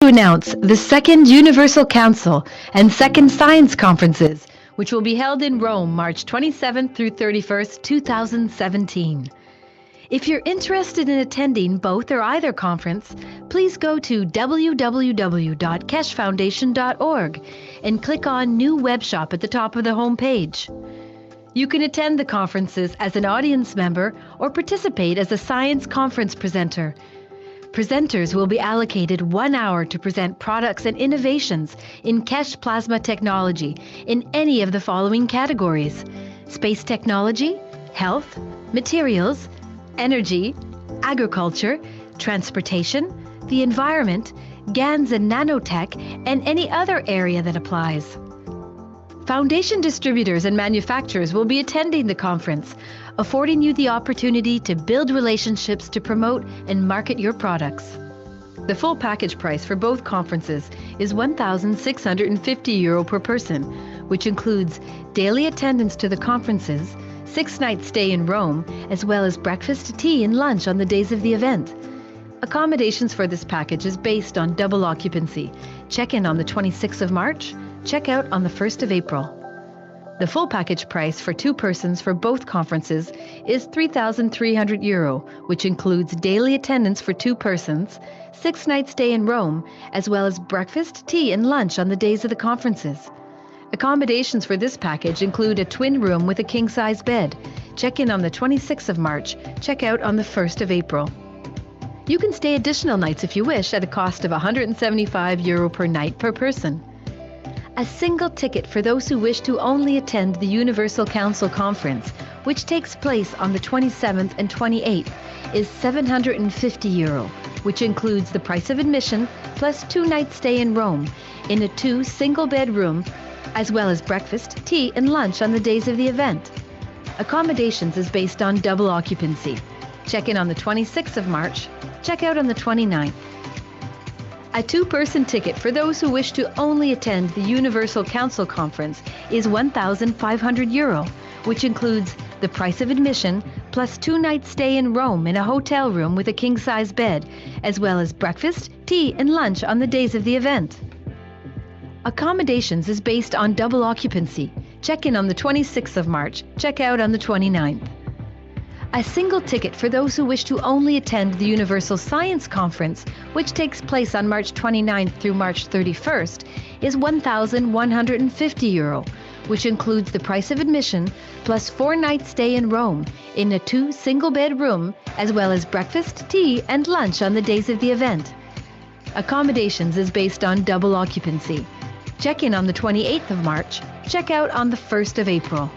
announce the Second Universal Council and Second Science Conferences, which will be held in Rome, March 27th through 31st, 2017. If you're interested in attending both or either conference, please go to www.keshfoundation.org and click on New Web Shop at the top of the homepage. You can attend the conferences as an audience member or participate as a science conference presenter. Presenters will be allocated 1 hour to present products and innovations in Kesh plasma technology in any of the following categories: space technology, health, materials, energy, agriculture, transportation, the environment, GANs and nanotech, and any other area that applies. Foundation distributors and manufacturers will be attending the conference, affording you the opportunity to build relationships to promote and market your products. The full package price for both conferences is €1,650 per person, which includes daily attendance to the conferences, 6-night stay in Rome, as well as breakfast, tea, and lunch on the days of the event. Accommodations for this package is based on double occupancy. Check-in on the 26th of March, check-out on the 1st of April. The full package price for 2 persons for both conferences is €3,300, which includes daily attendance for 2 persons, 6-night stay in Rome, as well as breakfast, tea, and lunch on the days of the conferences. Accommodations for this package include a twin room with a king-size bed. Check-in on the 26th of March, check-out on the 1st of April. You can stay additional nights if you wish at a cost of €175 per night per person. A single ticket for those who wish to only attend the Universal Council Conference, which takes place on the 27th and 28th, is €750, which includes the price of admission plus 2-night stay in Rome in a 2 single-bed room, as well as breakfast, tea, and lunch on the days of the event. Accommodations is based on double occupancy. Check-in on the 26th of March, check-out on the 29th. A 2-person ticket for those who wish to only attend the Universal Council Conference is €1,500, which includes the price of admission plus 2-night stay in Rome in a hotel room with a king-size bed, as well as breakfast, tea, and lunch on the days of the event. Accommodations is based on double occupancy. Check-in on the 26th of March, check-out on the 29th. A single ticket for those who wish to only attend the Universal Science Conference, which takes place on March 29th through March 31st, is €1,150, which includes the price of admission plus 4-night stay in Rome in a 2 single-bed room, as well as breakfast, tea, and lunch on the days of the event. Accommodations is based on double occupancy. Check-in on the 28th of March, check-out on the 1st of April.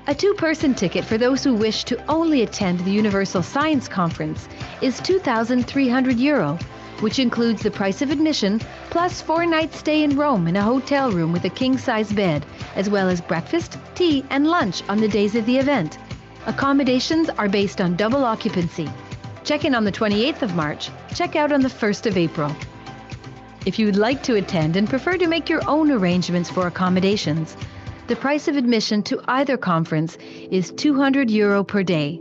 A 2-person ticket for those who wish to only attend the Universal Science Conference is €2,300, which includes the price of admission plus 4-night stay in Rome in a hotel room with a king-size bed, as well as breakfast, tea, and lunch on the days of the event. Accommodations are based on double occupancy. Check-in on the 28th of March, check-out on the 1st of April. If you would like to attend and prefer to make your own arrangements for accommodations, the price of admission to either conference is €200 per day.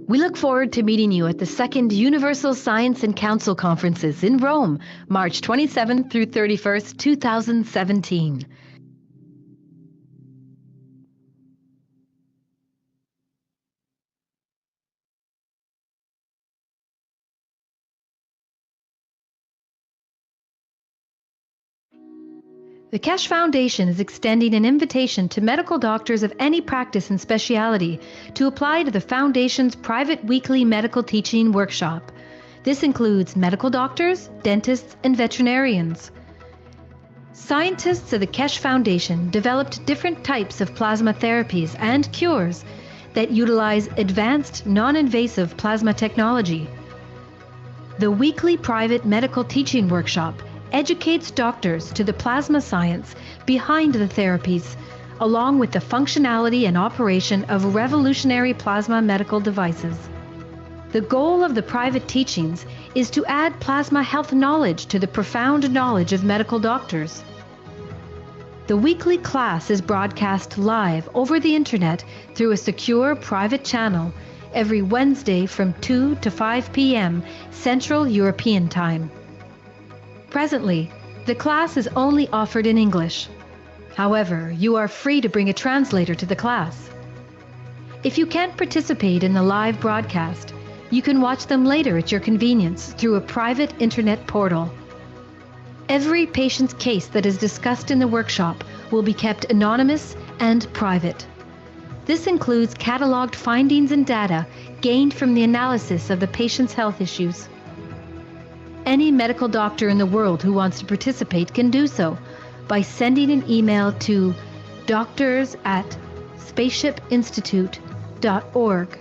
We look forward to meeting you at the Second Universal Science and Council Conferences in Rome, March 27th through 31st, 2017. The Kesh Foundation is extending an invitation to medical doctors of any practice and specialty to apply to the Foundation's private weekly medical teaching workshop. This includes medical doctors, dentists, and veterinarians. Scientists of the Kesh Foundation developed different types of plasma therapies and cures that utilize advanced, non-invasive plasma technology. The weekly private medical teaching workshop educates doctors to the plasma science behind the therapies, along with the functionality and operation of revolutionary plasma medical devices. The goal of the private teachings is to add plasma health knowledge to the profound knowledge of medical doctors. The weekly class is broadcast live over the internet through a secure private channel every Wednesday from 2 to 5 p.m. Central European Time. Presently, the class is only offered in English. However, you are free to bring a translator to the class. If you can't participate in the live broadcast, you can watch them later at your convenience through a private internet portal. Every patient's case that is discussed in the workshop will be kept anonymous and private. This includes cataloged findings and data gained from the analysis of the patient's health issues. Any medical doctor in the world who wants to participate can do so by sending an email to doctors@spaceshipinstitute.org.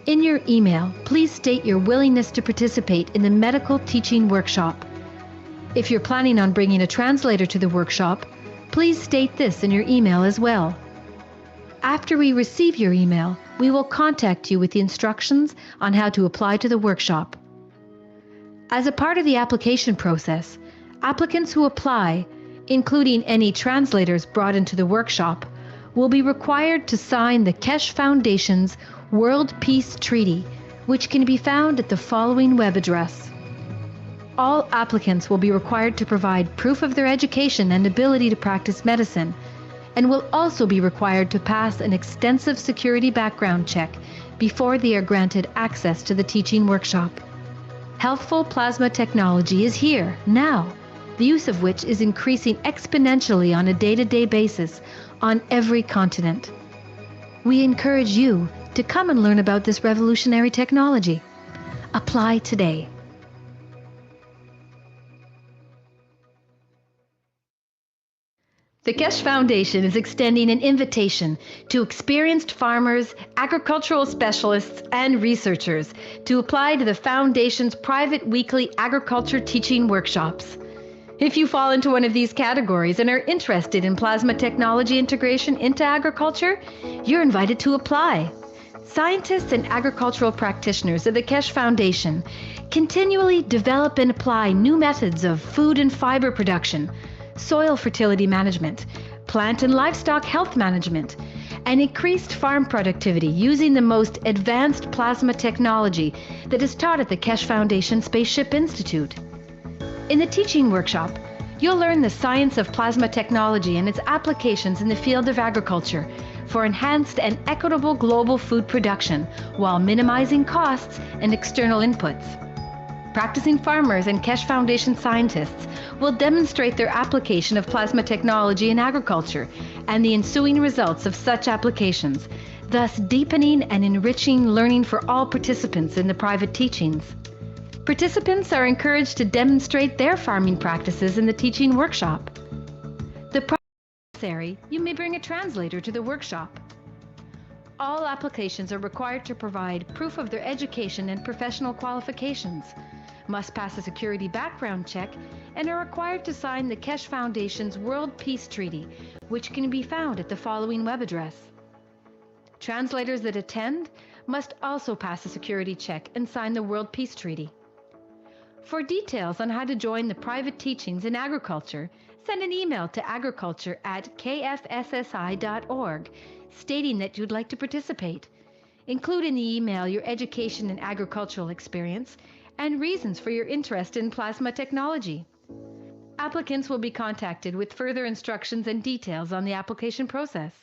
In your email, please state your willingness to participate in the medical teaching workshop. If you're planning on bringing a translator to the workshop, please state this in your email as well. After we receive your email, we will contact you with the instructions on how to apply to the workshop. As a part of the application process, applicants who apply, including any translators brought into the workshop, will be required to sign the Keshe Foundation's World Peace Treaty, which can be found at the following web address. All applicants will be required to provide proof of their education and ability to practice medicine, and will also be required to pass an extensive security background check before they are granted access to the teaching workshop. Healthful plasma technology is here, now, the use of which is increasing exponentially on a day-to-day basis on every continent. We encourage you to come and learn about this revolutionary technology. Apply today. The Keshe Foundation is extending an invitation to experienced farmers, agricultural specialists, and researchers to apply to the Foundation's private weekly agriculture teaching workshops. If you fall into one of these categories and are interested in plasma technology integration into agriculture, you're invited to apply. Scientists and agricultural practitioners of the Keshe Foundation continually develop and apply new methods of food and fiber production, soil fertility management, plant and livestock health management, and increased farm productivity using the most advanced plasma technology that is taught at the Keshe Foundation Spaceship Institute. In the teaching workshop, you'll learn the science of plasma technology and its applications in the field of agriculture for enhanced and equitable global food production while minimizing costs and external inputs. Practicing farmers and Keshe Foundation scientists will demonstrate their application of plasma technology in agriculture and the ensuing results of such applications, thus deepening and enriching learning for all participants in the private teachings. Participants are encouraged to demonstrate their farming practices in the teaching workshop. The necessary, you may bring a translator to the workshop. All applications are required to provide proof of their education and professional qualifications, must pass a security background check, and are required to sign the Keshe Foundation's World Peace Treaty, which can be found at the following web address. Translators that attend must also pass a security check and sign the World Peace Treaty. For details on how to join the private teachings in agriculture, send an email to agriculture@kfssi.org stating that you'd like to participate. Include in the email your education and agricultural experience and reasons for your interest in plasma technology. Applicants will be contacted with further instructions and details on the application process.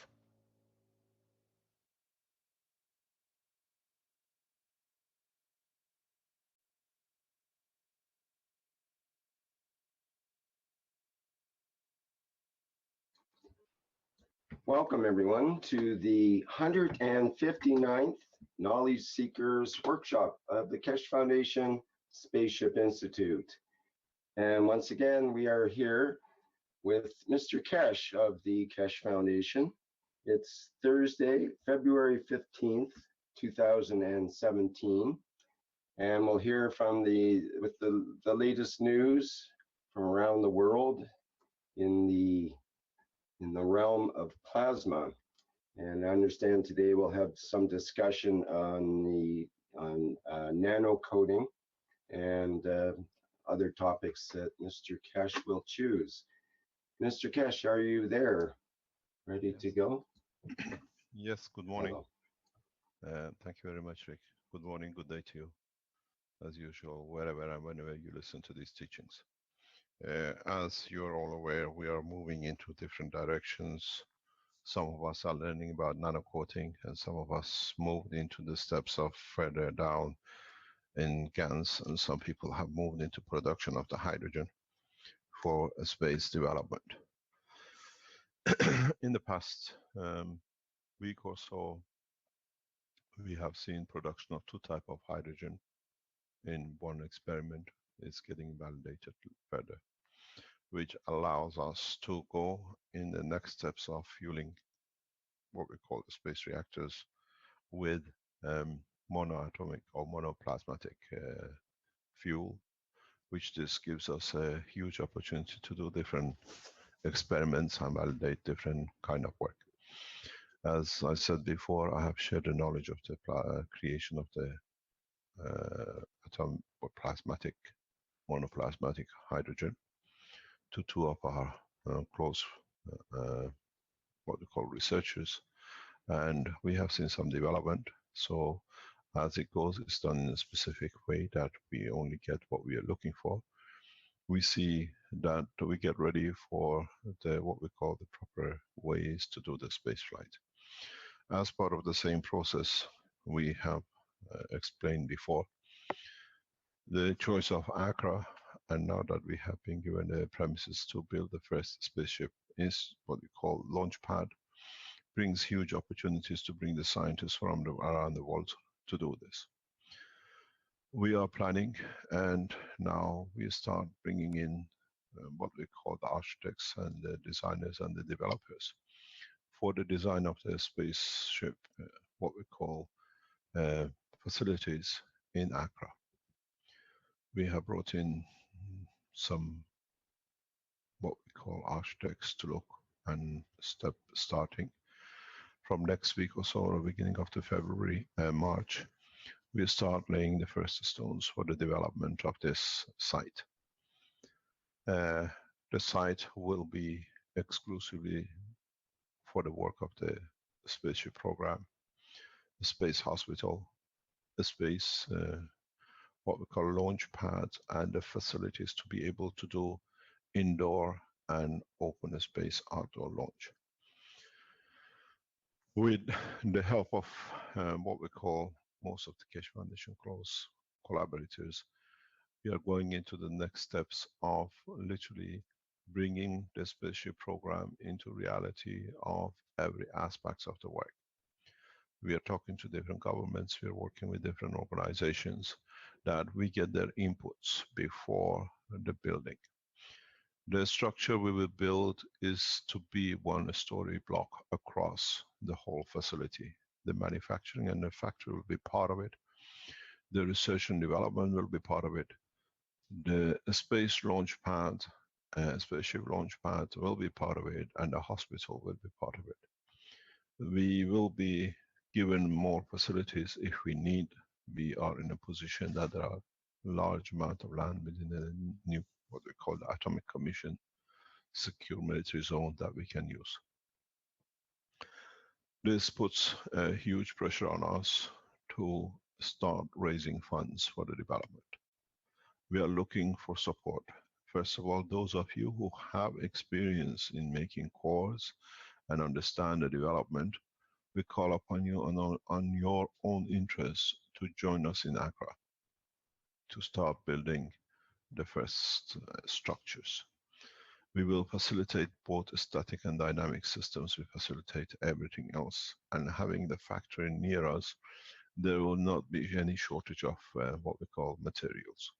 Welcome everyone to the 159th Knowledge Seekers Workshop of the Keshe Foundation Spaceship Institute. And once again, we are here with Mr. Keshe of the Keshe Foundation. It's Thursday, February 15th, 2017. And we'll hear from the latest news from around the world in the realm of plasma. And I understand today we'll have some discussion on nano coating and other topics that Mr. Keshe will choose. Mr. Keshe, are you there? Ready to go? Yes, good morning. Thank you very much, Rick. Good morning, good day to you, as usual, wherever and whenever you listen to these teachings. As you're all aware, we are moving into different directions. Some of us are learning about nano coating, and some of us moved into the steps of further down in GANs, and some people have moved into production of the hydrogen for a space development. In the past week or so, we have seen production of two types of hydrogen in one experiment. It's getting validated further, which allows us to go in the next steps of fueling what we call the space reactors with monoatomic or monoplasmatic fuel, which this gives us a huge opportunity to do different experiments and validate different kind of work. As I said before, I have shared the knowledge of the creation of the atom or plasmatic, monoplasmatic hydrogen to two of our close what we call researchers, and we have seen some development. So as it goes, it's done in a specific way that we only get what we are looking for. We see that we get ready for the what we call the proper ways to do the space flight. As part of the same process we have explained before, the choice of Accra, and now that we have been given the premises to build the first spaceship, is what we call launch pad, brings huge opportunities to bring the scientists from around the world to do this. We are planning, and now we start bringing in what we call the architects and the designers and the developers for the design of the spaceship, what we call facilities in Accra. We have brought in some what we call architects to look and starting from next week or so, or beginning of the February, March, we start laying the first stones for the development of this site. The site will be exclusively for the work of the spaceship program, the space hospital, the space, what we call launch pads, and the facilities to be able to do indoor and open space outdoor launch. With the help of what we call most of the Keshe Foundation close collaborators, we are going into the next steps of literally bringing the spaceship program into reality of every aspects of the work. We are talking to different governments, we are working with different organizations that we get their inputs before the building. The structure we will build is to be one story block across the whole facility. The manufacturing and the factory will be part of it. The research and development will be part of it. The space launch pad, spaceship launch pad will be part of it, and the hospital will be part of it. We will be given more facilities if we need. We are in a position that there are large amount of land within the new, what we call the Atomic Commission secure military zone that we can use. This puts a huge pressure on us to start raising funds for the development. We are looking for support. First of all, those of you who have experience in making cores and understand the development, we call upon you on your own interest to join us in Accra to start building the first structures. We will facilitate both static and dynamic systems. We facilitate everything else. And having the factory near us, there will not be any shortage of what we call materials.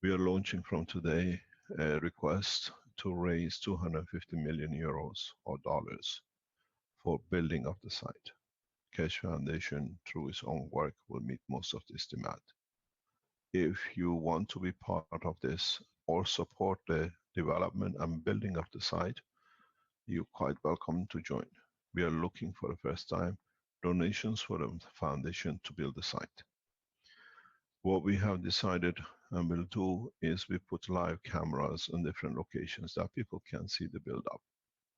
We are launching from today a request to raise 250 million euros or dollars for building of the site. Keshe Foundation, through its own work, will meet most of this demand. If you want to be part of this or support the development and building of the site, you're quite welcome to join. We are looking for the first time donations for the foundation to build the site. What we have decided and will do is we put live cameras in different locations that people can see the build up,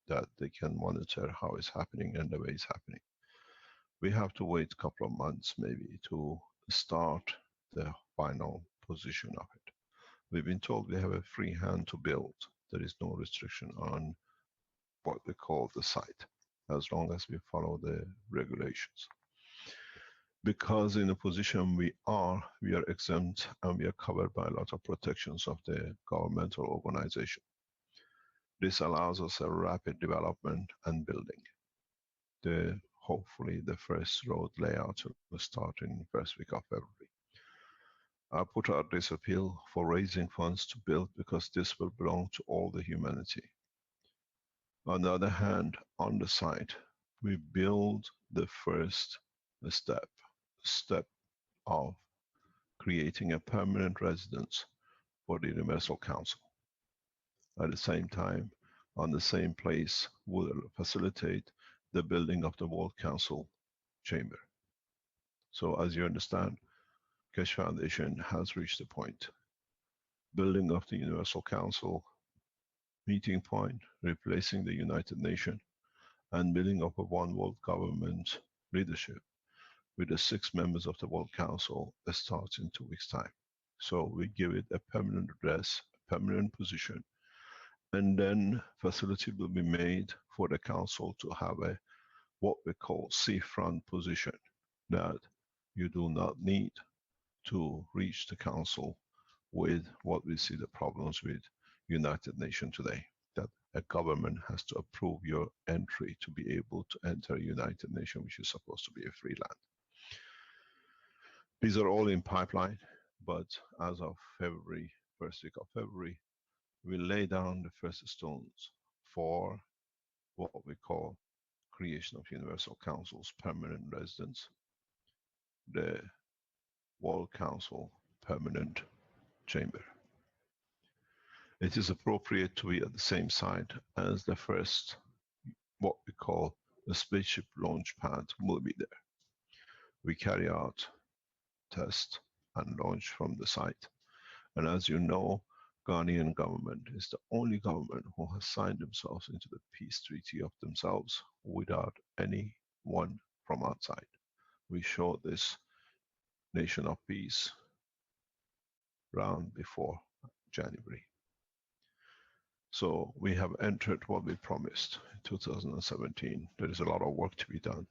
that they can monitor how it's happening and the way it's happening. We have to wait a couple of months maybe to start the final position of it. We've been told we have a free hand to build. There is no restriction on what we call the site, as long as we follow the regulations. Because in the position we are exempt and we are covered by a lot of protections of the governmental organization. This allows us a rapid development and building. Hopefully the first road layout will start in first week of February. I put out this appeal for raising funds to build because this will belong to all the humanity. On the other hand, on the site, we build the first step of creating a permanent residence for the Universal Council. At the same time, on the same place, will facilitate the building of the World Council chamber. So as you understand, Keshe Foundation has reached the point. Building of the Universal Council meeting point, replacing the United Nations, and building up a one world government leadership with the 6 members of the World Council that starts in 2 weeks' time. So we give it a permanent address, a permanent position, and then facility will be made for the council to have a what we call seafront position, that you do not need to reach the council with what we see the problems with United Nations today, that a government has to approve your entry to be able to enter United Nations, which is supposed to be a free land. These are all in pipeline, but as of February, first week of February, we lay down the first stones for what we call creation of Universal Council's permanent residence, the World Council Permanent Chamber. It is appropriate to be at the same site as the first, what we call the Spaceship launch pad will be there. We carry out test and launch from the site. And as you know, Ghanaian government is the only government who has signed themselves into the peace treaty of themselves without anyone from outside. We showed this nation of peace round before January. So we have entered what we promised in 2017. There is a lot of work to be done.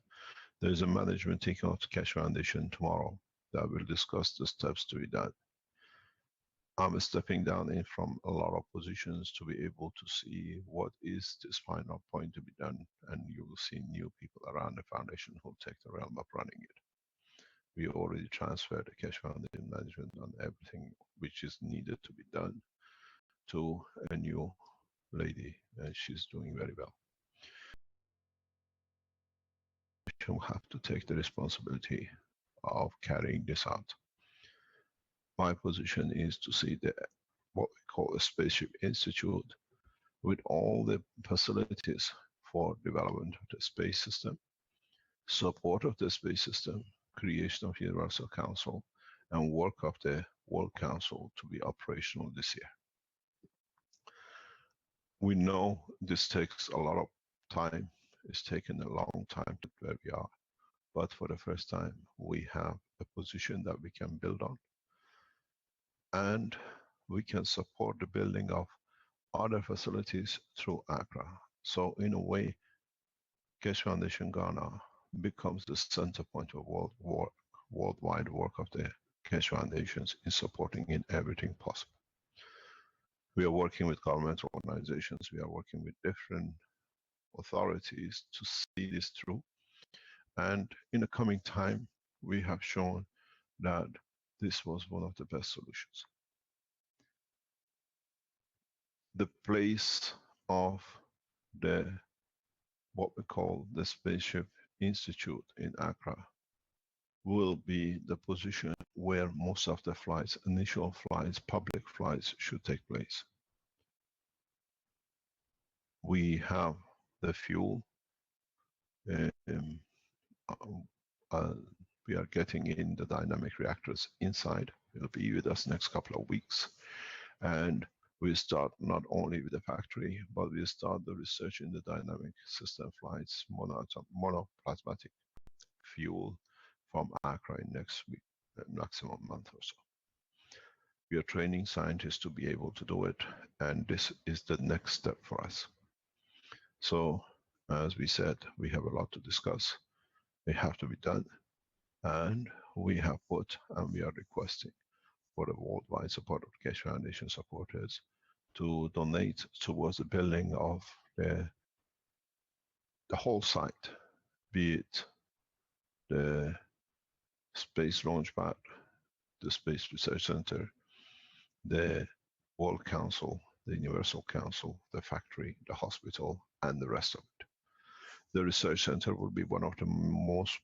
There is a management taking off the Keshe Foundation tomorrow that will discuss the steps to be done. I'm stepping down in from a lot of positions to be able to see what is this final point to be done, and you will see new people around the foundation who take the realm of running it. We already transferred the Keshe Foundation management on everything which is needed to be done to a new lady, and she's doing very well. She'll have to take the responsibility of carrying this out. My position is to see the what we call a Spaceship Institute with all the facilities for development of the space system, support of the space system, creation of Universal Council, and work of the World Council to be operational this year. We know this takes a lot of time. It's taken a long time to where we are, but for the first time, we have a position that we can build on, and we can support the building of other facilities through Accra. So in a way, Keshe Foundation Ghana becomes the center point of worldwide work of the Keshe Foundations in supporting in everything possible. We are working with governmental organizations, we are working with different authorities to see this through. And in the coming time, we have shown that this was one of the best solutions. The place of what we call the Spaceship Institute in Accra will be the position where most of the flights, initial flights, public flights should take place. We have the fuel, we are getting in the dynamic reactors inside. It'll be with us next couple of weeks. And we start not only with the factory, but we start the research in the dynamic system flights, monoplasmatic fuel from Accra in next week, maximum month or so. We are training scientists to be able to do it, and this is the next step for us. So, as we said, we have a lot to discuss. They have to be done, and we have put and we are requesting for the worldwide support of the Keshe Foundation supporters to donate towards the building of the whole site, be it the Space Launch Pad, the Space Research Center, the World Council, the Universal Council, the factory, the hospital, and the rest of it. The Research Center will be one of the most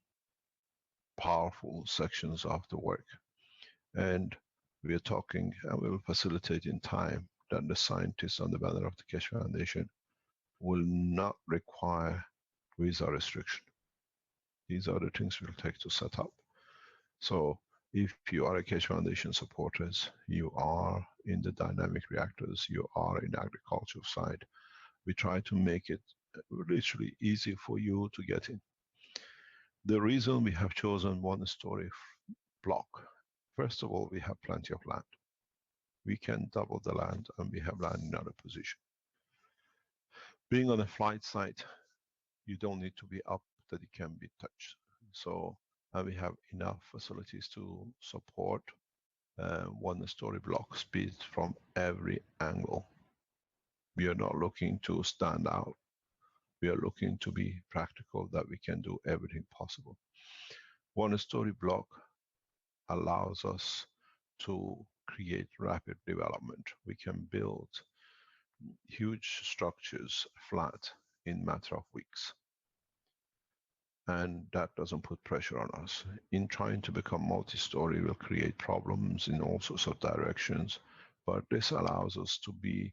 powerful sections of the work. And we are talking, and we will facilitate in time that the scientists on the banner of the Keshe Foundation will not require visa restriction. These are the things we'll take to set up. So if you are a Keshe Foundation supporters, you are in the dynamic reactors, you are in agriculture side, we try to make it literally easy for you to get in. The reason we have chosen one story block, first of all, we have plenty of land. We can double the land, and we have land in other position. Being on a flight site, you don't need to be up that it can be touched. So we have enough facilities to support one story block speed from every angle. We are not looking to stand out. We are looking to be practical, that we can do everything possible. One story block allows us to create rapid development. We can build huge structures flat in a matter of weeks. And that doesn't put pressure on us. In trying to become multi-story will create problems in all sorts of directions, but this allows us to be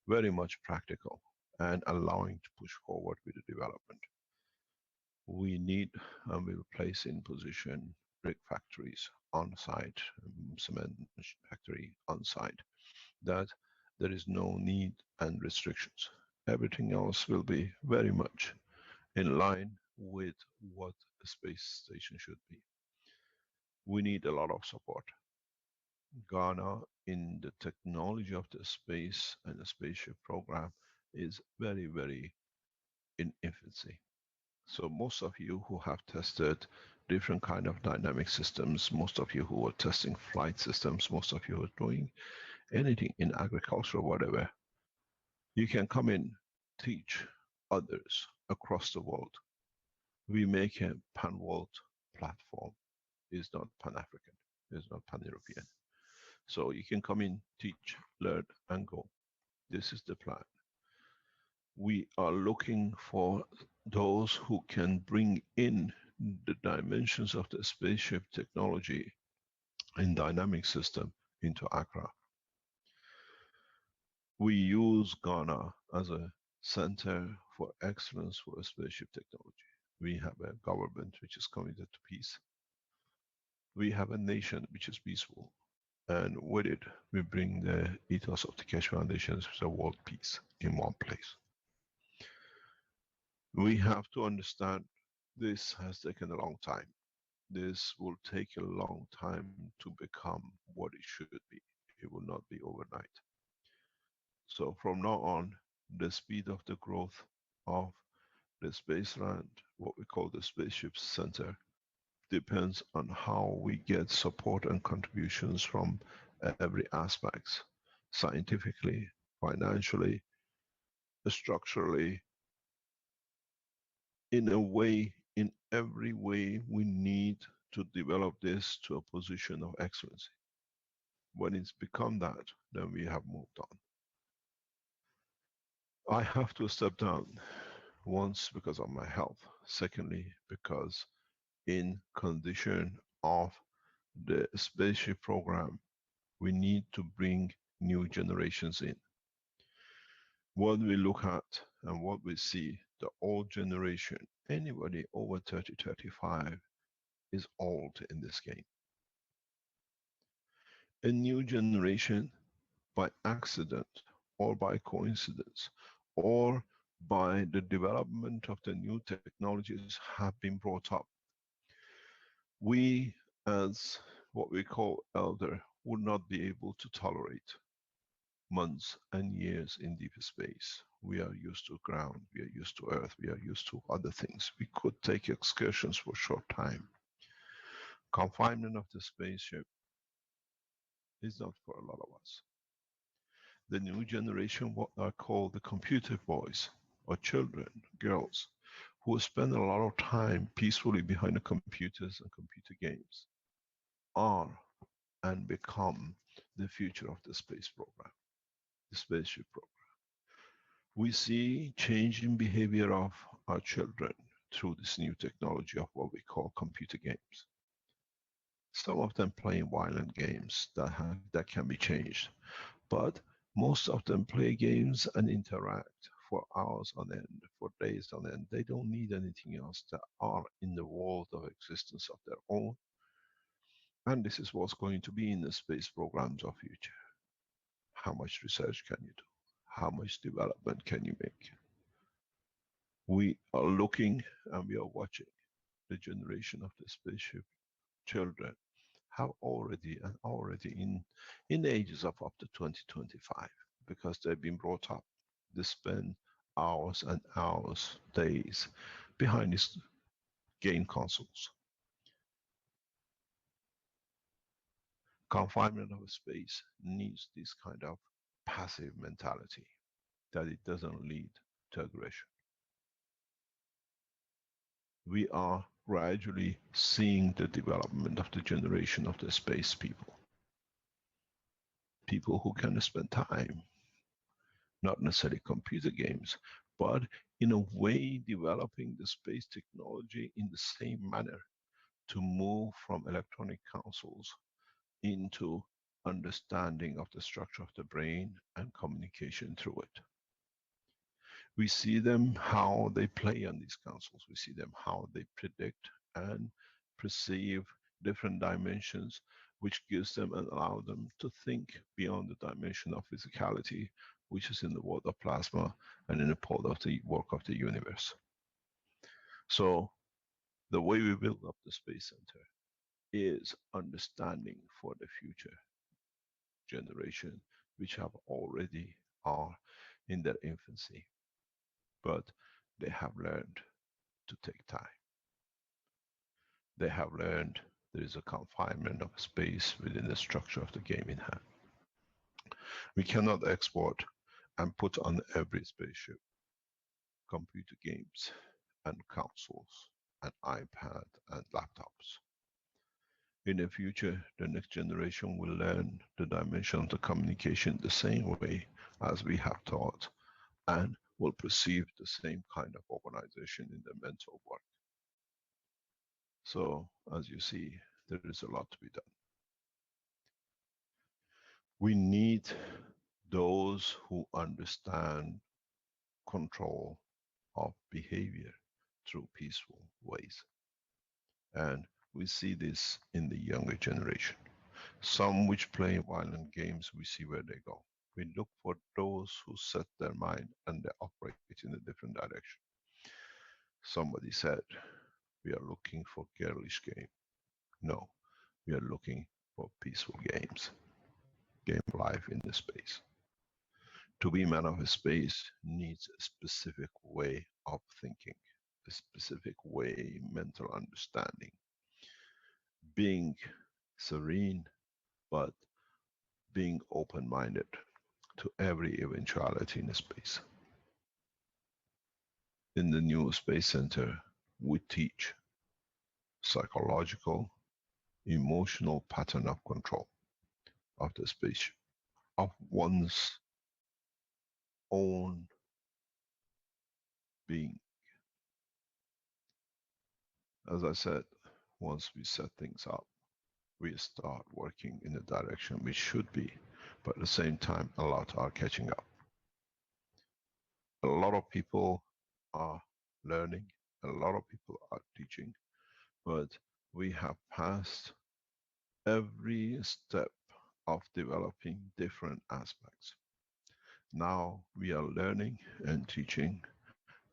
very much practical and allowing to push forward with the development. We need and will place in position brick factories on site, cement factory on site, that there is no need and restrictions. Everything else will be very much in line with what a space station should be. We need a lot of support. Ghana, in the technology of the space and the spaceship program, is very, very in infancy. So most of you who have tested different kind of dynamic systems, most of you who are testing flight systems, most of you are doing anything in agriculture or whatever, you can come in, teach others across the world. We make a pan-world platform. It's not pan-African, it's not pan-European. So you can come in, teach, learn, and go. This is the plan. We are looking for those who can bring in the dimensions of the spaceship technology and dynamic system into Accra. We use Ghana as a center for excellence for spaceship technology. We have a government which is committed to peace. We have a nation which is peaceful. And with it, we bring the ethos of the Keshe Foundation, which is a world peace in one place. We have to understand this has taken a long time. This will take a long time to become what it should be. It will not be overnight. So from now on, the speed of the growth of the Spaceland, what we call the Spaceship Center, depends on how we get support and contributions from every aspect, scientifically, financially, structurally, in a way, in every way we need to develop this to a position of excellence. When it's become that, then we have moved on. I have to step down, once because of my health, secondly because in condition of the spaceship program, we need to bring new generations in. What we look at and what we see, the old generation, anybody over 30, 35 is old in this game. A new generation, by accident or by coincidence or by the development of the new technologies, have been brought up. We, as what we call elder, would not be able to tolerate months and years in deep space. We are used to ground, we are used to Earth, we are used to other things. We could take excursions for a short time. Confinement of the spaceship is not for a lot of us. The new generation, what are called the computer boys, or children, girls, who spend a lot of time peacefully behind the computers and computer games, are and become the future of the space program, the spaceship program. We see change in behavior of our children through this new technology of what we call computer games. Some of them playing violent games that can be changed, but most of them play games and interact for hours on end, for days on end. They don't need anything else. They are in the world of existence of their own. And this is what's going to be in the space programs of future. How much research can you do? How much development can you make? We are looking and we are watching the generation of the spaceship children have already in the ages of up to 2025, because they've been brought up. They spend hours and hours, days behind these game consoles. Confinement of space needs this kind of passive mentality, that it doesn't lead to aggression. We are gradually seeing the development of the generation of the space people. People who can spend time, not necessarily computer games, but in a way developing the space technology in the same manner to move from electronic consoles into understanding of the structure of the brain and communication through it. We see them how they play on these consoles. We see them how they predict and perceive different dimensions, which gives them and allow them to think beyond the dimension of physicality, which is in the world of plasma and in the part of the work of the universe. So the way we build up the Space Center is understanding for the future generation, which have already are in their infancy, but they have learned to take time. They have learned there is a confinement of space within the structure of the game in hand. We cannot export and put on every spaceship computer games and consoles and iPad and laptops. In the future, the next generation will learn the dimension of the communication the same way as we have taught, and will perceive the same kind of organization in the mental work. So, as you see, there is a lot to be done. We need those who understand control of behavior through peaceful ways. And we see this in the younger generation. Some which play violent games, we see where they go. We look for those who set their mind and they operate in a different direction. Somebody said, we are looking for girlish game. No, we are looking for peaceful games. Game of life in the space. To be man of space needs a specific way of thinking, a specific way, mental understanding. Being serene, but being open-minded to every eventuality in space. In the new Space Center, we teach psychological, emotional pattern of control of the spaceship, of one's own being. As I said, once we set things up, we start working in the direction we should be, but at the same time, a lot are catching up. A lot of people are learning, a lot of people are teaching, but we have passed every step of developing different aspects. Now we are learning and teaching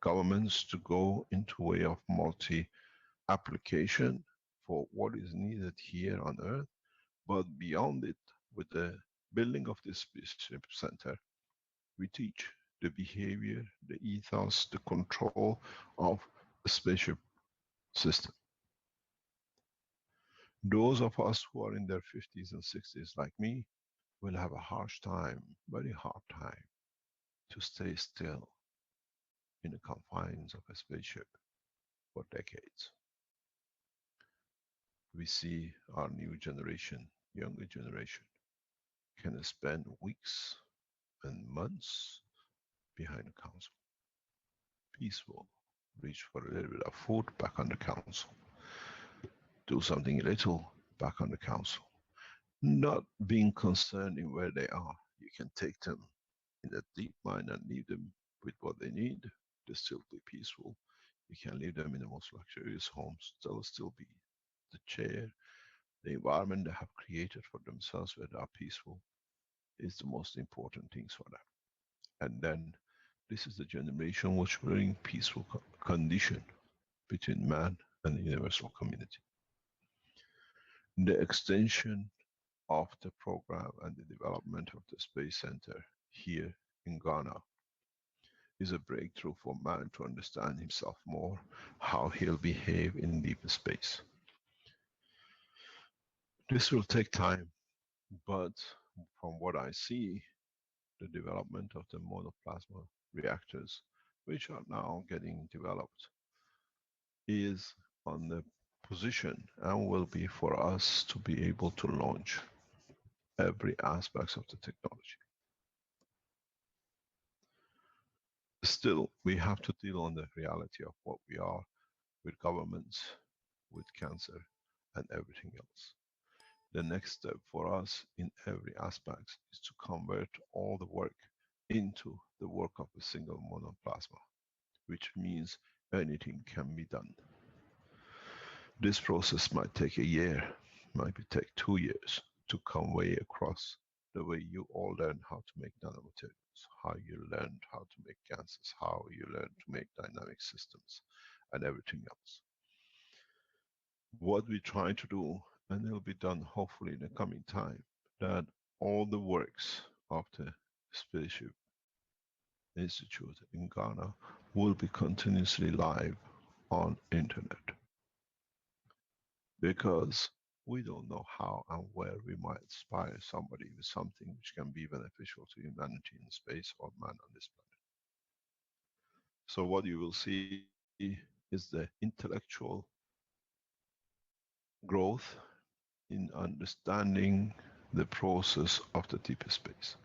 governments to go into a way of multi-application for what is needed here on Earth, but beyond it, with the building of this Spaceship Center, we teach the behavior, the ethos, the control of the spaceship system. Those of us who are in their 50s and 60s like me will have a harsh time, very hard time, to stay still in the confines of a spaceship for decades. We see our new generation, younger generation, can spend weeks and months behind the console, peaceful, reach for a little bit of food, back on the console, do something a little, back on the console. Not being concerned in where they are. You can take them in the deep mine and leave them with what they need. They still be peaceful. You can leave them in the most luxurious homes. They'll still be the chair, the environment they have created for themselves where they are peaceful is the most important things for them. And then this is the generation which will bring peaceful condition between man and the universal community. The extension of the program and the development of the Space Center here in Ghana is a breakthrough for man to understand himself more, how he'll behave in deep space. This will take time, but from what I see, the development of the monoplasma reactors, which are now getting developed, is on the position and will be for us to be able to launch every aspect of the technology. Still, we have to deal on the reality of what we are with governments, with cancer, and everything else. The next step for us in every aspect is to convert all the work into the work of a single monoplasma, which means anything can be done. This process might take a year, might take 2 years to convey across the way you all learn how to make nanomaterials, how you learned how to make gases, how you learned to make dynamic systems, and everything else. What we try to do, and it'll be done hopefully in the coming time, that all the works of the Spaceship Institute in Ghana will be continuously live on internet. Because we don't know how and where we might inspire somebody with something which can be beneficial to humanity in space or man on this planet. So what you will see is the intellectual growth in understanding the process of the deeper space.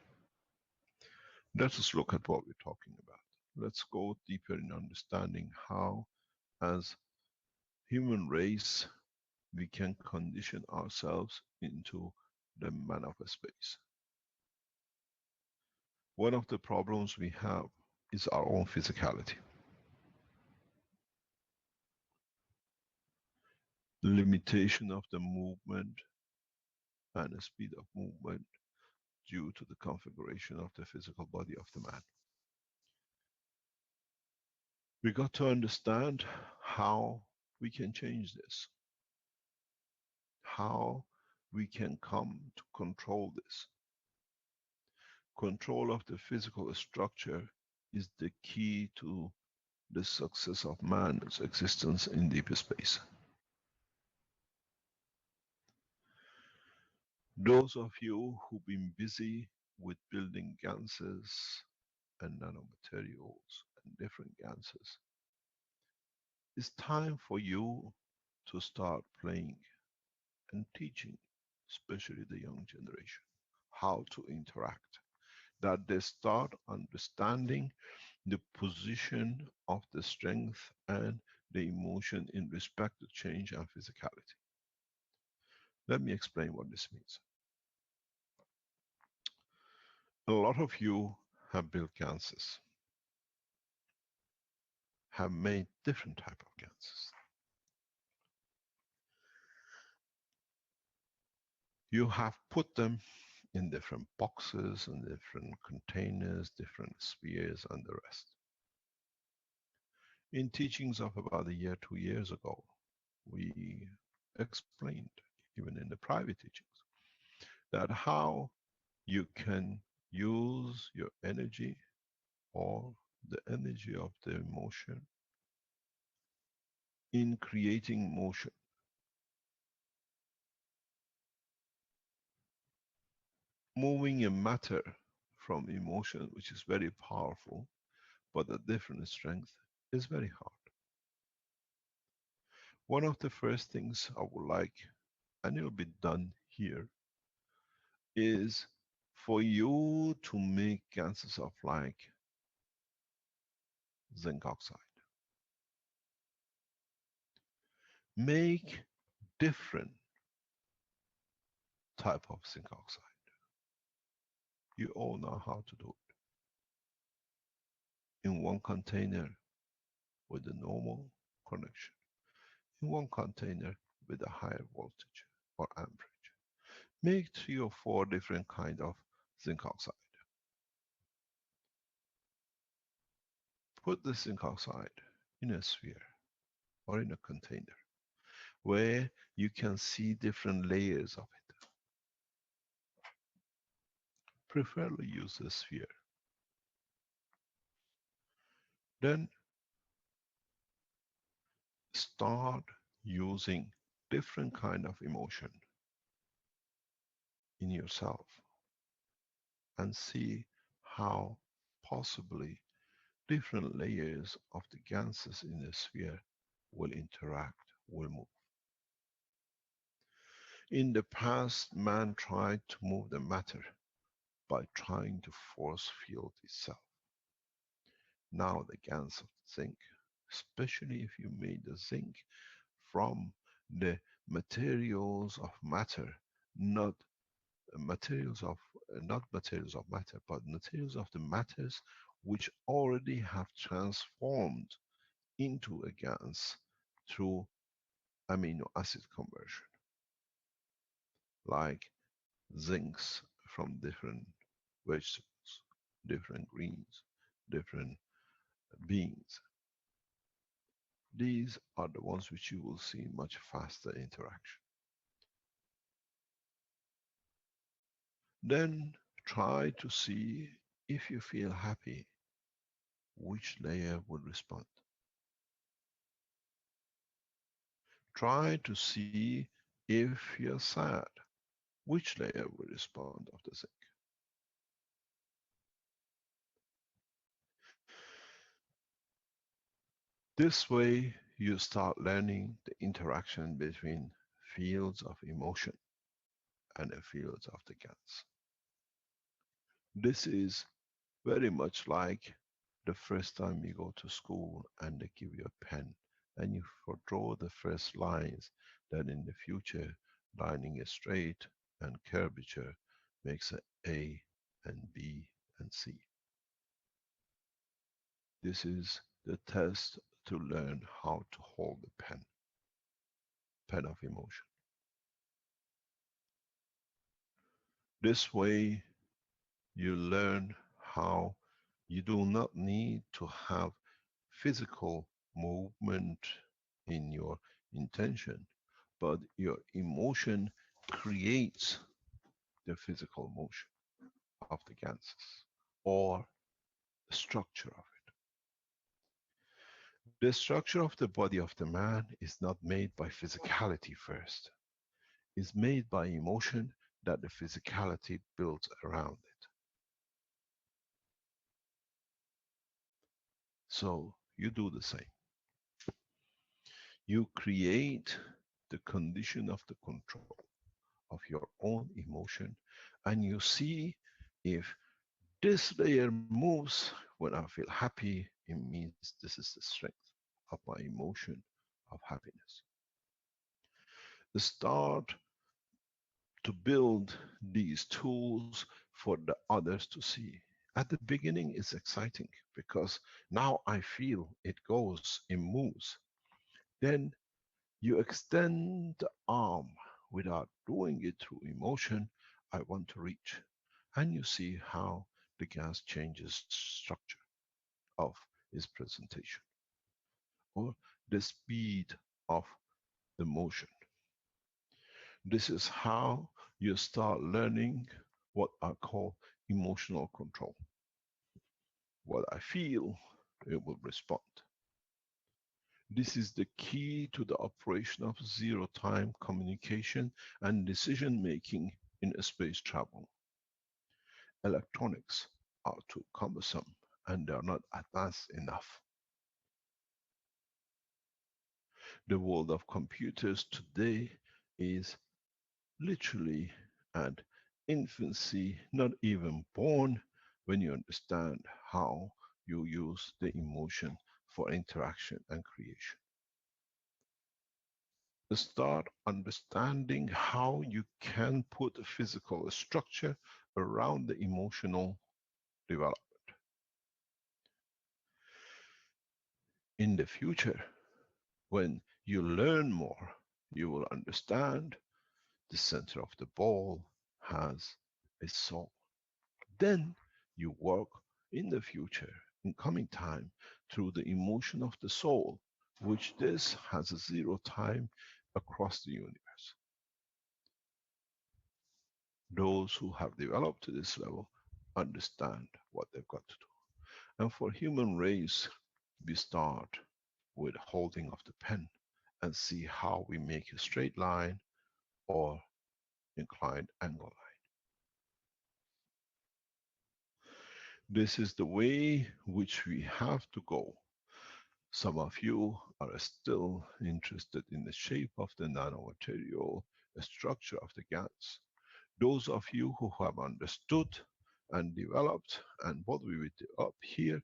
Let us look at what we're talking about. Let's go deeper in understanding how, as human race, we can condition ourselves into the man of a space. One of the problems we have is our own physicality. Limitation of the movement and the speed of movement due to the configuration of the physical body of the man. We got to understand how we can change this, how we can come to control this. Control of the physical structure is the key to the success of man's existence in deep space. Those of you who've been busy with building gases and nanomaterials and different gases, it's time for you to start playing and teaching, especially the young generation, how to interact, that they start understanding the position of the strength and the emotion in respect to change and physicality. Let me explain what this means. A lot of you have built gases, have made different type of gases. You have put them in different boxes and different containers, different spheres and the rest. In teachings of about a year, 2 years ago, we explained, even in the private teachings, that how you can use your energy or the energy of the emotion in creating motion. Moving a matter from emotion, which is very powerful, but a different strength, is very hard. One of the first things I would like, and it'll be done here, is for you to make gases of like zinc oxide. Make different type of zinc oxide. You all know how to do it. In one container with a normal connection. In one container with a higher voltage or amperage. Make 3 or 4 different kind of zinc oxide. Put the zinc oxide in a sphere or in a container where you can see different layers of it. Preferably use a sphere. Then start using different kind of emotion in yourself and see how possibly different layers of the gases in the sphere will interact, will move. In the past, man tried to move the matter by trying to force field itself. Now the gas of zinc, especially if you made the zinc from the materials of matter, not materials of not materials of matter, but materials of the matters which already have transformed into a gas through amino acid conversion, like zincs from different vegetables, different greens, different beans. These are the ones which you will see much faster interaction. Then try to see if you feel happy, which layer will respond. Try to see if you're sad, which layer will respond of the zinc. This way you start learning the interaction between fields of emotion and the fields of the gas. This is very much like the first time you go to school and they give you a pen and you draw the first lines that in the future lining is straight and curvature makes an A and B and C. This is the test to learn how to hold the pen of emotion. This way you learn how you do not need to have physical movement in your intention, but your emotion creates the physical motion of the gases or the structure of it. The structure of the body of the man is not made by physicality first. It's made by emotion that the physicality builds around it. So you do the same. You create the condition of the control of your own emotion, and you see if this layer moves when I feel happy, it means this is the strength of my emotion of happiness. Start to build these tools for the others to see. At the beginning, it's exciting because now I feel it goes, it moves. Then you extend the arm without doing it through emotion. I want to reach. And you see how the gas changes structure of its presentation or the speed of the motion. This is how you start learning what I call emotional control. What I feel, it will respond. This is the key to the operation of zero-time communication and decision-making in space travel. Electronics are too cumbersome and they are not advanced enough. The world of computers today is literally at infancy, not even born, when you understand how you use the emotion for interaction and creation. Start understanding how you can put a physical structure around the emotional development. In the future, when you learn more, you will understand the center of the ball has a soul. Then you work in the future, in coming time, through the emotion of the soul, which this has a zero time across the universe. Those who have developed to this level understand what they've got to do. And for human race, we start with holding of the pen and see how we make a straight line or inclined angle line. This is the way which we have to go. Some of you are still interested in the shape of the nanomaterial, the structure of the gas. Those of you who have understood and developed, and what we will do up here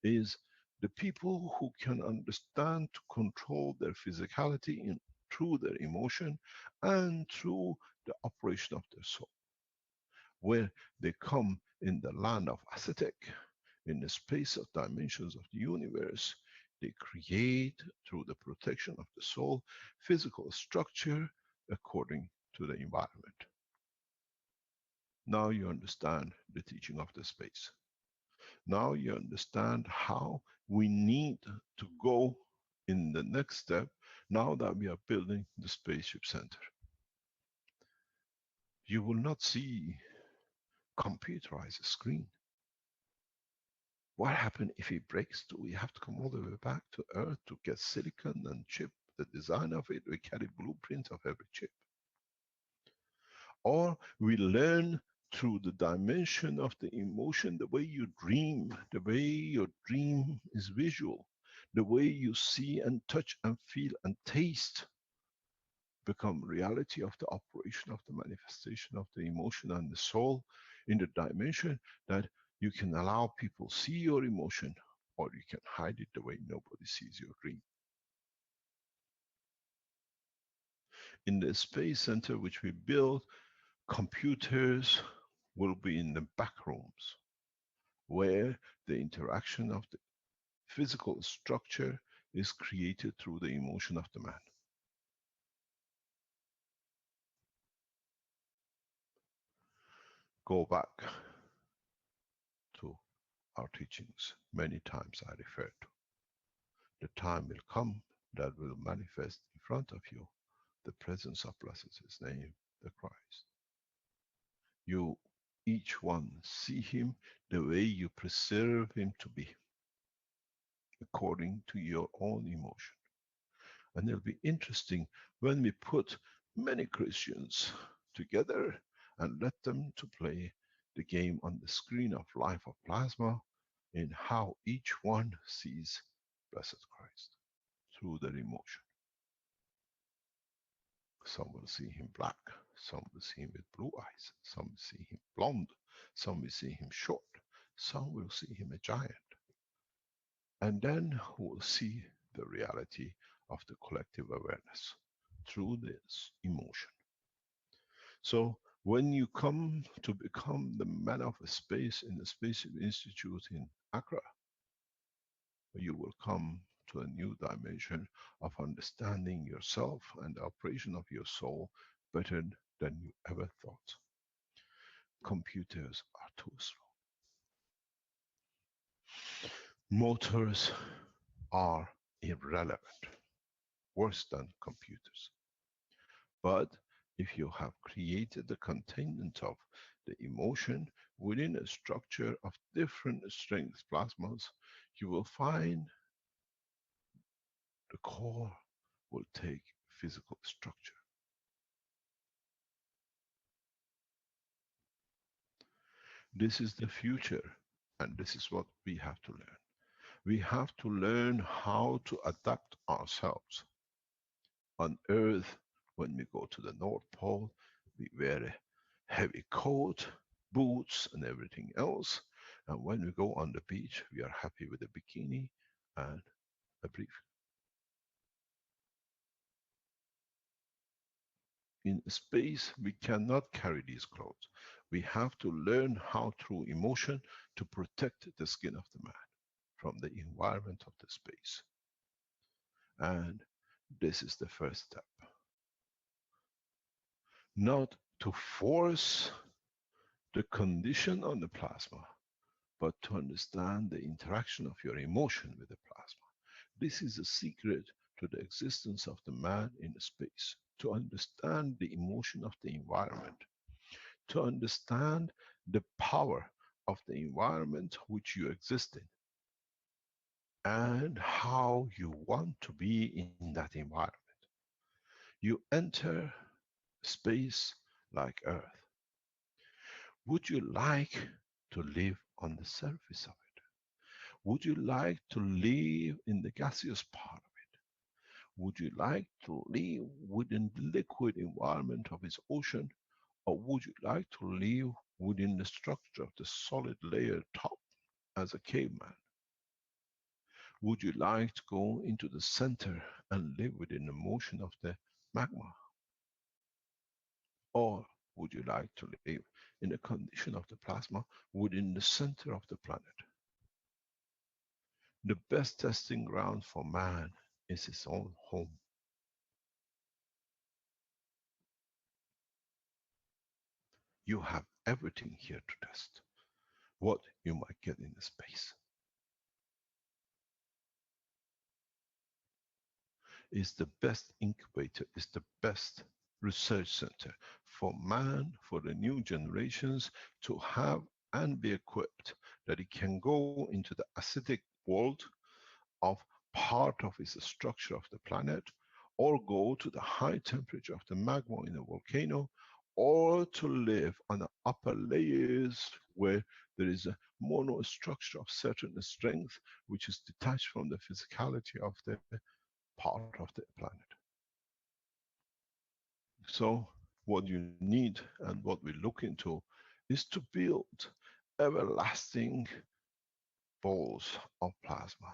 is the people who can understand to control their physicality through their emotion and through the operation of their soul. Where they come in the land of aesthetic, in the space of dimensions of the universe, they create, through the protection of the soul, physical structure according to the environment. Now you understand the teaching of the space. Now you understand how we need to go in the next step now that we are building the Spaceship Center. You will not see computerized screen. What happens if it breaks? Do we have to come all the way back to Earth to get silicon and chip the design of it? We carry blueprints of every chip. Or we learn through the dimension of the emotion, the way you dream, the way your dream is visual, the way you see and touch and feel and taste become reality of the operation of the manifestation of the emotion and the soul in the dimension that you can allow people see your emotion, or you can hide it the way nobody sees your dream. In the Space Center which we build, computers will be in the back rooms where the interaction of the physical structure is created through the emotion of the man. Go back to our teachings. Many times I refer to. The time will come that will manifest in front of you the presence of blessed his name, the Christ. You each one see him the way you preserve him to be, according to your own emotion. And it'll be interesting when we put many Christians together and let them to play the game on the screen of life of plasma, in how each one sees blessed Christ through their emotion. Some will see him black, some will see him with blue eyes, some will see him blonde, some will see him short, some will see him a giant. And then we'll see the reality of the collective awareness through this emotion. So when you come to become the man of space in the Spaceship Institute in Accra, you will come to a new dimension of understanding yourself and the operation of your soul better than you ever thought. Computers are too slow. Motors are irrelevant, worse than computers. But if you have created the containment of the emotion within a structure of different strength plasmas, you will find the core will take physical structure. This is the future, and this is what we have to learn. We have to learn how to adapt ourselves. On Earth, when we go to the North Pole, we wear a heavy coat, boots, and everything else. And when we go on the beach, we are happy with a bikini and a brief. In space, we cannot carry these clothes. We have to learn how through emotion to protect the skin of the man from the environment of the space. And this is the first step. Not to force the condition on the plasma, but to understand the interaction of your emotion with the plasma. This is the secret to the existence of the man in space. To understand the emotion of the environment, to understand the power of the environment which you exist in, and how you want to be in that environment. You enter space like Earth. Would you like to live on the surface of it? Would you like to live in the gaseous part of it? Would you like to live within the liquid environment of its ocean? Or would you like to live within the structure of the solid layer top as a caveman? Would you like to go into the center and live within the motion of the magma? Or would you like to live in the condition of the plasma within the center of the planet? The best testing ground for man is his own home. You have everything here to test what you might get in space. Is the best incubator, is the best research center for man, for the new generations to have and be equipped that it can go into the acidic world of part of its structure of the planet, or go to the high temperature of the magma in a volcano, or to live on the upper layers where there is a monostructure of certain strength which is detached from the physicality of the part of the planet. So what you need and what we look into is to build everlasting balls of plasma.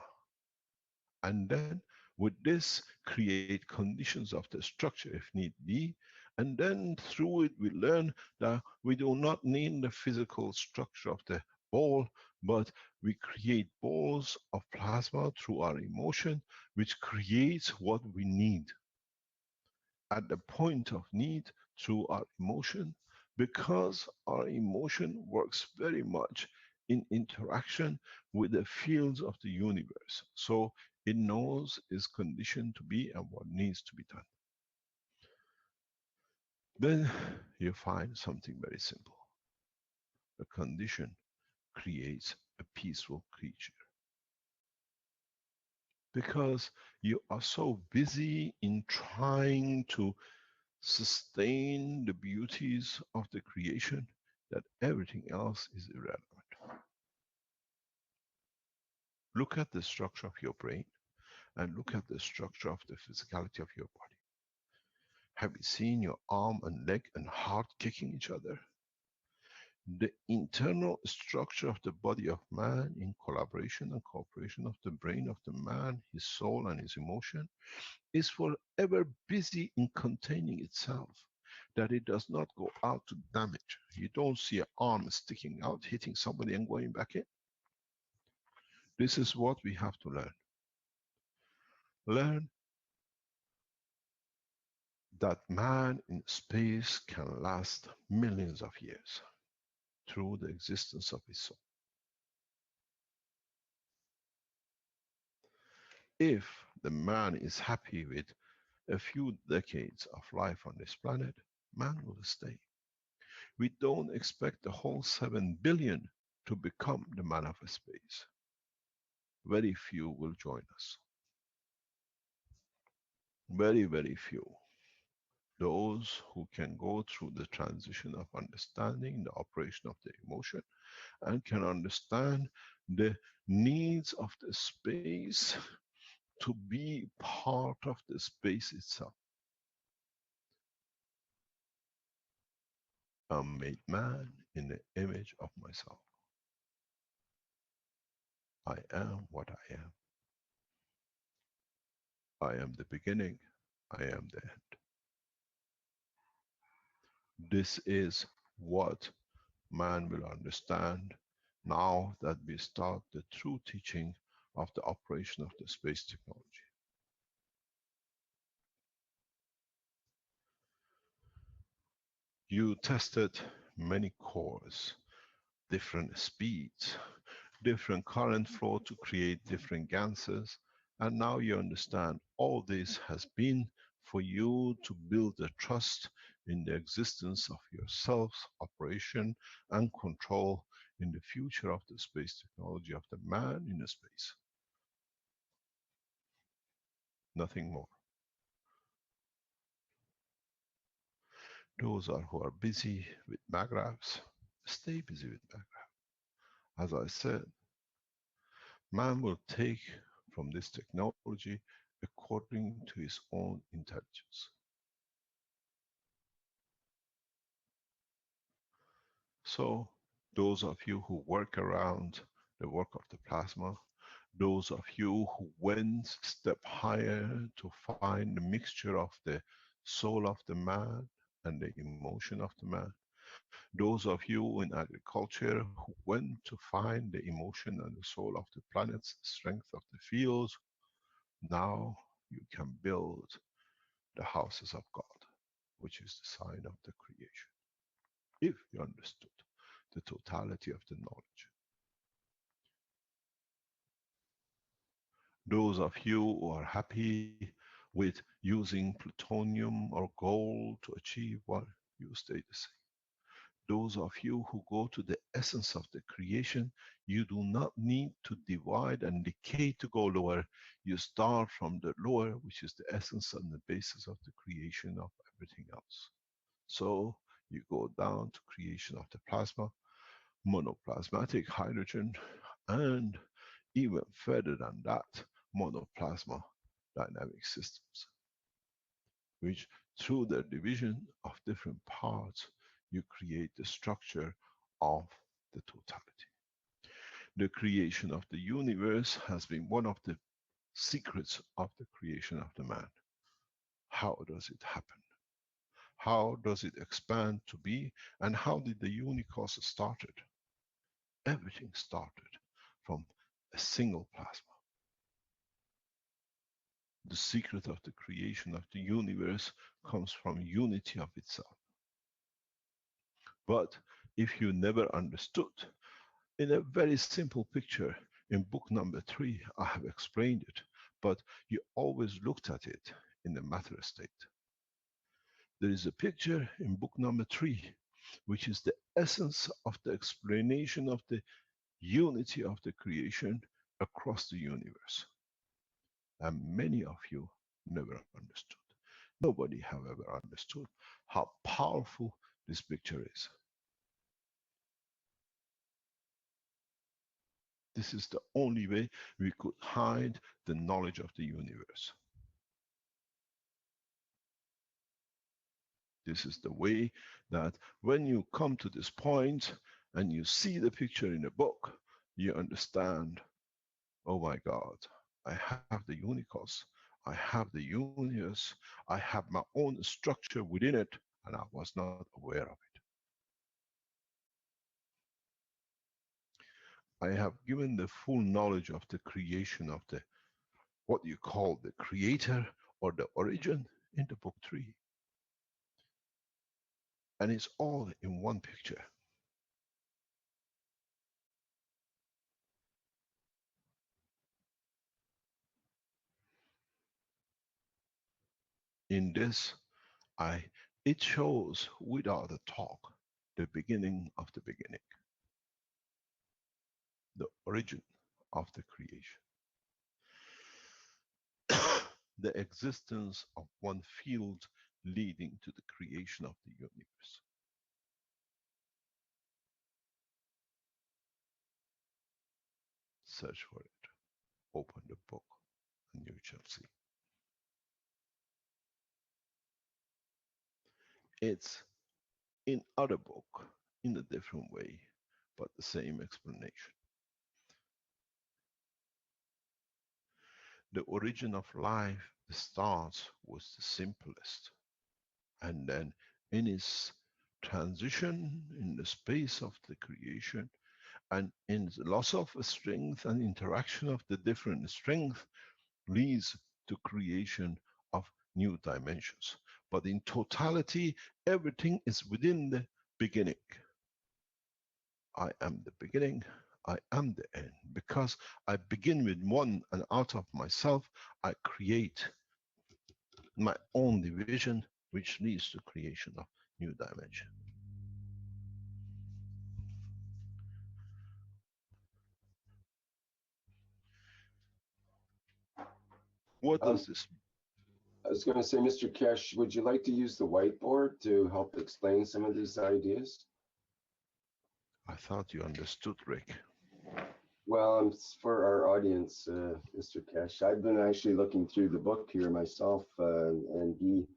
And then with this, create conditions of the structure if need be. And then through it, we learn that we do not need the physical structure of the ball, but we create balls of plasma through our emotion, which creates what we need at the point of need through our emotion, because our emotion works very much in interaction with the fields of the universe. So it knows its condition to be and what needs to be done. Then you find something very simple. The condition creates a peaceful creature. Because you are so busy in trying to sustain the beauties of the creation that everything else is irrelevant. Look at the structure of your brain and look at the structure of the physicality of your body. Have you seen your arm and leg and heart kicking each other? The internal structure of the body of man in collaboration and cooperation of the brain of the man, his soul and his emotion, is forever busy in containing itself, that it does not go out to damage. You don't see an arm sticking out, hitting somebody and going back in. This is what we have to learn. Learn that man in space can last millions of years through the existence of his soul. If the man is happy with a few decades of life on this planet, Man will stay. We don't expect the whole 7 billion to become the man of space. Very few will join us. Very, very few. Those who can go through the transition of understanding the operation of the emotion and can understand the needs of the space to be part of the space itself. I'm made man in the image of myself. I am what I am. I am the beginning. I am the end. This is what man will understand now that we start the true teaching of the operation of the space technology. You tested many cores, different speeds, different current flow to create different ganses, and now you understand all this has been for you to build a trust in the existence of yourself's operation and control in the future of the space technology of the man in space. Nothing more. Those are who are busy with magraphs, stay busy with magraphs. As I said, man will take from this technology according to his own intelligence. So, those of you who work around the work of the plasma, those of you who went a step higher to find the mixture of the soul of the man and the emotion of the man, those of you in agriculture who went to find the emotion and the soul of the planet's strength of the fields, now you can build the houses of God, which is the sign of the creation, if you understood the totality of the knowledge. Those of you who are happy with using plutonium or gold to achieve what, you stay the same. Those of you who go to the essence of the creation, you do not need to divide and decay to go lower. You start from the lower, which is the essence and the basis of the creation of everything else. So you go down to creation of the plasma, monoplasmatic hydrogen, and even further than that, monoplasma dynamic systems, which through the division of different parts, you create the structure of the totality. The creation of the universe has been one of the secrets of the creation of the man. How does it happen? How does it expand to be? And how did the universe started? Everything started from a single plasma. The secret of the creation of the universe comes from unity of itself. But if you never understood, in a very simple picture, in book number 3, I have explained it, but you always looked at it in the matter state. There is a picture in book number 3, which is the essence of the explanation of the unity of the creation across the universe. And many of you never understood. Nobody have ever understood how powerful this picture is. This is the only way we could hide the knowledge of the universe. This is the way that when you come to this point and you see the picture in a book, you understand, oh my God, I have the unicos, I have the universe, I have my own structure within it, and I was not aware of it. I have given the full knowledge of the creation of the, what you call the creator or the origin, in the book 3. And it's all in one picture. In this, I It shows without a talk the beginning of the beginning, the origin of the creation, the existence of one field leading to the creation of the universe. Search for it, open the book, and you shall see. It's in other book in a different way, but the same explanation. The origin of life starts was the simplest, and then in its transition in the space of the creation and in the loss of strength and interaction of the different strength leads to creation of new dimensions. But in totality, everything is within the beginning. I am the beginning, I am the end. Because I begin with one, and out of myself, I create my own division, which leads to creation of new dimension. What does this mean? I was going to say, Mr. Kesh, would you like to use the whiteboard to help explain some of these ideas? I thought you understood, Rick. Well, for our audience, Mr. Kesh, I've been actually looking through the book here myself, and he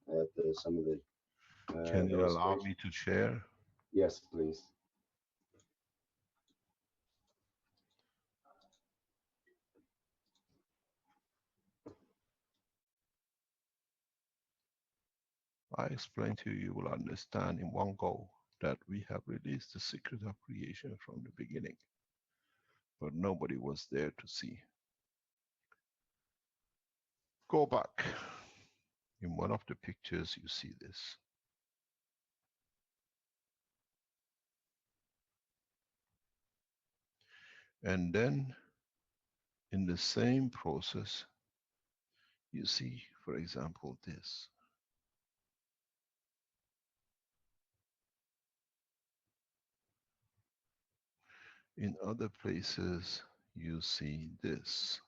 at some of the Can you allow illustrations. me to share? Yes, please. I explain to you, you will understand in one go that we have released the secret of creation from the beginning, but nobody was there to see. Go back. In one of the pictures, you see this. And then, in the same process, you see, for example, this. In other places, you see this.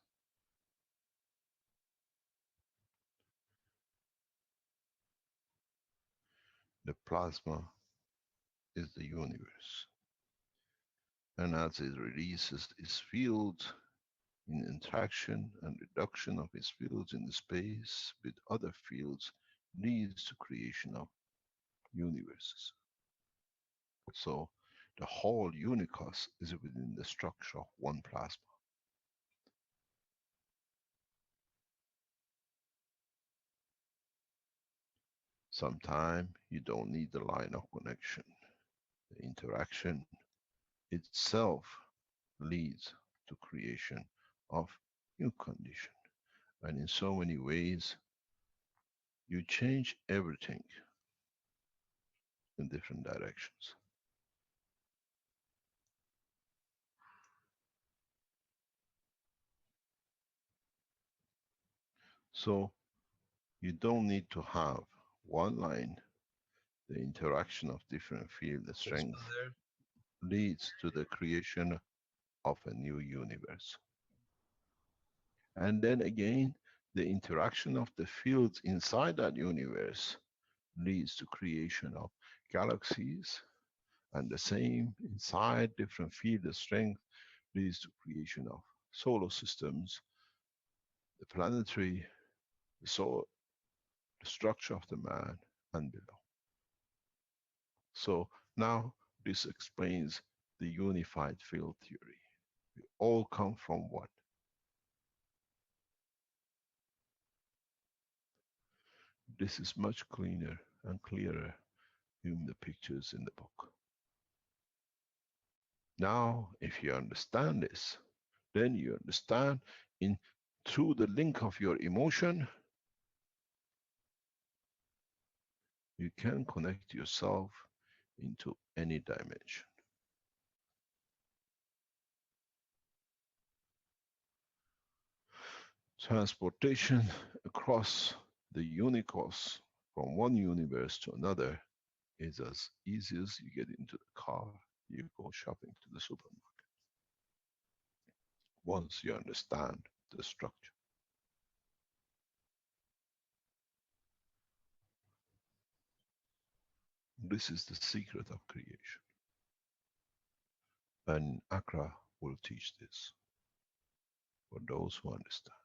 The plasma is the universe. And as it releases its field in interaction and reduction of its fields in the space with other fields leads to creation of universes. So the whole universe is within the structure of one plasma. Sometimes you don't need the line of connection. The interaction itself leads to creation of new condition. And in so many ways, you change everything in different directions. So you don't need to have one line. The interaction of different field strength leads to the creation of a new universe. And then again, the interaction of the fields inside that universe leads to creation of galaxies, and the same inside different field strength leads to creation of solar systems, the planetary, the soul, the structure of the man, and below. So now this explains the unified field theory. We all come from one. This is much cleaner and clearer in the pictures in the book. Now, if you understand this, then you understand in through the link of your emotion, you can connect yourself into any dimension. Transportation across the universe from one universe to another is as easy as you get into the car, you go shopping to the supermarket. Once you understand the structure. This is the secret of creation. And Accra will teach this for those who understand.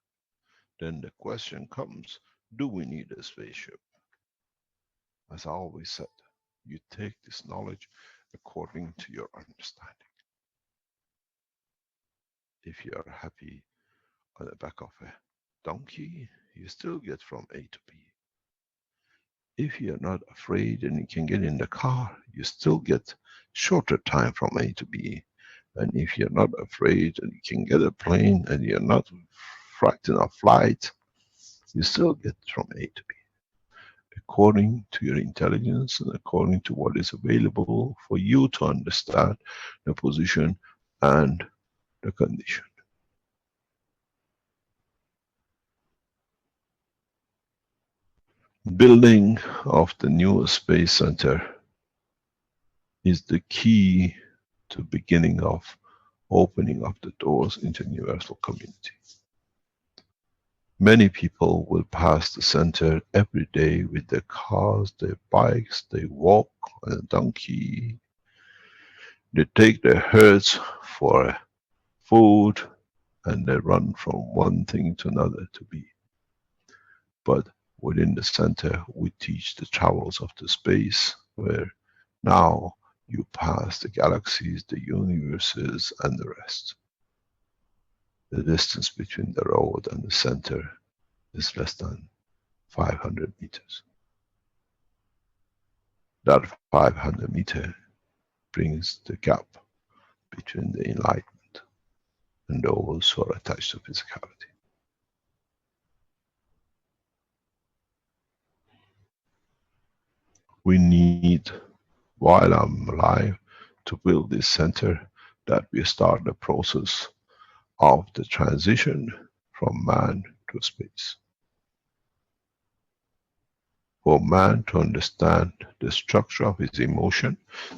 Then the question comes, do we need a spaceship? As I always said, you take this knowledge according to your understanding. If you are happy on the back of a donkey, you still get from A to B. If you're not afraid and you can get in the car, you still get shorter time from A to B. And if you're not afraid and you can get a plane and you're not frightened of flight, you still get from A to B. According to your intelligence and according to what is available for you to understand the position and the condition. Building of the new space center is the key to beginning of opening up the doors into universal community. Many people will pass the center every day with their cars, their bikes, they walk on a donkey, they take their herds for food, and they run from one thing to another to be. But within the center, we teach the travels of the space, where now you pass the galaxies, the universes, and the rest. The distance between the road and the center is less than 500 meters. That 500 meter brings the gap between the enlightenment and those who are attached to physicality. We need, while I'm alive, to build this center, that we start the process of the transition from man to space. For man to understand the structure of his emotion,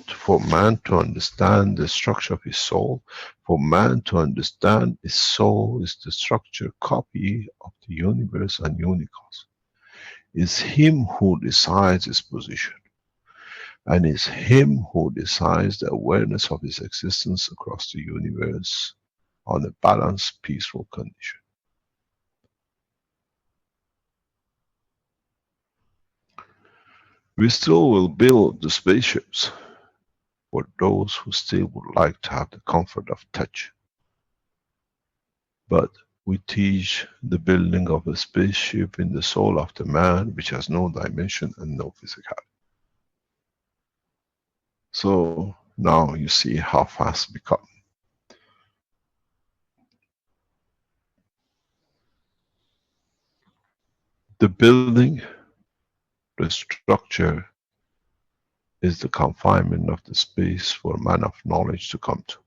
for man to understand the structure of his soul, for man to understand his soul is the structure copy of the universe and unicos. It's him who decides his position, and it's him who decides the awareness of his existence across the universe on a balanced, peaceful condition. We still will build the spaceships for those who still would like to have the comfort of touch. But we teach the building of a spaceship in the soul of the man, which has no dimension and no physicality. So now you see how fast we come. The building, the structure, is the confinement of the space for a man of knowledge to come to.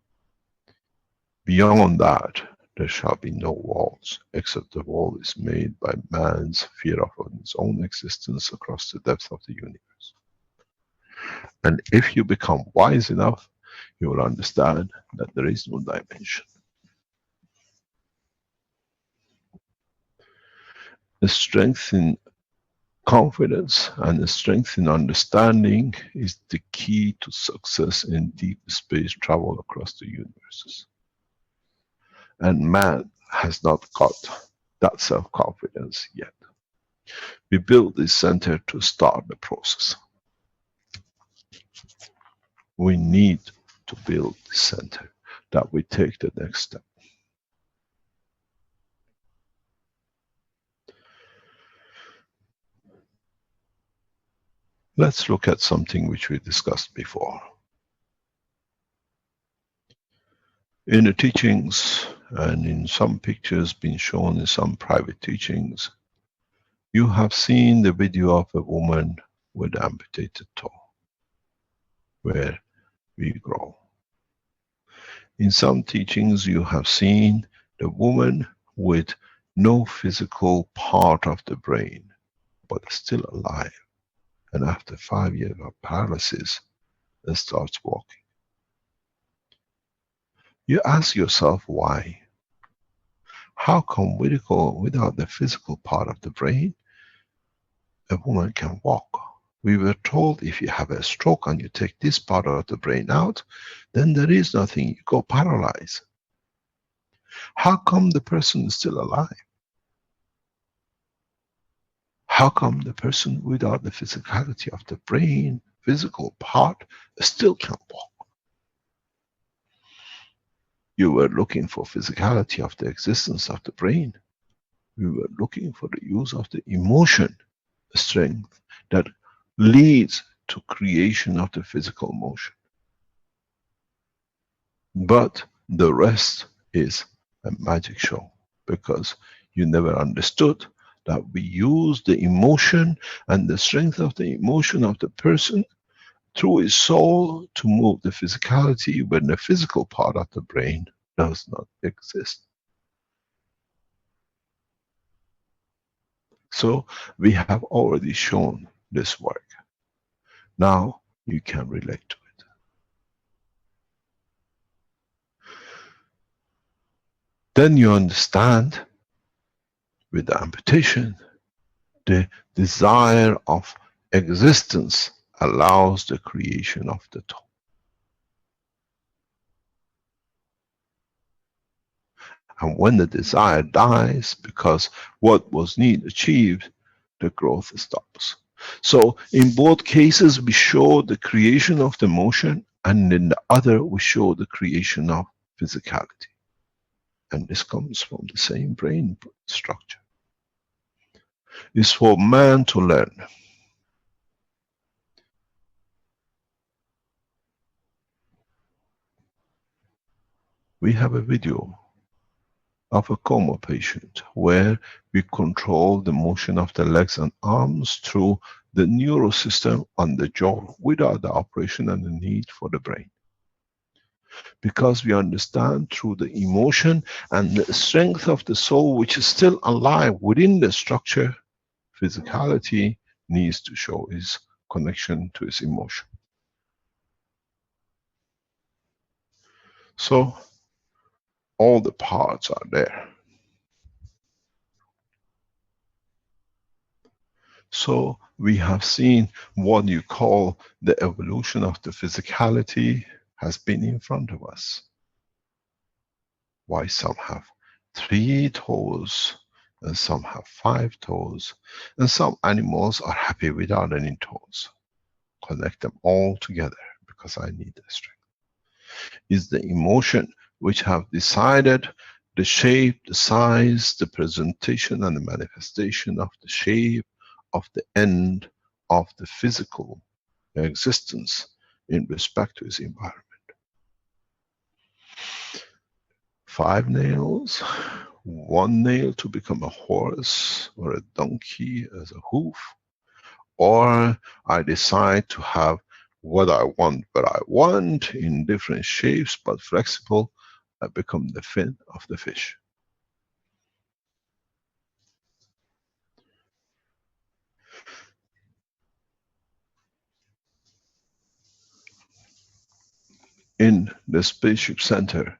Beyond that, there shall be no walls, except the wall is made by man's fear of his own existence across the depth of the universe. And if you become wise enough, you will understand that there is no dimension. The strength in confidence and the strength in understanding is the key to success in deep space travel across the universes. And man has not got that self-confidence yet. We built this center to start the process. We need to build the center, that we take the next step. Let's look at something which we discussed before. In the teachings, and in some pictures being shown in some private teachings, you have seen the video of a woman with amputated toe, where we grow. In some teachings you have seen the woman with no physical part of the brain, but still alive. and after 5 years of paralysis, it starts walking. You ask yourself why. How come without the physical part of the brain, a woman can walk? We were told if you have a stroke and you take this part of the brain out, then there is nothing, you go paralyzed. How come the person is still alive? How come the person without the physicality of the brain, physical part, still can walk? You were looking for physicality of the existence of the brain. We were looking for the use of the emotion strength that leads to creation of the physical motion. But the rest is a magic show, because you never understood that we use the emotion and the strength of the emotion of the person through his soul to move the physicality when the physical part of the brain does not exist. So we have already shown this work. Now you can relate to it. Then you understand with the amputation, the desire of existence allows the creation of the toe. And when the desire dies, because what was need achieved, the growth stops. So in both cases we show the creation of the motion, and in the other we show the creation of physicality. And this comes from the same brain structure. It's for man to learn. We have a video of a coma patient where we control the motion of the legs and arms through the neural system on the jaw without the operation and the need for the brain. Because we understand through the emotion and the strength of the soul, which is still alive within the structure, physicality needs to show its connection to its emotion. So all the parts are there. So we have seen what you call the evolution of the physicality has been in front of us. Why some have 3 toes and some have 5 toes, and some animals are happy without any toes. Connect them all together, because I need the strength. Is the emotion which have decided the shape, the size, the presentation and the manifestation of the shape of the end of the physical existence in respect to its environment. 5 nails, 1 nail to become a horse or a donkey as a hoof, or I decide to have what I want, but I want in different shapes but flexible, I become the fin of the fish. In the Spaceship Center,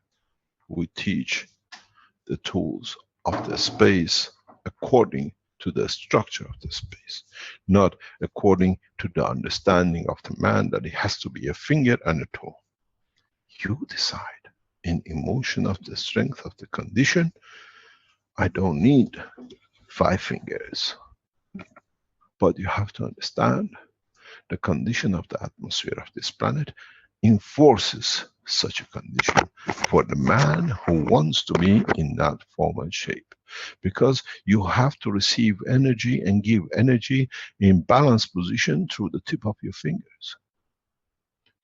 we teach the tools of the space according to the structure of the space, not according to the understanding of the man that it has to be a finger and a toe. You decide in emotion of the strength of the condition. I don't need 5 fingers, but you have to understand the condition of the atmosphere of this planet enforces such a condition for the man who wants to be in that form and shape. Because you have to receive energy and give energy in balanced position through the tip of your fingers,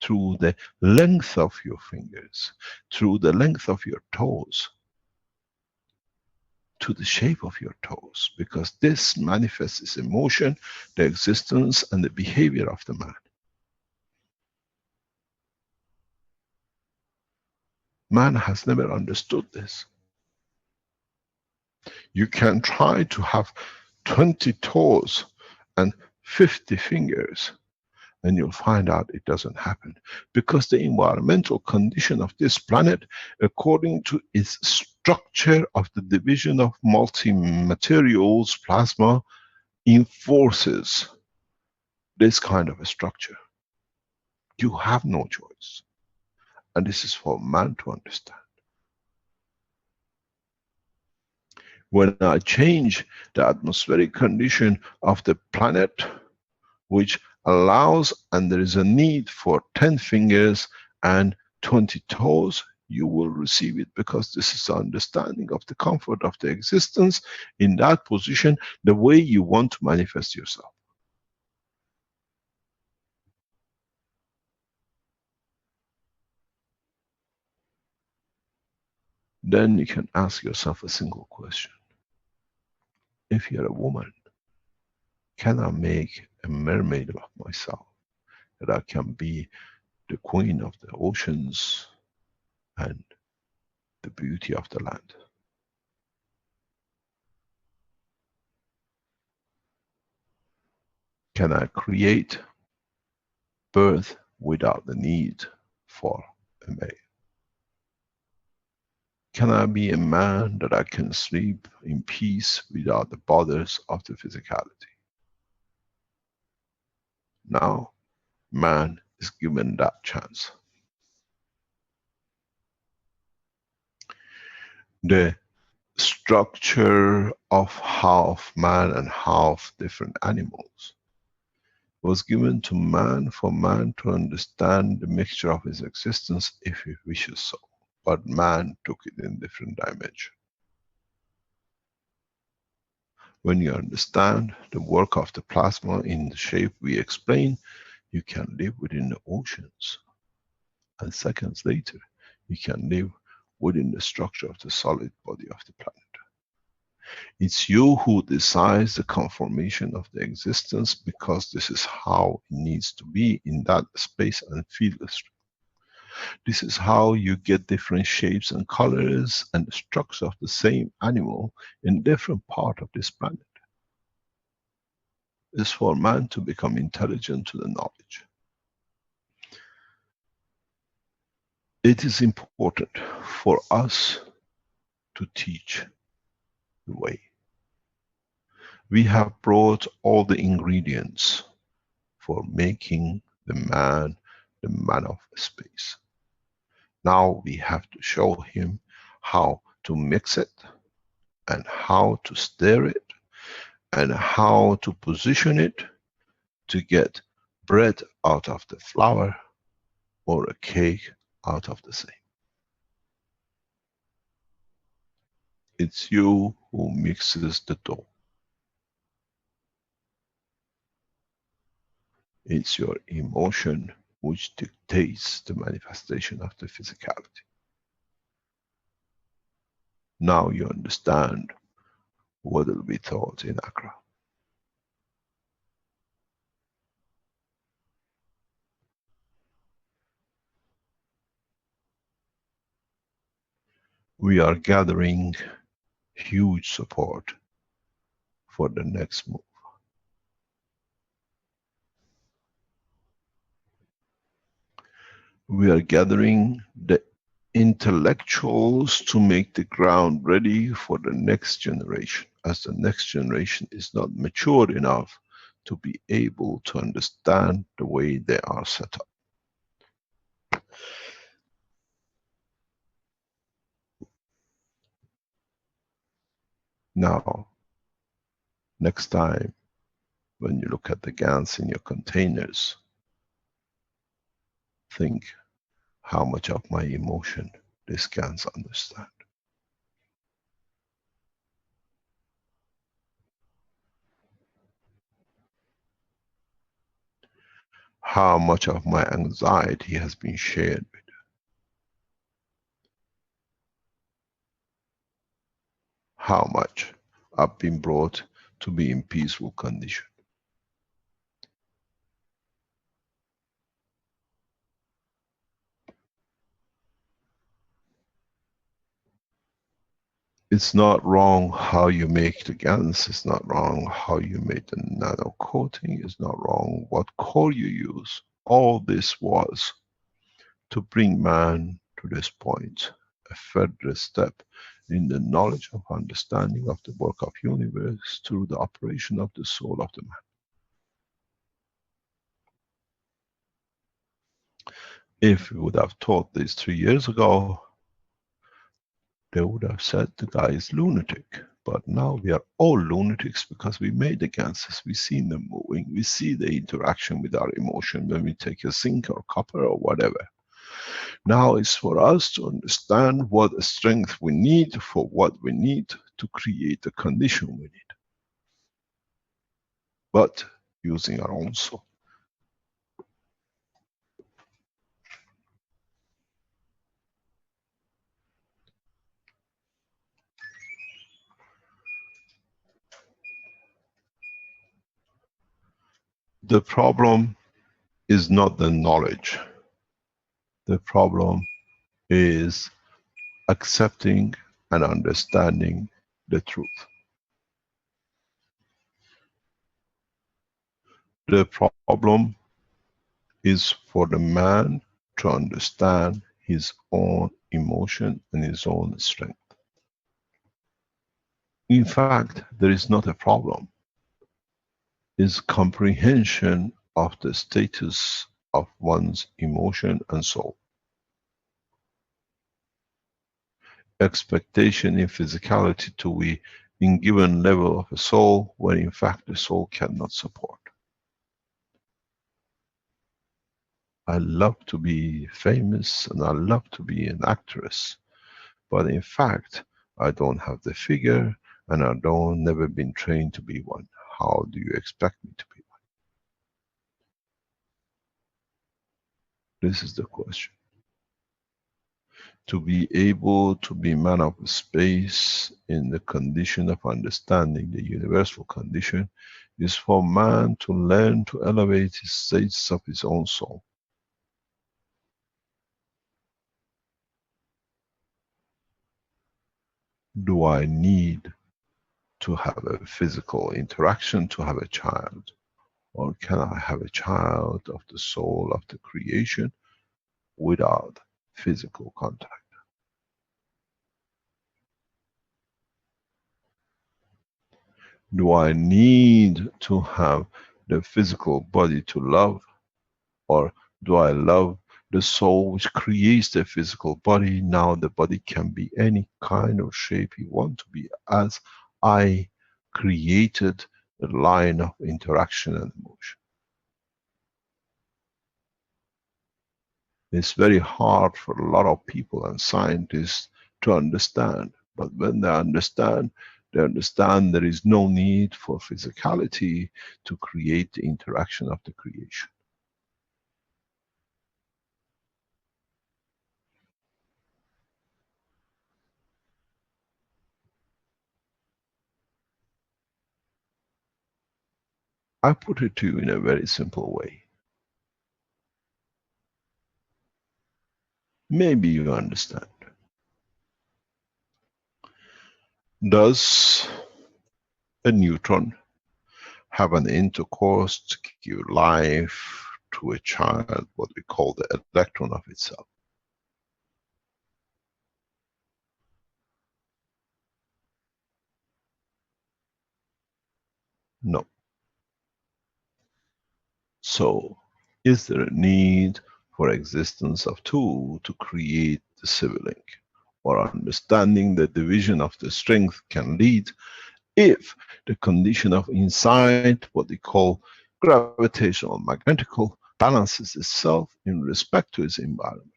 through the length of your fingers, through the length of your toes, to the shape of your toes, because this manifests its emotion, the existence and the behavior of the man. Man has never understood this. You can try to have 20 toes and 50 fingers, and you'll find out it doesn't happen. Because the environmental condition of this planet, according to its structure of the division of multi-materials, plasma, enforces this kind of a structure. You have no choice. And this is for man to understand. When I change the atmospheric condition of the planet, which allows, and there is a need for 10 fingers and 20 toes, you will receive it, because this is the understanding of the comfort of the existence in that position, the way you want to manifest yourself. Then you can ask yourself a single question. If you're a woman, can I make a mermaid of myself, that I can be the queen of the oceans and the beauty of the land? Can I create birth without the need for a male? Can I be a man that I can sleep in peace without the bothers of the physicality? Now, man is given that chance. The structure of half man and half different animals was given to man for man to understand the mixture of his existence if he wishes so. But man took it in different dimension. When you understand the work of the plasma in the shape we explain, you can live within the oceans. And seconds later, you can live within the structure of the solid body of the planet. It's you who decides the conformation of the existence, because this is how it needs to be in that space and field. This is how you get different shapes and colors and the structure of the same animal in different part of this planet. It's for man to become intelligent to the knowledge. It is important for us to teach the way. We have brought all the ingredients for making the man of space. Now we have to show him how to mix it, and how to stir it, and how to position it to get bread out of the flour or a cake out of the same. It's you who mixes the dough. It's your emotion which dictates the manifestation of the physicality. Now you understand what will be taught in Accra. We are gathering huge support for the next move. We are gathering the intellectuals to make the ground ready for the next generation, as the next generation is not mature enough to be able to understand the way they are set up. Now, next time when you look at the GANs in your containers, think how much of my emotion these GANs understand. How much of my anxiety has been shared with. How much I've been brought to be in peaceful condition. It's not wrong how you make the GANs, it's not wrong how you make the nano coating, it's not wrong what core you use. All this was to bring man to this point, a further step in the knowledge of understanding of the work of universe through the operation of the soul of the man. If we would have taught this 3 years ago, they would have said the guy is lunatic. But now we are all lunatics because we made the ganses, we see them moving, we see the interaction with our emotion when we take a zinc or copper or whatever. Now it's for us to understand what strength we need for what we need to create the condition we need. But using our own soul. The problem is not the knowledge. The problem is accepting and understanding the truth. The problem is for the man to understand his own emotion and his own strength. In fact, there is not a problem. It's comprehension of the status of one's emotion and soul. Expectation in physicality to be in given level of a soul, when in fact the soul cannot support. I love to be famous and I love to be an actress, but in fact I don't have the figure and I don't never been trained to be one. How do you expect me to be one? This is the question. To be able to be man of space in the condition of understanding the universal condition is for man to learn to elevate his states of his own soul. Do I need to have a physical interaction to have a child? Or can I have a child of the soul of the creation without physical contact? Do I need to have the physical body to love? Or do I love the soul which creates the physical body? Now the body can be any kind of shape you want to be, as I created the line of interaction and emotion. It's very hard for a lot of people and scientists to understand, but when they understand there is no need for physicality to create the interaction of the creation. I put it to you in a very simple way. Maybe you understand. Does a neutron have an intercourse to give life to a child, what we call the electron of itself? No. So, is there a need for existence of two to create the sibling? Or understanding the division of the strength can lead, if the condition of inside, what they call gravitational magnetical, balances itself in respect to its environment.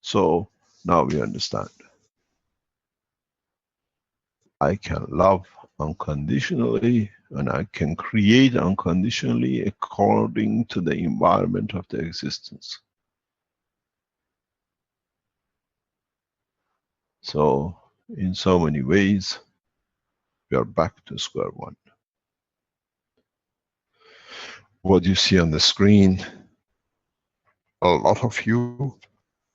So now we understand. I can love unconditionally and I can create unconditionally according to the environment of the existence. So in so many ways, we are back to square one. What you see on the screen, a lot of you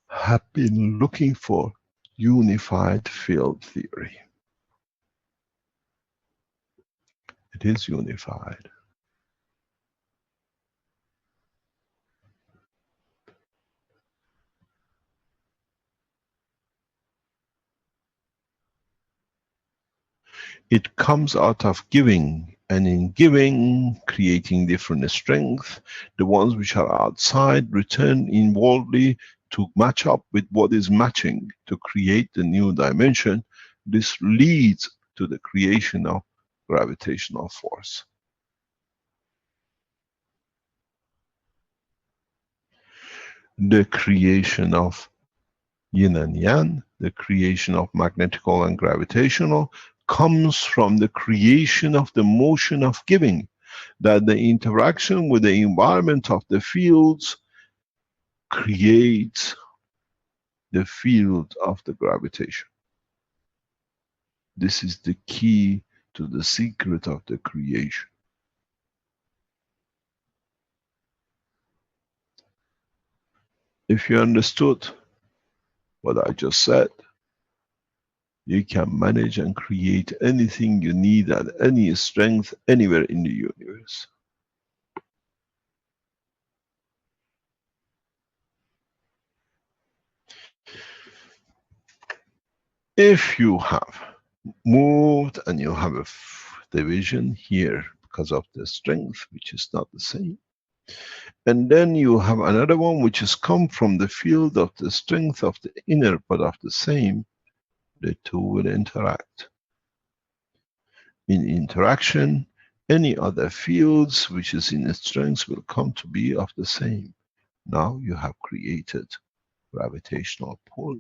have been looking for unified field theory. It is unified. It comes out of giving, and in giving, creating different strength, the ones which are outside return inwardly to match up with what is matching to create the new dimension. This leads to the creation of gravitational force. The creation of yin and yang, the creation of magnetical and gravitational, comes from the creation of the motion of giving, that the interaction with the environment of the fields creates the field of the gravitation. This is the key to the secret of the creation. If you understood what I just said, you can manage and create anything you need at any strength anywhere in the universe. If you have moved and you have a division here because of the strength, which is not the same, and then you have another one which has come from the field of the strength of the inner but of the same, the two will interact. In interaction, any other fields which is in strength will come to be of the same. Now you have created gravitational pull,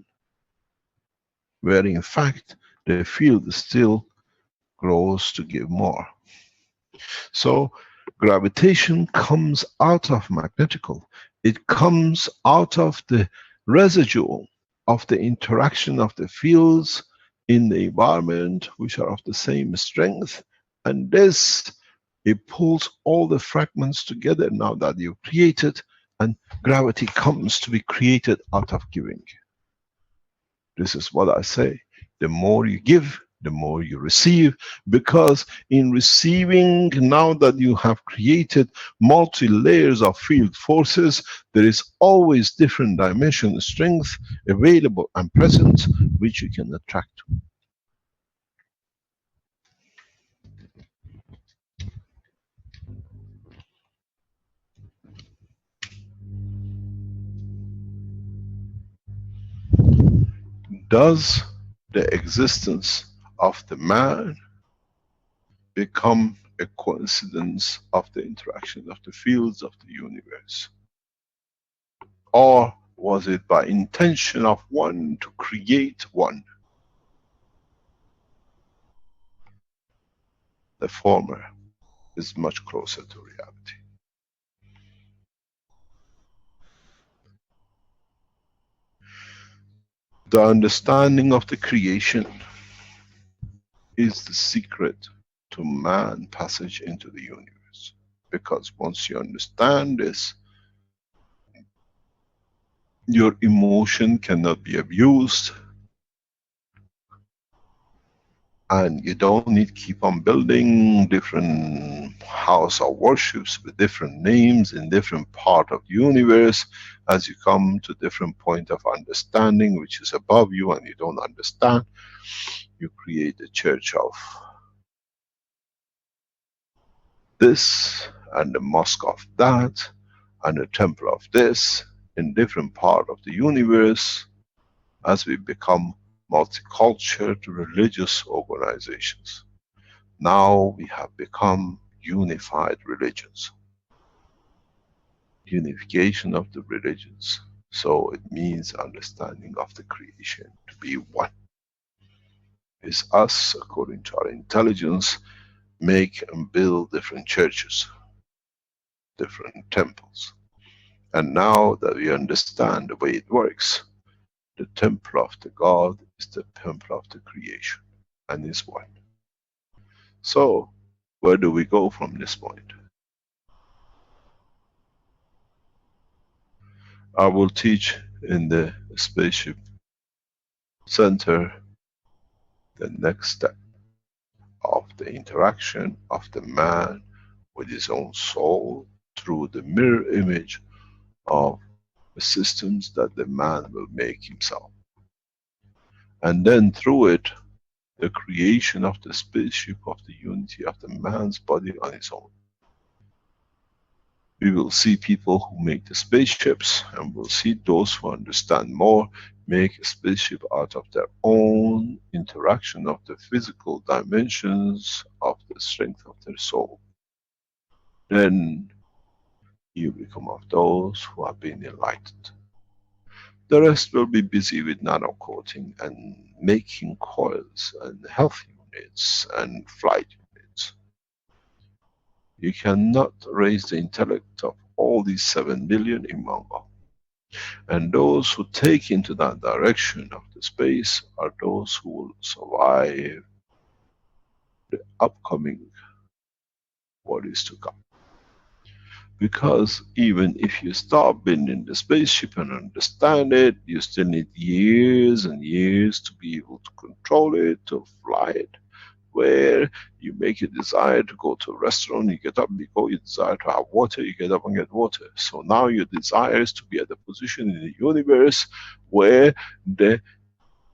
where in fact the field still grows to give more. So gravitation comes out of magnetical. It comes out of the residual of the interaction of the fields in the environment which are of the same strength, and this, it pulls all the fragments together now that you've created, and gravity comes to be created out of giving. This is what I say. The more you give, the more you receive, because in receiving, now that you have created multi-layers of field forces, there is always different dimension strength available and present, which you can attract to. Does the existence of the man become a coincidence of the interaction of the fields of the universe? Or was it by intention of one to create one? The former is much closer to reality. The understanding of the creation is the secret to man passage into the universe. Because once you understand this, your emotion cannot be abused, and you don't need keep on building different house of worships with different names in different part of the universe. As you come to different point of understanding which is above you and you don't understand, you create a church of this and a mosque of that and a temple of this in different part of the universe, as we become multicultural religious organizations. Now we have become unified religions. Unification of the religions. So it means understanding of the creation to be one. It's us, according to our intelligence, make and build different churches, different temples. And now that we understand the way it works, the temple of the God is the temple of the creation, and is one. So, where do we go from this point? I will teach in the Spaceship Center the next step of the interaction of the man with his own soul through the mirror image of the systems that the man will make himself. And then through it, the creation of the spaceship of the unity of the man's body on its own. We will see people who make the spaceships, and we'll see those who understand more make a spaceship out of their own interaction of the physical dimensions of the strength of their soul. Then you become of those who have been enlightened. The rest will be busy with nano coating and making coils and health units and flight units. You cannot raise the intellect of all these 7 billion in one go. And those who take into that direction of the space are those who will survive the upcoming what is to come. Because even if you start building the spaceship and understand it, you still need years and years to be able to control it, to fly it. Where you make a desire to go to a restaurant, you get up, you desire to have water, you get up and get water. So now your desire is to be at a position in the universe where the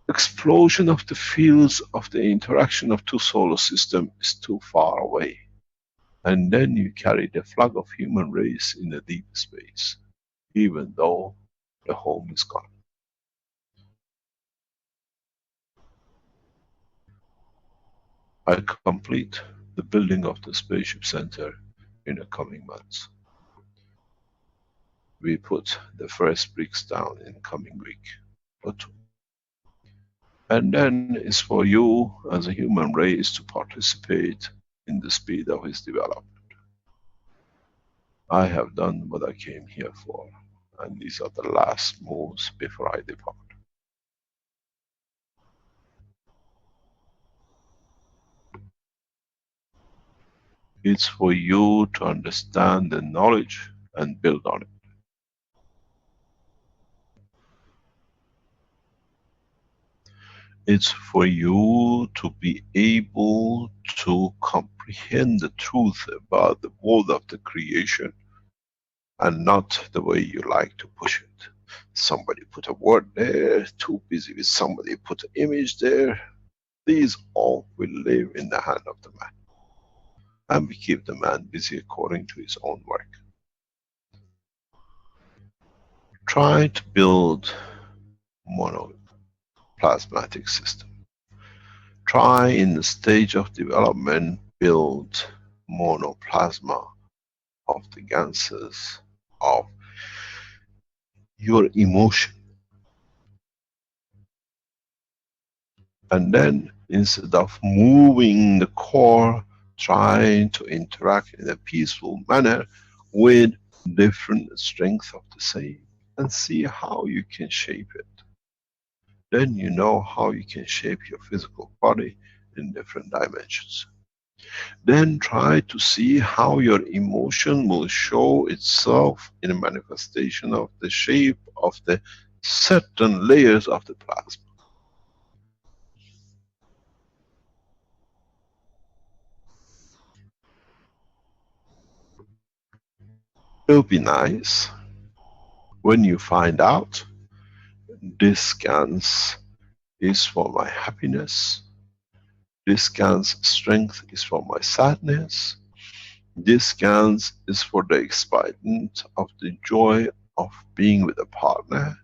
explosion of the fields of the interaction of two solar systems is too far away. And then you carry the flag of human race in the deep space, even though the home is gone. I complete the building of the Spaceship Center in the coming months. We put the first bricks down in coming week or two. And then it's for you as a human race to participate in the speed of its development. I have done what I came here for, and these are the last moves before I depart. It's for you to understand the knowledge and build on it. It's for you to be able to comprehend the truth about the world of the creation, and not the way you like to push it. Somebody put a word there, too busy with somebody put an image there. These all will live in the hand of the man. And we keep the man busy according to his own work. Try to build monoplasmatic system. Try in the stage of development build monoplasma of the ganses of your emotion. And then instead of moving the core, try to interact in a peaceful manner with different strength of the same, and see how you can shape it. Then you know how you can shape your physical body in different dimensions. Then try to see how your emotion will show itself in a manifestation of the shape of the certain layers of the plasma. It'll be nice when you find out this scans is for my happiness, this scan's strength is for my sadness, this scans is for the excitement of the joy of being with a partner,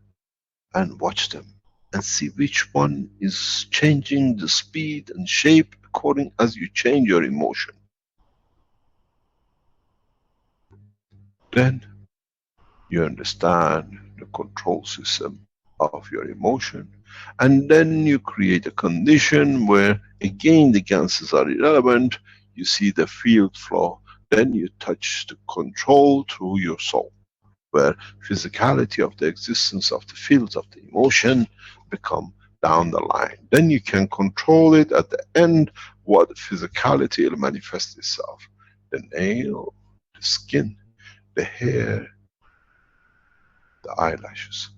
and watch them and see which one is changing the speed and shape according as you change your emotion. Then you understand the control system of your emotion, and then you create a condition where again the ganses are irrelevant, you see the field flow, then you touch the control through your soul, where physicality of the existence of the fields of the emotion become down the line. Then you can control it at the end, what physicality will manifest itself. The nail, the skin, the hair, the eyelashes.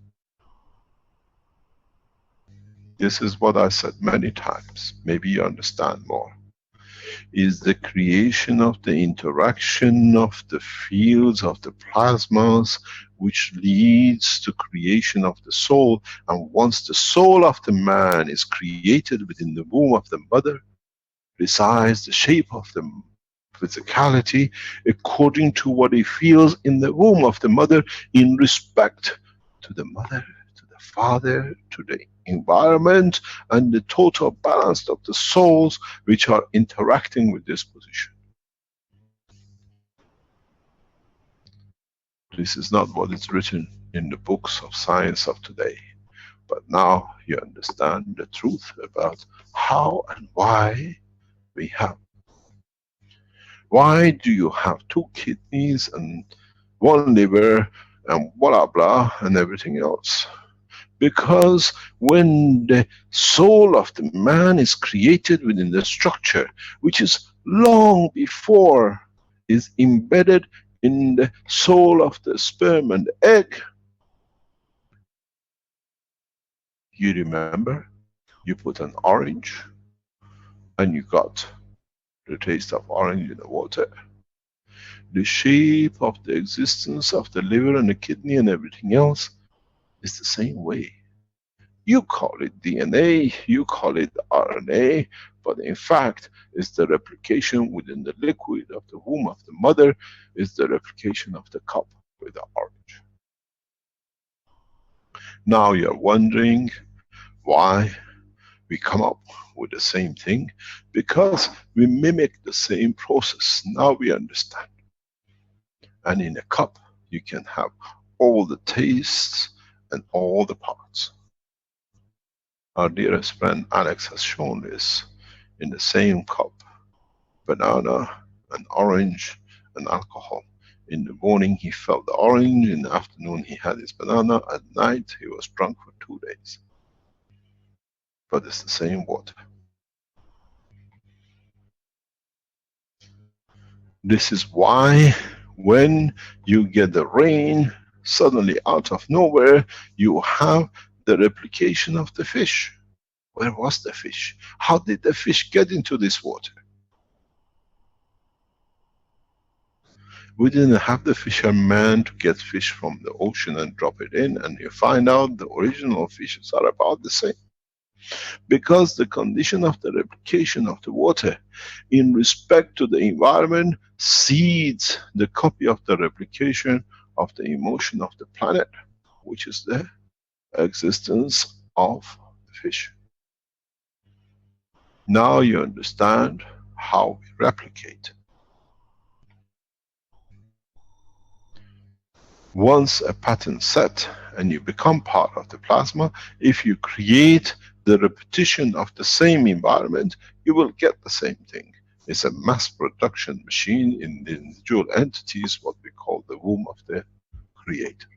this is what I said many times, maybe you understand more, is the creation of the interaction of the fields of the plasmas, which leads to creation of the soul. And once the soul of the man is created within the womb of the mother, resides the shape of the physicality according to what he feels in the womb of the mother, in respect to the mother, to the father, to the environment, and the total balance of the souls which are interacting with this position. This is not what is written in the books of science of today, but now you understand the truth about how and why we have. Why do you have 2 kidneys and 1 liver and blah blah and everything else? Because when the soul of the man is created within the structure, which is long before is embedded in the soul of the sperm and the egg, you remember, you put an orange and you got the taste of orange in the water. The shape of the existence of the liver and the kidney and everything else is the same way. You call it DNA, you call it RNA, but in fact, it's the replication within the liquid of the womb of the mother, is the replication of the cup with the orange. Now you're wondering why we come up with the same thing, because we mimic the same process. Now we understand. And in a cup, you can have all the tastes and all the parts. Our dearest friend Alex has shown this in the same cup, banana and orange and alcohol. In the morning he felt the orange, in the afternoon he had his banana, at night he was drunk for 2 days. But it's the same water. This is why when you get the rain, suddenly out of nowhere, you have the replication of the fish. Where was the fish? How did the fish get into this water? We didn't have the fisherman to get fish from the ocean and drop it in, and you find out the original fishes are about the same. Because the condition of the replication of the water in respect to the environment seeds the copy of the replication of the emotion of the planet, which is the existence of the fish. Now you understand how we replicate. Once a pattern set and you become part of the plasma, if you create the repetition of the same environment, you will get the same thing. It's a mass production machine in the individual entities, what we call the womb of the creator.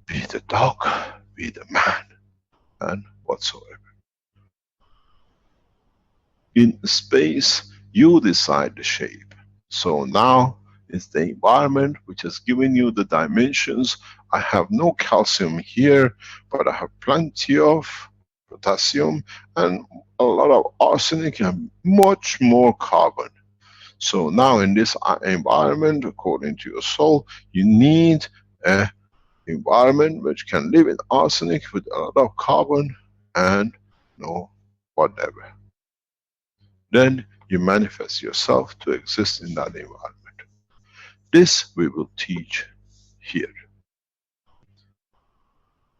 Be the dog, be the man, and whatsoever. In space, you decide the shape. So now it's the environment which has given you the dimensions. I have no calcium here, but I have plenty of potassium and a lot of arsenic and much more carbon. So now in this environment, according to your soul, you need an environment which can live in arsenic with a lot of carbon and no whatever. Then you manifest yourself to exist in that environment. This we will teach here.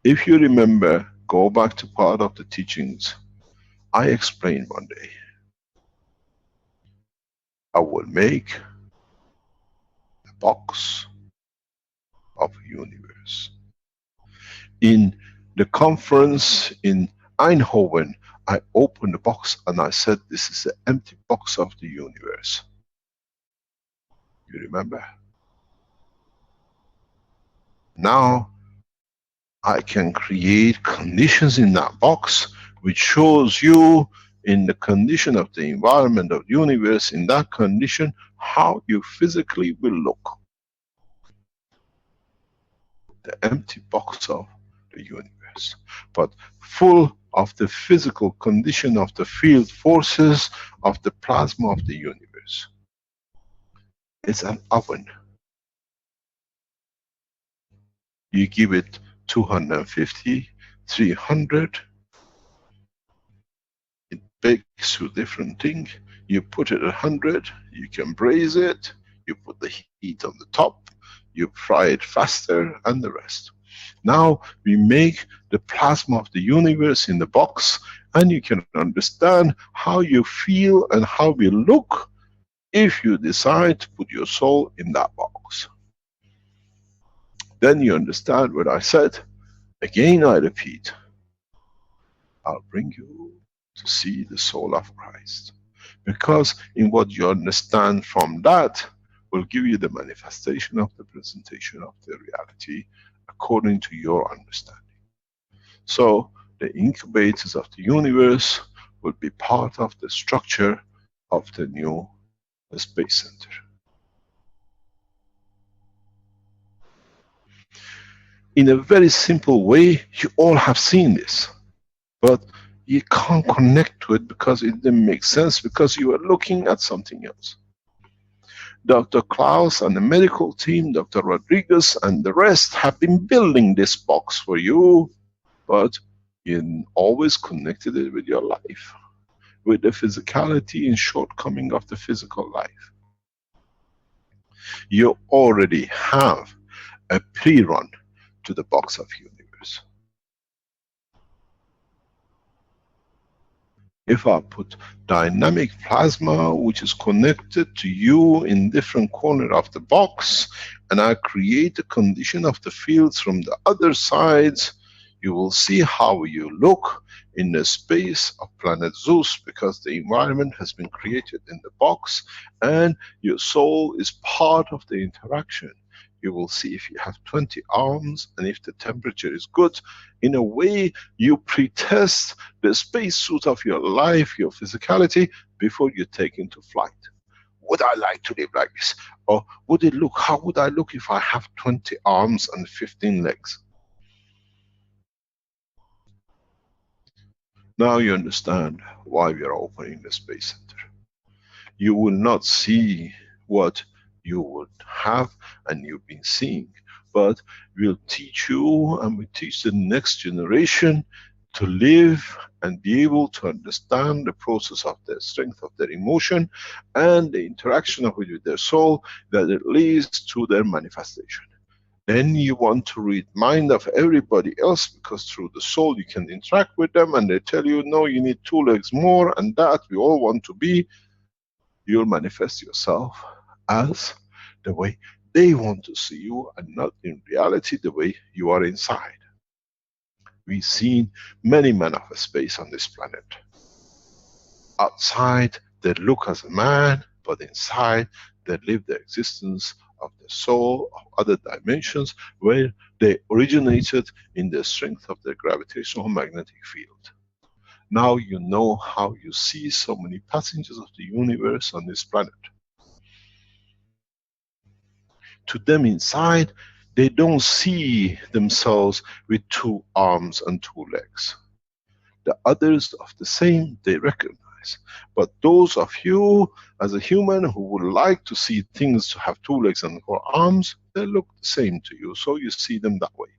If you remember, go back to part of the teachings. I explained one day, I will make a box of universe. In the conference in Eindhoven, I opened the box and I said, this is the empty box of the universe. You remember? Now I can create conditions in that box which shows you in the condition of the environment of the universe, in that condition, how you physically will look. The empty box of the universe. universe, but full of the physical condition of the field forces of the plasma of the universe. It's an oven. You give it 250, 300, it bakes through different things. You put it at 100, you can braise it, you put the heat on the top, you fry it faster, and the rest. Now we make the plasma of the universe in the box, and you can understand how you feel and how we look if you decide to put your soul in that box. Then you understand what I said. Again I repeat, I'll bring you to see the soul of Christ. Because in what you understand from that will give you the manifestation of the presentation of the reality according to your understanding. So the incubators of the universe will be part of the structure of the new space center. In a very simple way, you all have seen this, but you can't connect to it because it didn't make sense, because you are looking at something else. Dr. Klaus and the medical team, Dr. Rodriguez and the rest have been building this box for you, but you always connected it with your life, with the physicality and shortcoming of the physical life. You already have a pre-run to the box of universe. If I put dynamic plasma, which is connected to you in different corner of the box, and I create a condition of the fields from the other sides, you will see how you look in the space of planet Zeus, because the environment has been created in the box, and your soul is part of the interaction. You will see if you have 20 arms, and if the temperature is good, in a way you pre-test the spacesuit of your life, your physicality, before you take into flight. Would I like to live like this? Or would it look, how would I look if I have 20 arms and 15 legs? Now you understand why we are opening the Space Center. You will not see what you would have and you've been seeing, but we'll teach you and we teach the next generation to live and be able to understand the process of their strength of their emotion and the interaction of it with their soul, that it leads to their manifestation. Then you want to read mind of everybody else, because through the soul you can interact with them, and they tell you, no, you need 2 legs more, and that we all want to be. You'll manifest yourself as the way they want to see you, and not in reality the way you are inside. We've seen many men of space on this planet. Outside they look as a man, but inside they live the existence of the soul of other dimensions, where they originated in the strength of their gravitational magnetic field. Now you know how you see so many passengers of the universe on this planet. To them inside, they don't see themselves with 2 arms and 2 legs. The others of the same, they recognize. But those of you as a human who would like to see things to have 2 legs and 4 arms, they look the same to you, so you see them that way.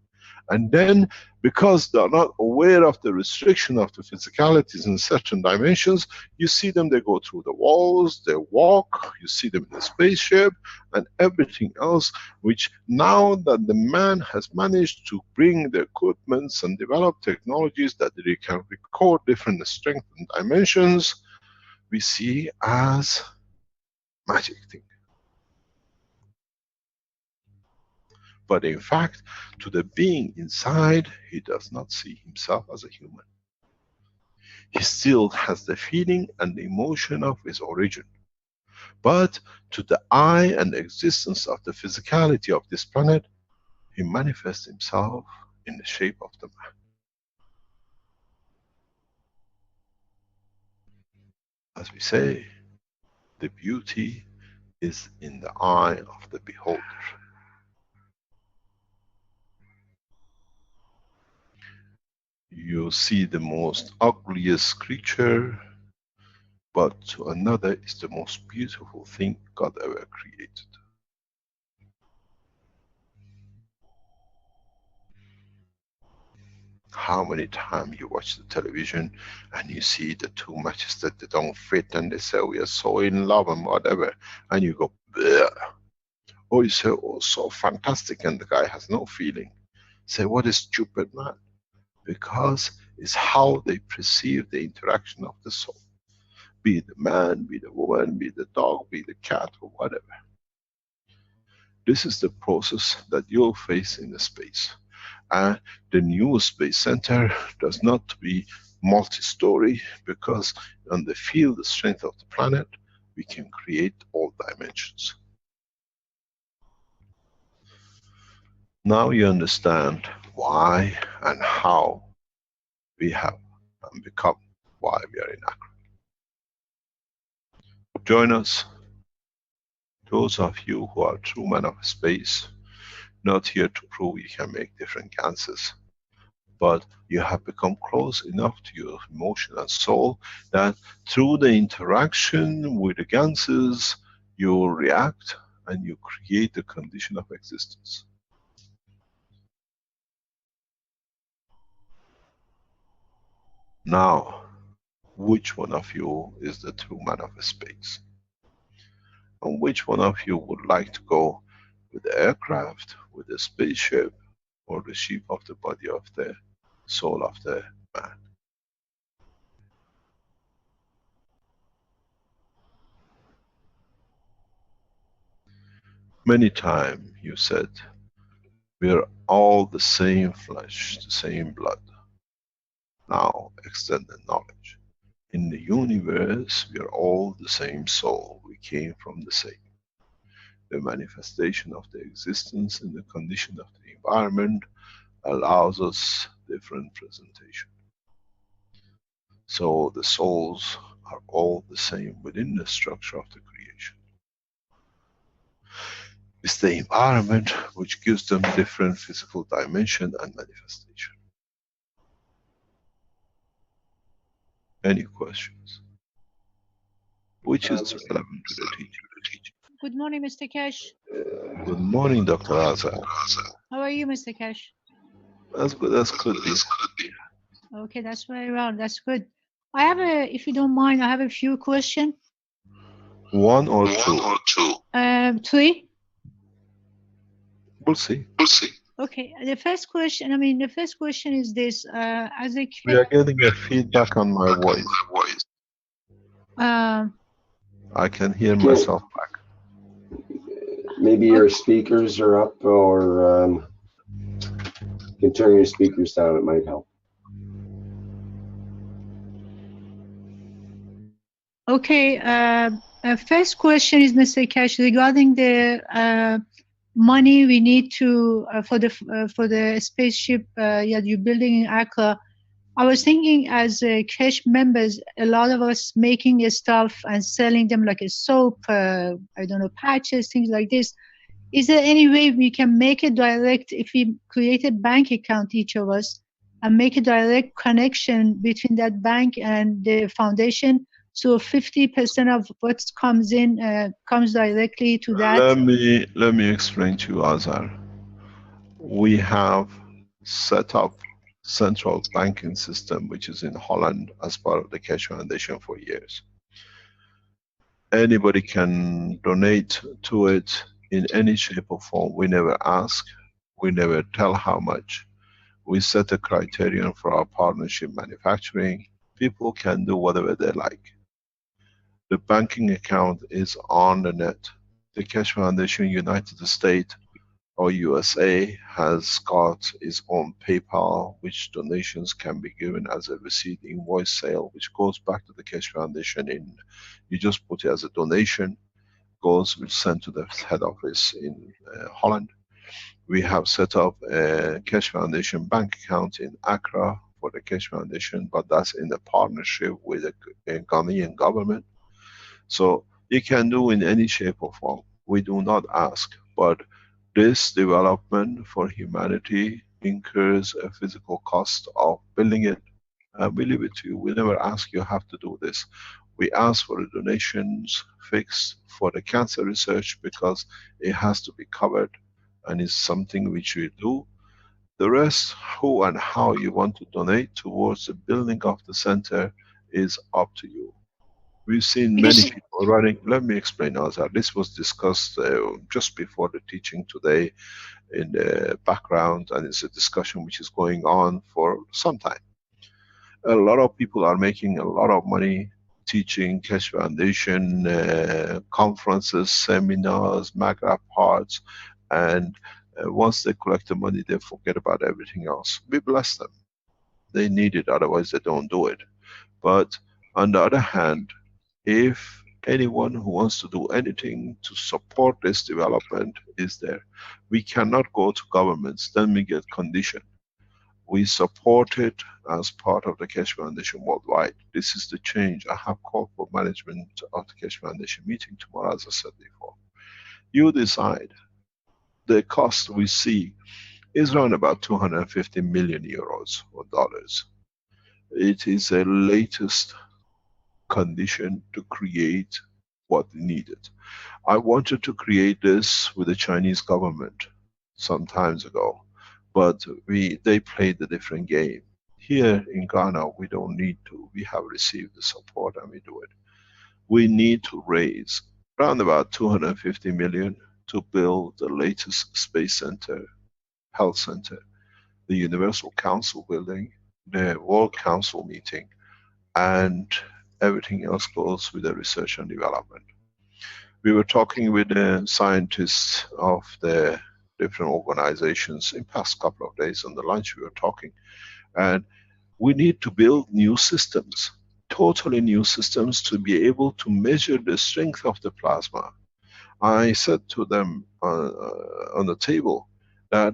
And then, because they are not aware of the restriction of the physicalities in certain dimensions, you see them, they go through the walls, they walk, you see them in the spaceship, and everything else, which now that the man has managed to bring the equipments and develop technologies that they can record different strength and dimensions, we see as magic thing. But in fact, to the being inside, he does not see himself as a human. He still has the feeling and the emotion of his origin. But to the I and the existence of the physicality of this planet, he manifests himself in the shape of the man. As we say, the beauty is in the eye of the beholder. You see the most ugliest creature, but to another is the most beautiful thing God ever created. How many times you watch the television and you see the two matches that they don't fit and they say we are so in love and whatever, and you go, bleh. Or you say, oh, so fantastic, and the guy has no feeling. Say, what a stupid man. Because it's how they perceive the interaction of the soul. Be it the man, be the woman, be the dog, be the cat, or whatever. This is the process that you'll face in the space. And the new space center does not to be multi-story, because on the field strength of the planet, we can create all dimensions. Now you understand why and how we have and become why we are in Accra. Join us, those of you who are true men of space, not here to prove you can make different ganses, but you have become close enough to your emotion and soul that through the interaction with the ganses, you react and you create the condition of existence. Now, which one of you is the true man of space? And which one of you would like to go with the aircraft, with the spaceship, or the ship of the body of the soul of the man? Many times you said, we are all the same flesh, the same blood. Now extend the knowledge. In the universe, we are all the same soul. We came from the same. The manifestation of the existence and the condition of the environment allows us different presentation. So the souls are all the same within the structure of the creation. It's the environment which gives them different physical dimension and manifestation. Any questions? Which is relevant to the teaching? Good morning, Mr. Cash. Good morning, Dr. Azar. How are you, Mr. Cash? As good as could be. Okay, that's very well. That's good. I have if you don't mind, I have a few questions. One or two? Three. We'll see. Okay, the first question. The first question is this: as a We are getting a feedback on my voice. I can hear myself back. Maybe your speakers are up, or you can turn your speakers down, it might help. Okay, first question is, Mr. Cash, regarding the money we need to for the spaceship you're building in Accra. I was thinking, as Cash members, a lot of us making stuff and selling them, like a soap, I don't know, patches, things like this. Is there any way we can make a direct, if we create a bank account, each of us, and make a direct connection between that bank and the foundation, so 50% of what comes in comes directly to that? Let me explain to you, Azar. We have set up central banking system which is in Holland as part of the Keshe Foundation for years. Anybody can donate to it in any shape or form. We never ask, we never tell how much. We set a criterion for our partnership manufacturing. People can do whatever they like. The banking account is on the net. The Keshe Foundation United States or USA has got its own PayPal, which donations can be given as a receipt invoice sale, which goes back to the Keshe Foundation. You just put it as a donation, goes, which sent to the head office in Holland. We have set up a Keshe Foundation bank account in Accra for the Keshe Foundation, but that's in a partnership with the Ghanaian government. So you can do in any shape or form. We do not ask, but this development for humanity incurs a physical cost of building it, we leave it to you. We never ask you have to do this. We ask for the donations fixed for the cancer research because it has to be covered and it's something which we do. The rest, who and how you want to donate towards the building of the center is up to you. We've seen many Because people running. Let me explain, Azar. This was discussed just before the teaching today in the background, and it's a discussion which is going on for some time. A lot of people are making a lot of money teaching Keshe Foundation, conferences, seminars, magna parts, and once they collect the money, they forget about everything else. We bless them. They need it, otherwise they don't do it. But on the other hand, if anyone who wants to do anything to support this development is there, we cannot go to governments, then we get conditioned. We support it as part of the Keshe Foundation worldwide. This is the change. I have called for management of the Keshe Foundation meeting tomorrow, as I said before. You decide. The cost we see is around about 250 million euros or dollars. It is a latest condition to create what needed. I wanted to create this with the Chinese government some times ago, but they played a different game. Here in Ghana, we don't need to. We have received the support and we do it. We need to raise around about 250 million to build the latest space center, health center, the Universal Council building, the World Council meeting, and everything else goes with the research and development. We were talking with the scientists of the different organizations in past couple of days on the lunch we were talking, and we need to build new systems, totally new systems, to be able to measure the strength of the plasma. I said to them on the table that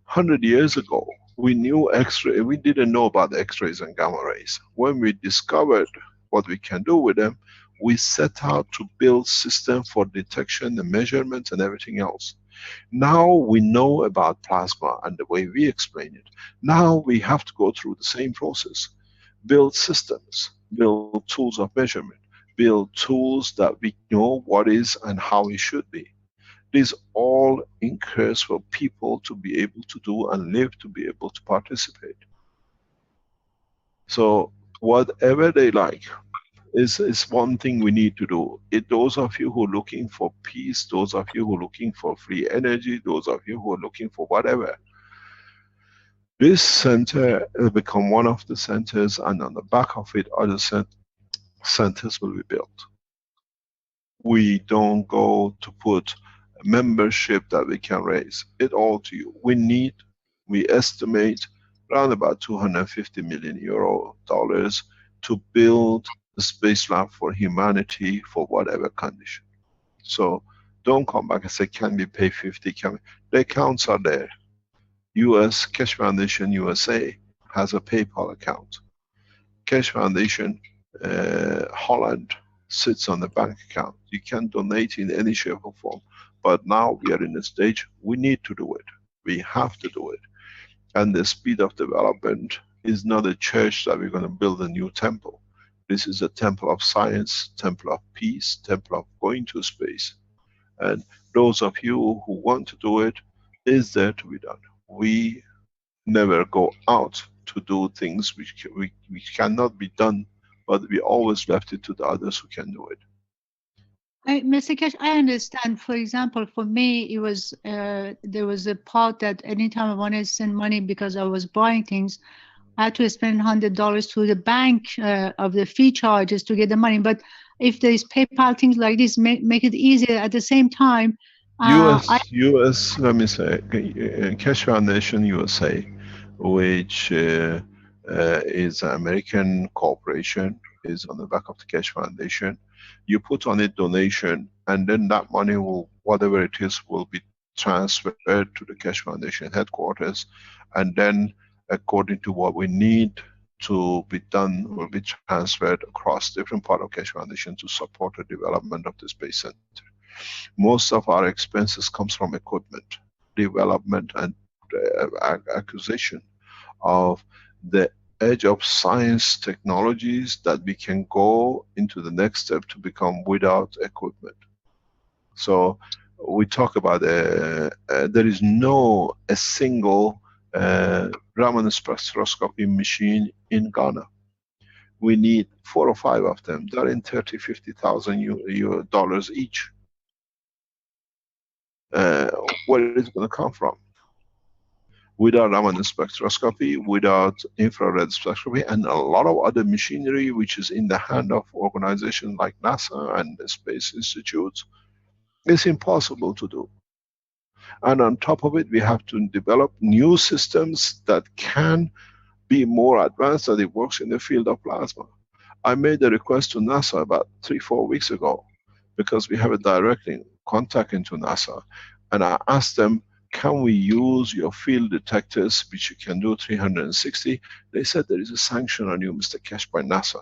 100 years ago we knew X-ray, we didn't know about X-rays and gamma rays. When we discovered what we can do with them, we set out to build system for detection and measurement and everything else. Now we know about plasma and the way we explain it. Now we have to go through the same process. Build systems, build tools of measurement, build tools that we know what is and how it should be. This all incurs for people to be able to do and live to be able to participate. So whatever they like is one thing we need to do. Those of you who are looking for peace, those of you who are looking for free energy, those of you who are looking for whatever, this center will become one of the centers, and on the back of it other centers will be built. We don't go to put membership that we can raise. It all to you. We estimate around about 250 million euro dollars to build the space lab for humanity for whatever condition. So don't come back and say, can we pay 50? The accounts are there. US Keshe Foundation USA has a PayPal account. Keshe Foundation Holland sits on the bank account. You can donate in any shape or form. But now we are in a stage, we need to do it. We have to do it. And the speed of development is not a church that we're going to build a new temple. This is a temple of science, temple of peace, temple of going to space. And those of you who want to do it, is there to be done. We never go out to do things which cannot be done, but we always left it to the others who can do it. Mr. Keshe, I understand. For example, for me, it was there was a part that anytime I wanted to send money because I was buying things, I had to spend $100 to the bank of the fee charges to get the money. But if there's PayPal, things like this, make it easier. At the same time, US, let me say, Keshe Foundation USA, which is an American corporation, is on the back of the Keshe Foundation. You put on it donation, and then that money will, whatever it is, will be transferred to the Keshe Foundation headquarters, and then according to what we need to be done, will be transferred across different parts of Keshe Foundation to support the development of the Space Center. Most of our expenses comes from equipment, development and accusation of the edge of science technologies that we can go into the next step to become without equipment. So we talk about there is no a single Raman spectroscopy machine in Ghana. We need 4 or 5 of them. They're in 30, 50,000 dollars each. Where is it going to come from? Without Raman spectroscopy, without infrared spectroscopy, and a lot of other machinery which is in the hand of organizations like NASA and the Space Institutes, it's impossible to do. And on top of it, we have to develop new systems that can be more advanced, that it works in the field of plasma. I made a request to NASA about 3-4 weeks ago, because we have a direct contact into NASA, and I asked them, can we use your field detectors, which you can do 360? They said there is a sanction on you, Mr. Kesh, by NASA.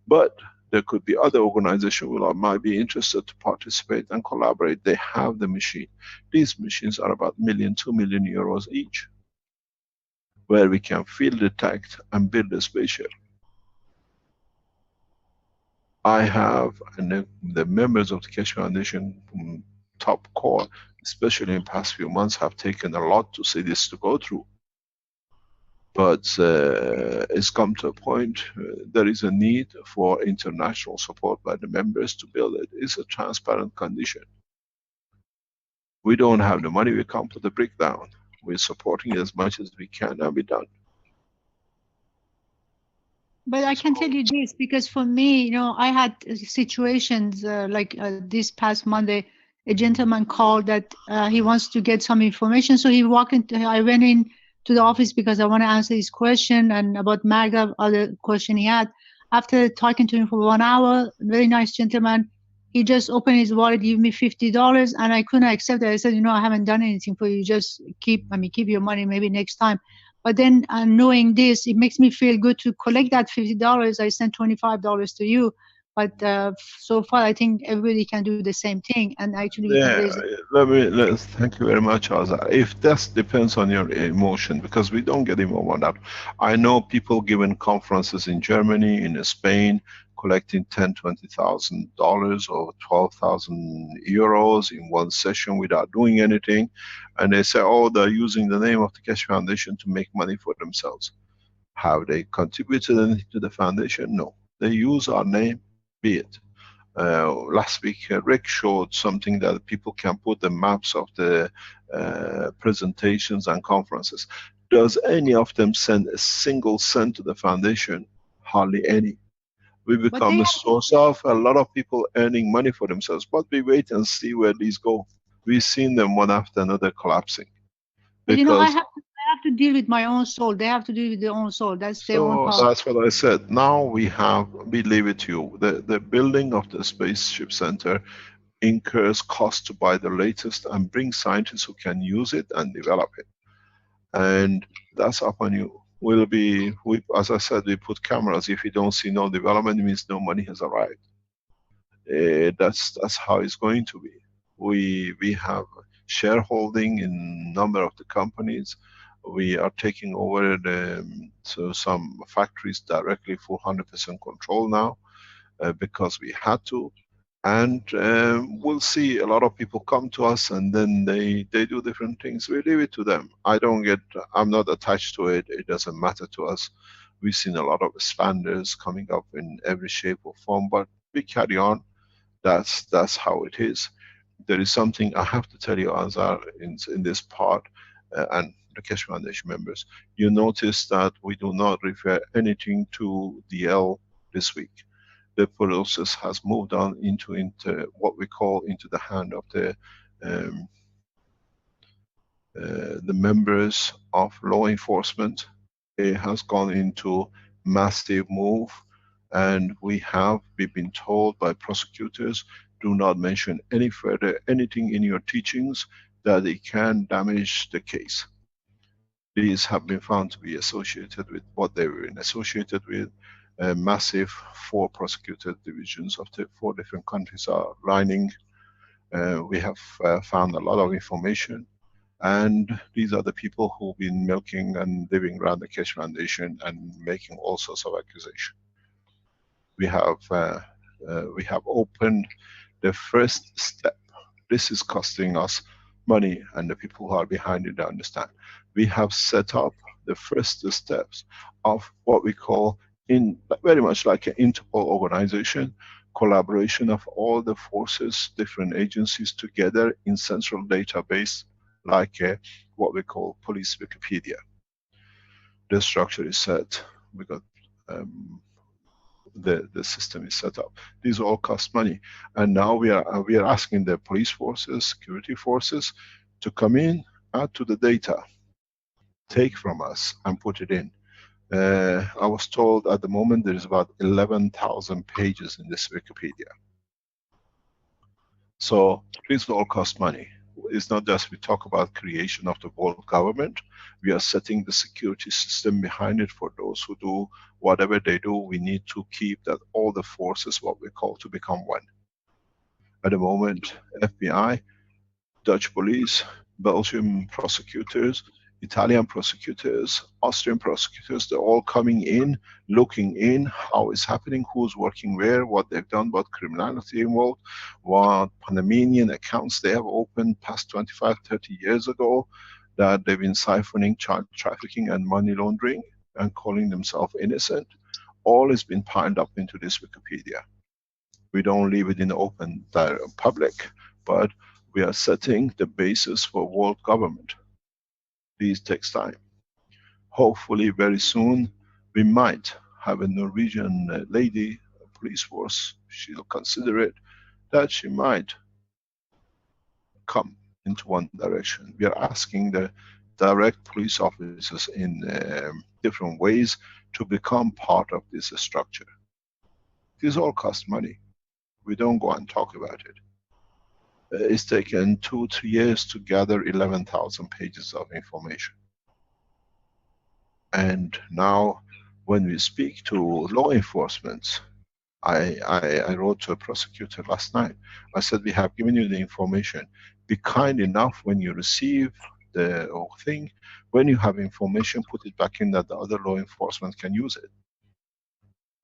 But there could be other organizations who might be interested to participate and collaborate. They have the machine. These machines are about 1 million, 2 million euros each, where we can field detect and build a spaceship. I have, and the members of the Keshe Foundation top core, especially in past few months, have taken a lot to see this to go through. But it's come to a point, there is a need for international support by the members to build it. It's a transparent condition. We don't have the money, we can't put the brick down. We're supporting as much as we can, and we're done. But I can tell you this, because for me, you know, I had situations like this past Monday, a gentleman called that he wants to get some information. So he walked into, I went in to the office because I want to answer his question and about Magda, other question he had. After talking to him for 1 hour, very nice gentleman, he just opened his wallet, gave me $50, and I couldn't accept it. I said, you know, I haven't done anything for you. Just keep your money, maybe next time. But then knowing this, it makes me feel good to collect that $50. I sent $25 to you. But so far, I think everybody can do the same thing. And actually, we can raise it. Thank you very much, Azar. If that depends on your emotion, because we don't get involved on that. I know people giving conferences in Germany, in Spain, collecting $10,000, $20,000 or 12,000 euros in one session without doing anything. And they say, oh, they're using the name of the Keshe Foundation to make money for themselves. Have they contributed anything to the foundation? No. They use our name, be it. Last week, Rick showed something that people can put the maps of the presentations and conferences. Does any of them send a single cent to the foundation? Hardly any. We become a source of a lot of people earning money for themselves, but we wait and see where these go. We've seen them one after another collapsing. But you know, I have to deal with my own soul. They have to deal with their own soul. That's their own power. That's what I said. Now we leave it to you. The building of the Spaceship Center incurs cost to buy the latest and bring scientists who can use it and develop it. And that's up on you. As I said, we put cameras. If you don't see no development, it means no money has arrived. That's how it's going to be. We have shareholding in number of the companies. We are taking over some factories directly for 100% control now, because we had to. And we'll see a lot of people come to us and then they do different things. We leave it to them. I'm not attached to it. It doesn't matter to us. We've seen a lot of expanders coming up in every shape or form, but we carry on. That's how it is. There is something I have to tell you, Azar, in this part, and the Keshe Foundation members. You notice that we do not refer anything to DL this week. The process has moved on into what we call into the hand of the members of law enforcement. It has gone into massive move, and we've been told by prosecutors, do not mention any further anything in your teachings that it can damage the case. These have been found to be associated with what they were associated with. Massive 4 prosecuted divisions of the 4 different countries are lining. We have found a lot of information, And these are the people who've been milking and living around the Keshe Foundation and making all sorts of accusations. We have opened the first step. This is costing us money, and the people who are behind it understand. We have set up the first steps of what we call, in very much like an Interpol organization, collaboration of all the forces, different agencies together in central database, like what we call police Wikipedia. The structure is set. We got the system is set up. These all cost money, and now we are asking the police forces, security forces, to come in, add to the data, take from us, and put it in. I was told at the moment there is about 11,000 pages in this Wikipedia. So these all cost money. It's not just we talk about creation of the world government, we are setting the security system behind it for those who do whatever they do. We need to keep that all the forces, what we call, to become one. At the moment, FBI, Dutch police, Belgian prosecutors, Italian prosecutors, Austrian prosecutors, they're all coming in, looking in, how it's happening, who's working where, what they've done, what criminality involved, what Panamanian accounts they have opened past 25, 30 years ago, that they've been siphoning child trafficking and money laundering and calling themselves innocent. All has been piled up into this Wikipedia. We don't leave it in the open public, but we are setting the basis for world government. This takes time. Hopefully very soon we might have a Norwegian lady, a police force, she'll consider it, that she might come into one direction. We are asking the direct police officers in different ways to become part of this structure. These all cost money. We don't go and talk about it. It's taken 2-3 years to gather 11,000 pages of information. And now when we speak to law enforcement, I wrote to a prosecutor last night. I said, we have given you the information. Be kind enough when you receive the thing, when you have information, put it back in that the other law enforcement can use it.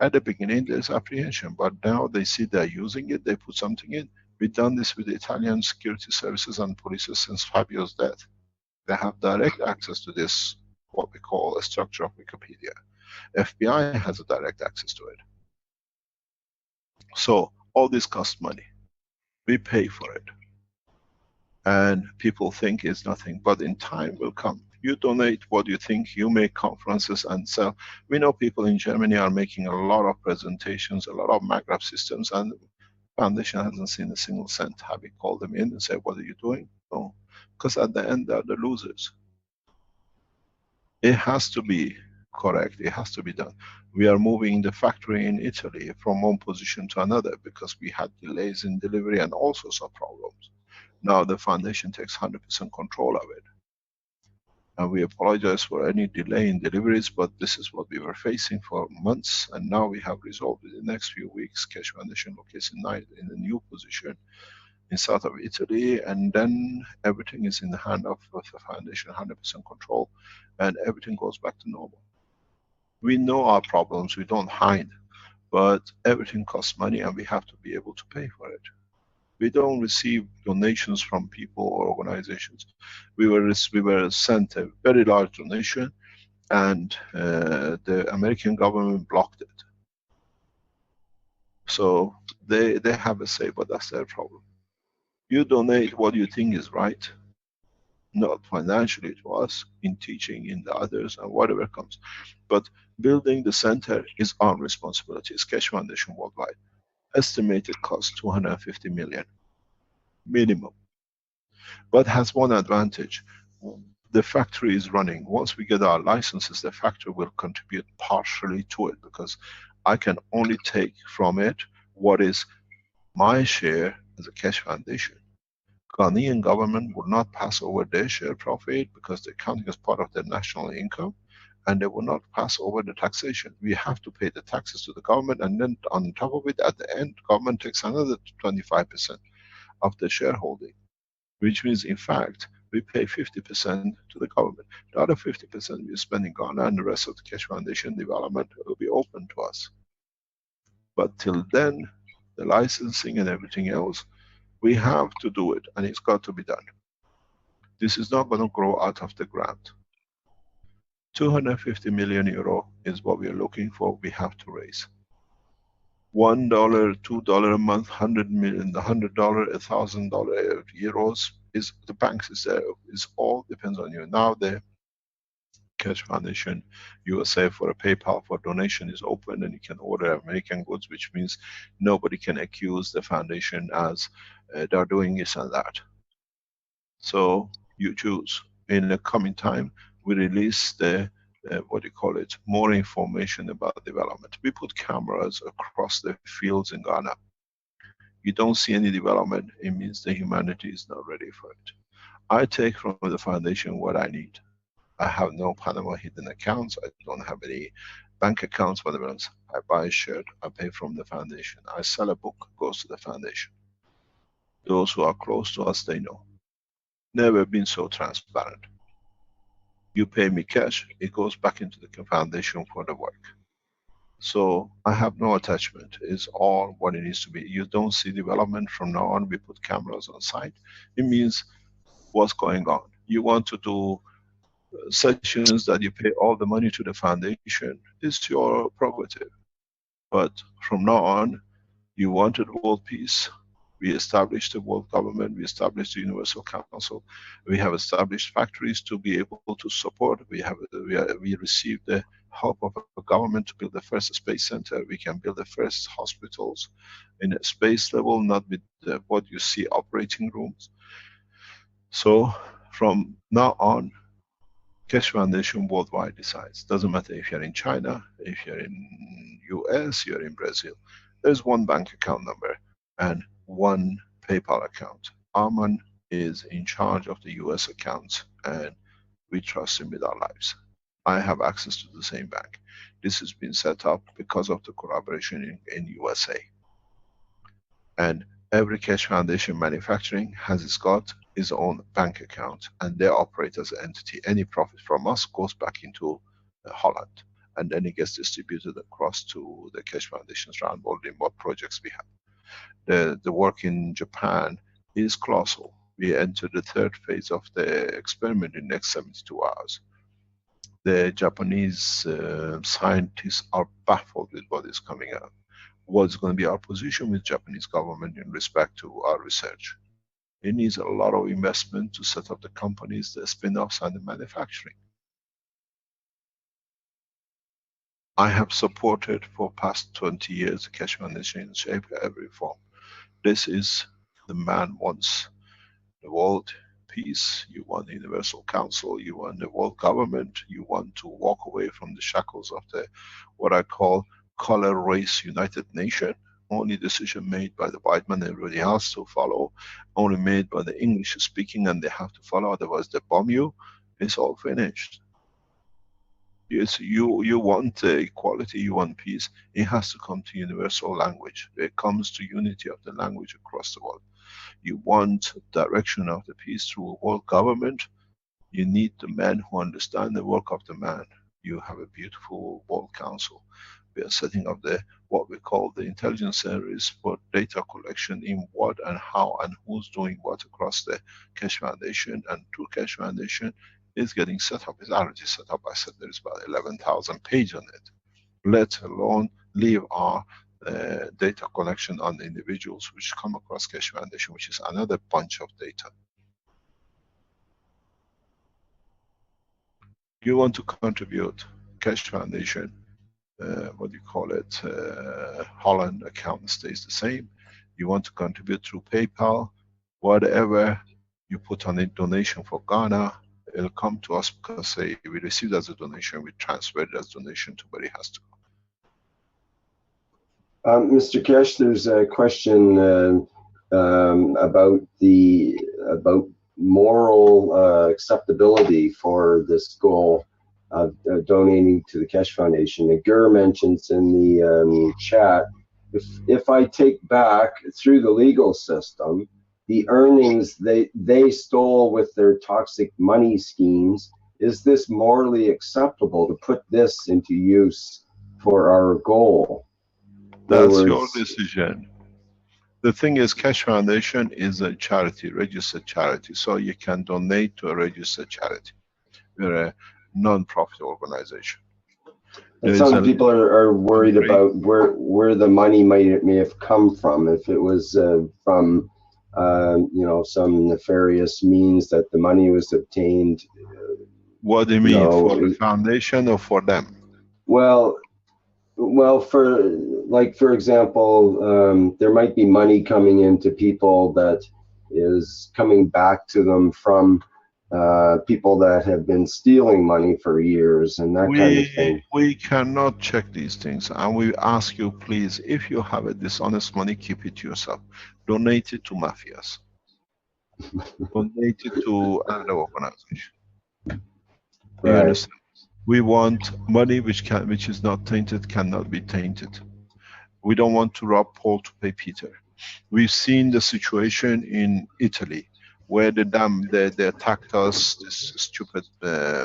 At the beginning there's apprehension, but now they see they're using it, they put something in. We've done this with the Italian security services and police since Fabio's death. They have direct access to this, what we call a structure of Wikipedia. FBI has a direct access to it. So all this costs money. We pay for it. And people think it's nothing, but in time will come. You donate what you think, you make conferences and sell. We know people in Germany are making a lot of presentations, a lot of MagRap systems, and Foundation hasn't seen a single cent. Have we called them in and said, what are you doing? No, because at the end they're the losers. It has to be correct, it has to be done. We are moving the factory in Italy from one position to another because we had delays in delivery and all sorts of problems. Now the Foundation takes 100% control of it. And we apologize for any delay in deliveries, but this is what we were facing for months, and now we have resolved it. In the next few weeks, Keshe Foundation locates in a new position in south of Italy, and then everything is in the hand of the Foundation, 100% control, and everything goes back to normal. We know our problems, we don't hide, but everything costs money and we have to be able to pay for it. We don't receive donations from people or organizations. We were sent a very large donation, and the American government blocked it. So they have a say, but that's their problem. You donate what you think is right, not financially to us, in teaching, in the others, and whatever comes. But building the center is our responsibility. It's Keshe Foundation worldwide. Estimated cost 250 million. Minimum. But has one advantage. The factory is running. Once we get our licenses, the factory will contribute partially to it, because I can only take from it what is my share as a Keshe Foundation. Ghanaian government will not pass over their share profit because they're counting as part of their national income, and they will not pass over the taxation. We have to pay the taxes to the government, and then on top of it, at the end, government takes another 25% of the shareholding. Which means, in fact, We pay 50% to the government. The other 50% we spend in Ghana, and the rest of the Keshe Foundation development will be open to us. But till then, the licensing and everything else, we have to do it, and it's got to be done. This is not going to grow out of the ground. 250 million euro is what we are looking for, we have to raise. $1, $2 a month, 100 million, $100, $1,000 euros is the banks is there. It's all depends on you. Now the Keshe Foundation USA for a PayPal for donation is open, and you can order American goods, which means nobody can accuse the foundation as they're doing this and that. So you choose. In the coming time, we release the what do you call it, more information about development. We put cameras across the fields in Ghana. You don't see any development, it means the humanity is not ready for it. I take from the foundation what I need. I have no Panama hidden accounts, I don't have any bank accounts, whatever else. I buy a shirt, I pay from the foundation. I sell a book, goes to the foundation. Those who are close to us, they know. Never been so transparent. You pay me cash, it goes back into the foundation for the work. So I have no attachment, it's all what it needs to be. You don't see development from now on, we put cameras on site. It means what's going on. You want to do sessions that you pay all the money to the foundation, it's your prerogative. But from now on, you wanted world peace. We established the world government, we established the Universal Council, we have established factories to be able to support, we received the help of a government to build the first space center, we can build the first hospitals in a space level, not with what you see operating rooms. So from now on, Keshe Foundation worldwide decides. Doesn't matter if you're in China, if you're in US, you're in Brazil. There's one bank account number and one PayPal account. Arman is in charge of the US accounts, and we trust him with our lives. I have access to the same bank. This has been set up because of the collaboration in USA. And every Keshe Foundation manufacturing has got its own bank account, and they operate as an entity. Any profit from us goes back into Holland, and then it gets distributed across to the Keshe Foundations around world in what projects we have. The work in Japan is colossal. We enter the third phase of the experiment in the next 72 hours. The Japanese scientists are baffled with what is coming out. What's going to be our position with Japanese government in respect to our research? It needs a lot of investment to set up the companies, the spin-offs and the manufacturing. I have supported for past 20 years the Keshe Foundation in shape every form. This is the man wants the world peace, you want the Universal Council, you want the world government, you want to walk away from the shackles of the, what I call color race United Nation. Only decision made by the white man, everybody else to follow. Only made by the English speaking and they have to follow, otherwise they bomb you. It's all finished. Yes, you want equality, you want peace. It has to come to universal language. It comes to unity of the language across the world. You want direction of the peace through a world government. You need the men who understand the work of the man. You have a beautiful World Council. We are setting up the what we call the intelligence service for data collection in what and how and who's doing what across the Keshe Foundation, and through Keshe Foundation is getting set up. It's already set up. I said there is about 11,000 pages on it. Let alone leave our data collection on the individuals which come across Keshe Foundation, which is another bunch of data. You want to contribute, Keshe Foundation, what do you call it, Holland account stays the same. You want to contribute through PayPal, whatever you put on a donation for Ghana, it'll come to us because say we received as a donation, we transfer it as donation to where it has to go. Mr. Keshe, there's a question about moral acceptability for this goal of donating to the Keshe Foundation. Agur mentions in the chat, if I take back through the legal system, the earnings they stole with their toxic money schemes, is this morally acceptable to put this into use for our goal? In other That's your words, decision. The thing is, Keshe Foundation is a charity, registered charity, so you can donate to a registered charity. We're a non-profit organization. and There is some a people are worried country. about where the money may have come from. If it was from some nefarious means that the money was obtained, What do you you mean, know, for the foundation or for them? well, for for example, there might be money coming into people that is coming back to them from people that have been stealing money for years and that kind of thing. We cannot check these things, and we ask you, please, if you have a dishonest money, keep it to yourself. Donate it to mafias. Donate it to another organization. You Right. understand? We want money which is not tainted, cannot be tainted. We don't want to rob Paul to pay Peter. We've seen the situation in Italy where they attacked us. This stupid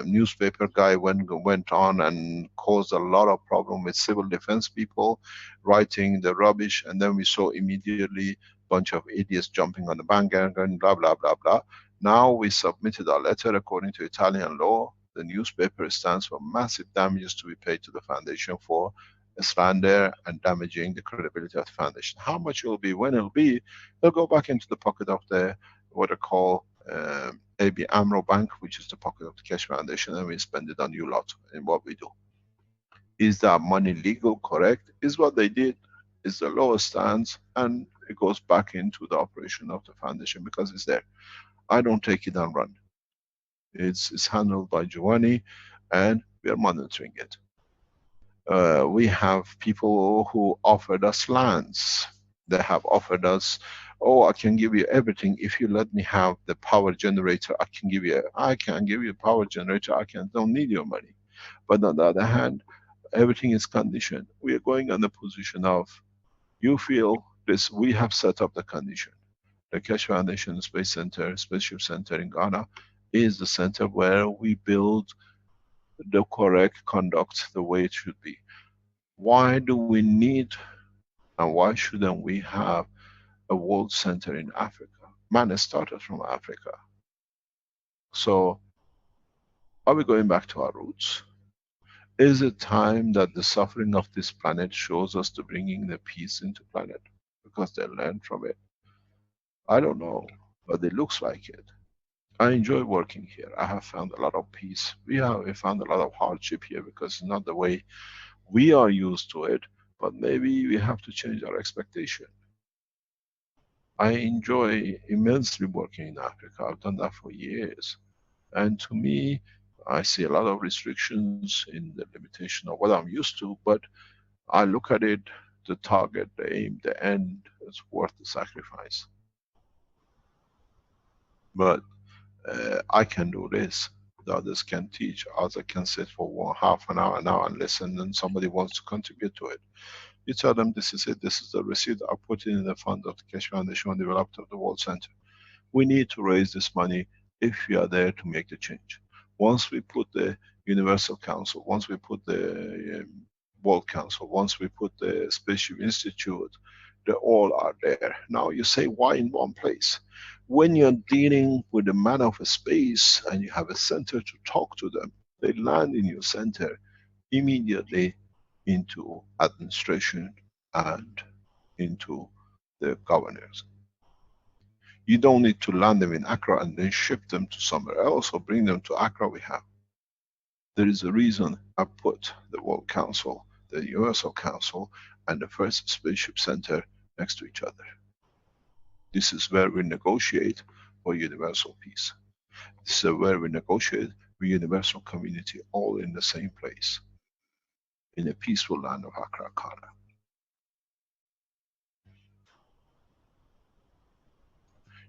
newspaper guy went on and caused a lot of problem with civil defense people writing the rubbish, and then we saw immediately bunch of idiots jumping on the bandwagon, blah blah blah blah. Now we submitted our letter according to Italian law. The newspaper stands for massive damages to be paid to the foundation for slander and damaging the credibility of the foundation. How much it will be, when it will be, they'll go back into the pocket of the what I call AB AMRO Bank, which is the pocket of the Keshe Foundation, and we spend it on you lot in what we do. Is that money legal? Correct. Is what they did, is the law stands, and it goes back into the operation of the foundation because it's there. I don't take it and run. It's handled by Giovanni, and we are monitoring it. We have people who offered us lands. They have offered us, oh, I can give you everything if you let me have the power generator. I can give you a power generator. Don't need your money. But on the other hand, everything is conditioned. We are going on the position of, you feel this, we have set up the condition. The Keshe Foundation Space Center, Spaceship Center in Ghana is the center where we build the correct conduct the way it should be. Why do we need, and why shouldn't we have a world center in Africa? Man started from Africa. So are we going back to our roots? Is it time that the suffering of this planet shows us to bringing the peace into planet? Because they learned from it. I don't know, but it looks like it. I enjoy working here. I have found a lot of peace. We found a lot of hardship here because it's not the way we are used to it, but maybe we have to change our expectation. I enjoy immensely working in Africa. I've done that for years. And to me, I see a lot of restrictions in the limitation of what I'm used to, but I look at it, the target, the aim, the end, it's worth the sacrifice. But I can do this. The others can teach. Others can sit for half an hour now and listen, and somebody wants to contribute to it. You tell them, this is it, this is the receipt, I put it in the fund of the Keshe Foundation and developed of the World Center. We need to raise this money if we are there to make the change. Once we put the Universal Council, once we put the World Council, once we put the Spaceship Institute, they all are there. Now you say, why in one place? When you're dealing with the man of a space and you have a center to talk to them, they land in your center immediately into administration and into the governors. You don't need to land them in Accra and then ship them to somewhere else or bring them to Accra. We have. There is a reason I put the World Council, the Universal Council, and the first Spaceship Center next to each other. This is where we negotiate for universal peace. This is where we negotiate for universal community, all in the same place, in a peaceful land of Accra, Ghana.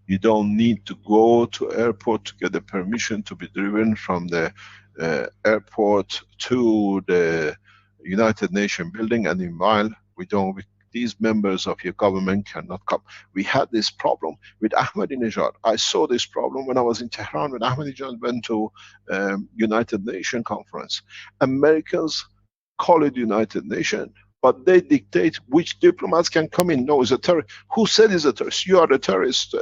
You don't need to go to airport to get the permission to be driven from the airport to the United Nations building, and meanwhile, these members of your government cannot come. We had this problem with Ahmadinejad. I saw this problem when I was in Tehran when Ahmadinejad went to United Nations conference. Americans call it United Nations, but they dictate which diplomats can come in. No, it's a terrorist. Who said it's a terrorist? You are a terrorist.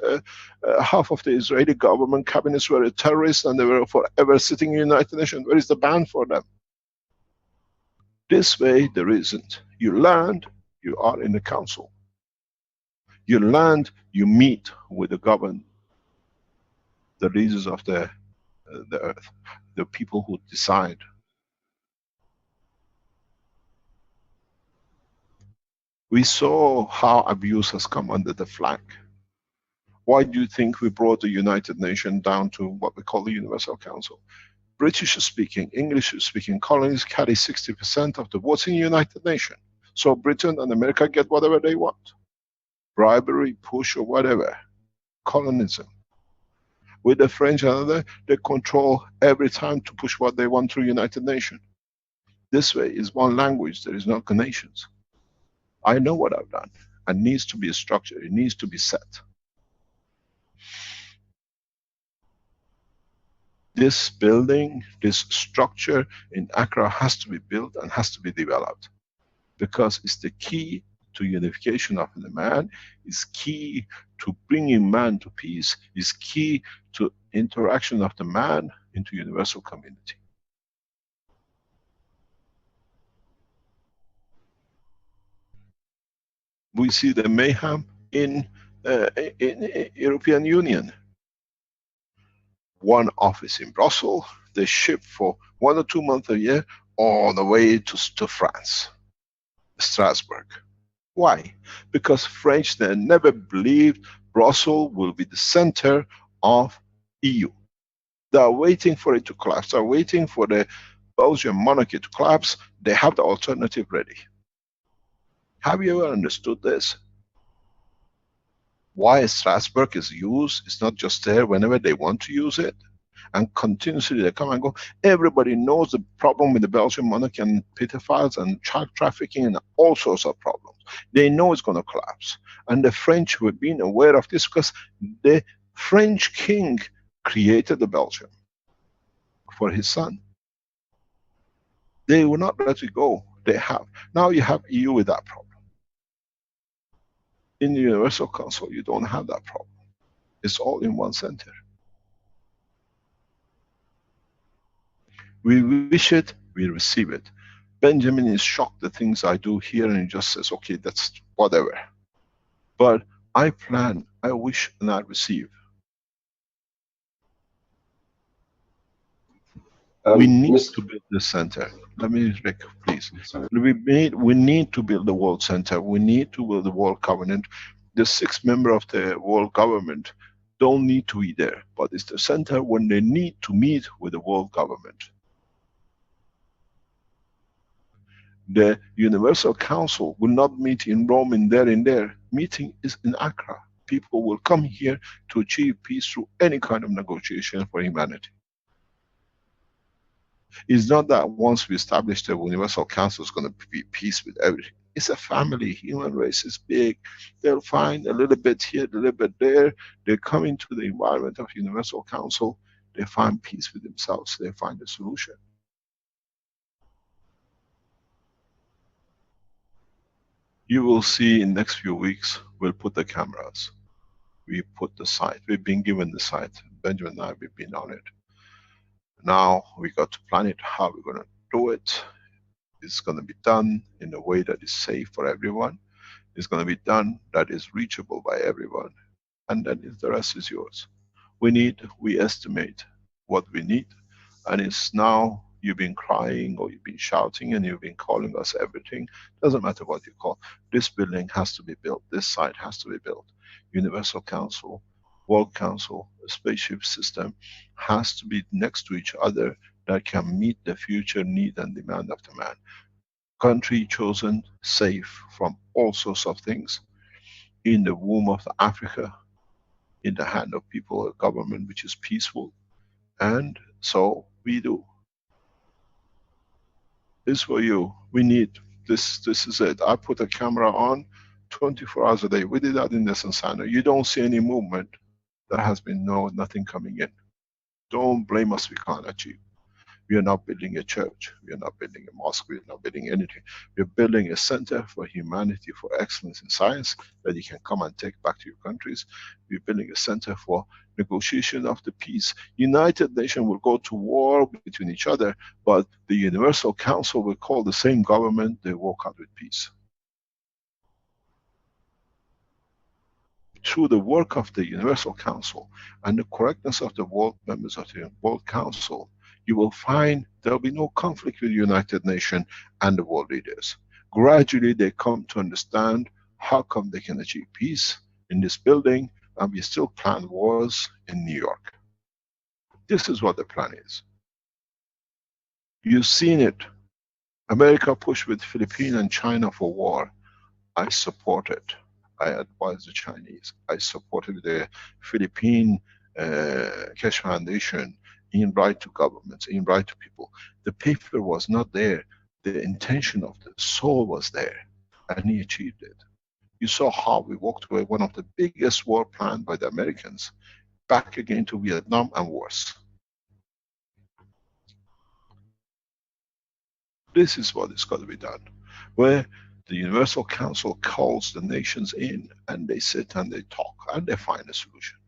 Half of the Israeli government cabinets were a terrorist and they were forever sitting in United Nations. Where is the ban for them? This way, there isn't. You land, you are in the council. You land, you meet with the government, the leaders of the earth, the people who decide. We saw how abuse has come under the flag. Why do you think we brought the United Nations down to what we call the Universal Council? British speaking, English speaking colonies carry 60% of the votes in the United Nations. So Britain and America get whatever they want. Bribery, push or whatever. Colonism. With the French and other, they control every time to push what they want through United Nations. This way is one language, there is no nations. I know what I've done. It needs to be structured, it needs to be set. This building, this structure in Accra has to be built and has to be developed. Because it's the key to unification of the man, is key to bringing man to peace, is key to interaction of the man into universal community. We see the mayhem in European Union. One office in Brussels, they ship for 1 or 2 months a year all the way to France, Strasbourg. Why? Because French, they never believed Brussels will be the center of EU. They are waiting for it to collapse. They are waiting for the Belgian monarchy to collapse. They have the alternative ready. Have you ever understood this? Why Strasbourg is used? It's not just there whenever they want to use it. And continuously they come and go. Everybody knows the problem with the Belgian monarchy and pedophiles and child trafficking and all sorts of problems. They know it's going to collapse. And the French were being aware of this because the French king created the Belgium for his son. They will not let it go. They have. Now you have EU with that problem. In the Universal Council, you don't have that problem. It's all in one center. We wish it, we receive it. Benjamin is shocked the things I do here and he just says, okay, that's whatever. But I plan, I wish and I receive. We need to build the center. Let me, Rick, please. We need to build the World Center. We need to build the World Covenant. The 6 members of the World Government don't need to be there, but it's the center when they need to meet with the World Government. The Universal Council will not meet in Rome, in there. Meeting is in Accra. People will come here to achieve peace through any kind of negotiation for humanity. It's not that once we establish the Universal Council, it's going to be peace with everything. It's a family. Human race is big. They'll find a little bit here, a little bit there. They come into the environment of Universal Council. They find peace with themselves. They find a solution. You will see in next few weeks, we'll put the cameras. We put the site. We've been given the site. Benjamin and I, we've been on it. Now we got to plan it, how we're going to do it. It's going to be done in a way that is safe for everyone. It's going to be done that is reachable by everyone. And then the rest is yours. We estimate what we need. And it's now, you've been crying or you've been shouting and you've been calling us everything. Doesn't matter what you call. This building has to be built. This site has to be built. Universal Council, World Council, a spaceship system has to be next to each other that can meet the future need and demand of the man. Country chosen, safe from all sorts of things, in the womb of Africa, in the hand of people, a government which is peaceful, and so we do. This for you. We need This is it. I put a camera on 24 hours a day. We did that in the Sensano. You don't see any movement. There has been nothing coming in. Don't blame us, we can't achieve. We are not building a church. We are not building a mosque. We are not building anything. We are building a center for humanity, for excellence in science that you can come and take back to your countries. We are building a center for negotiation of the peace. United Nations will go to war between each other, but the Universal Council will call the same government, they walk out with peace. Through the work of the Universal Council and the correctness of the world members of the World Council, you will find there will be no conflict with the United Nations and the world leaders. Gradually they come to understand how come they can achieve peace in this building and we still plan wars in New York. This is what the plan is. You've seen it. America pushed with Philippines and China for war. I support it. I advise the Chinese. I supported the Philippine Keshe Foundation in right to governments, in right to people. The paper was not there. The intention of the soul was there, and he achieved it. You saw how we walked away one of the biggest war planned by the Americans, back again to Vietnam and worse. This is what is got to be done, where the Universal Council calls the nations in and they sit and they talk and they find a solution.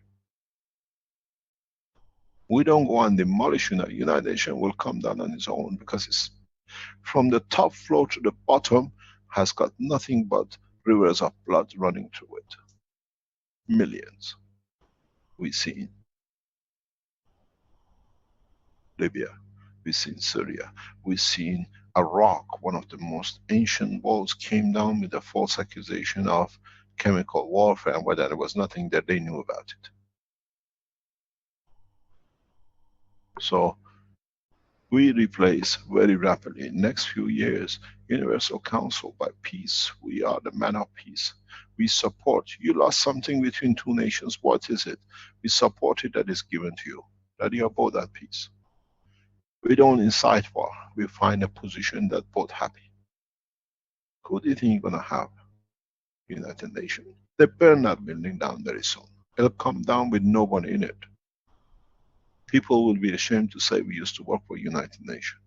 We don't go and demolish United Nations will come down on its own because it's from the top floor to the bottom has got nothing but rivers of blood running through it. Millions. We've seen Libya, we've seen Syria, we've seen Iraq, one of the most ancient walls came down with a false accusation of chemical warfare, and whether there was nothing that they knew about it. So we replace very rapidly, in next few years, Universal Council by peace. We are the man of peace. We support. You lost something between two nations, what is it? We support it that is given to you, that you are both at peace. We don't incite war, we find a position that both happy. Who do you think you're gonna have? United Nations. They burn that building down very soon. It'll come down with no one in it. People will be ashamed to say we used to work for United Nations.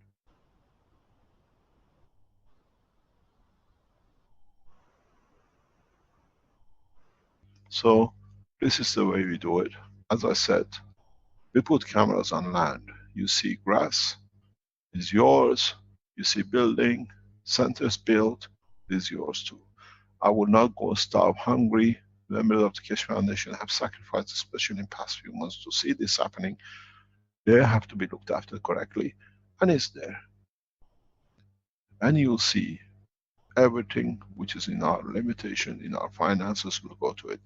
So this is the way we do it. As I said, we put cameras on land. You see grass, is yours. You see building, centers built, is yours too. I will not go starve hungry. Members of the Keshe Foundation have sacrificed, especially in past few months, to see this happening. They have to be looked after correctly, and it's there. And you'll see everything which is in our limitation, in our finances, will go to it.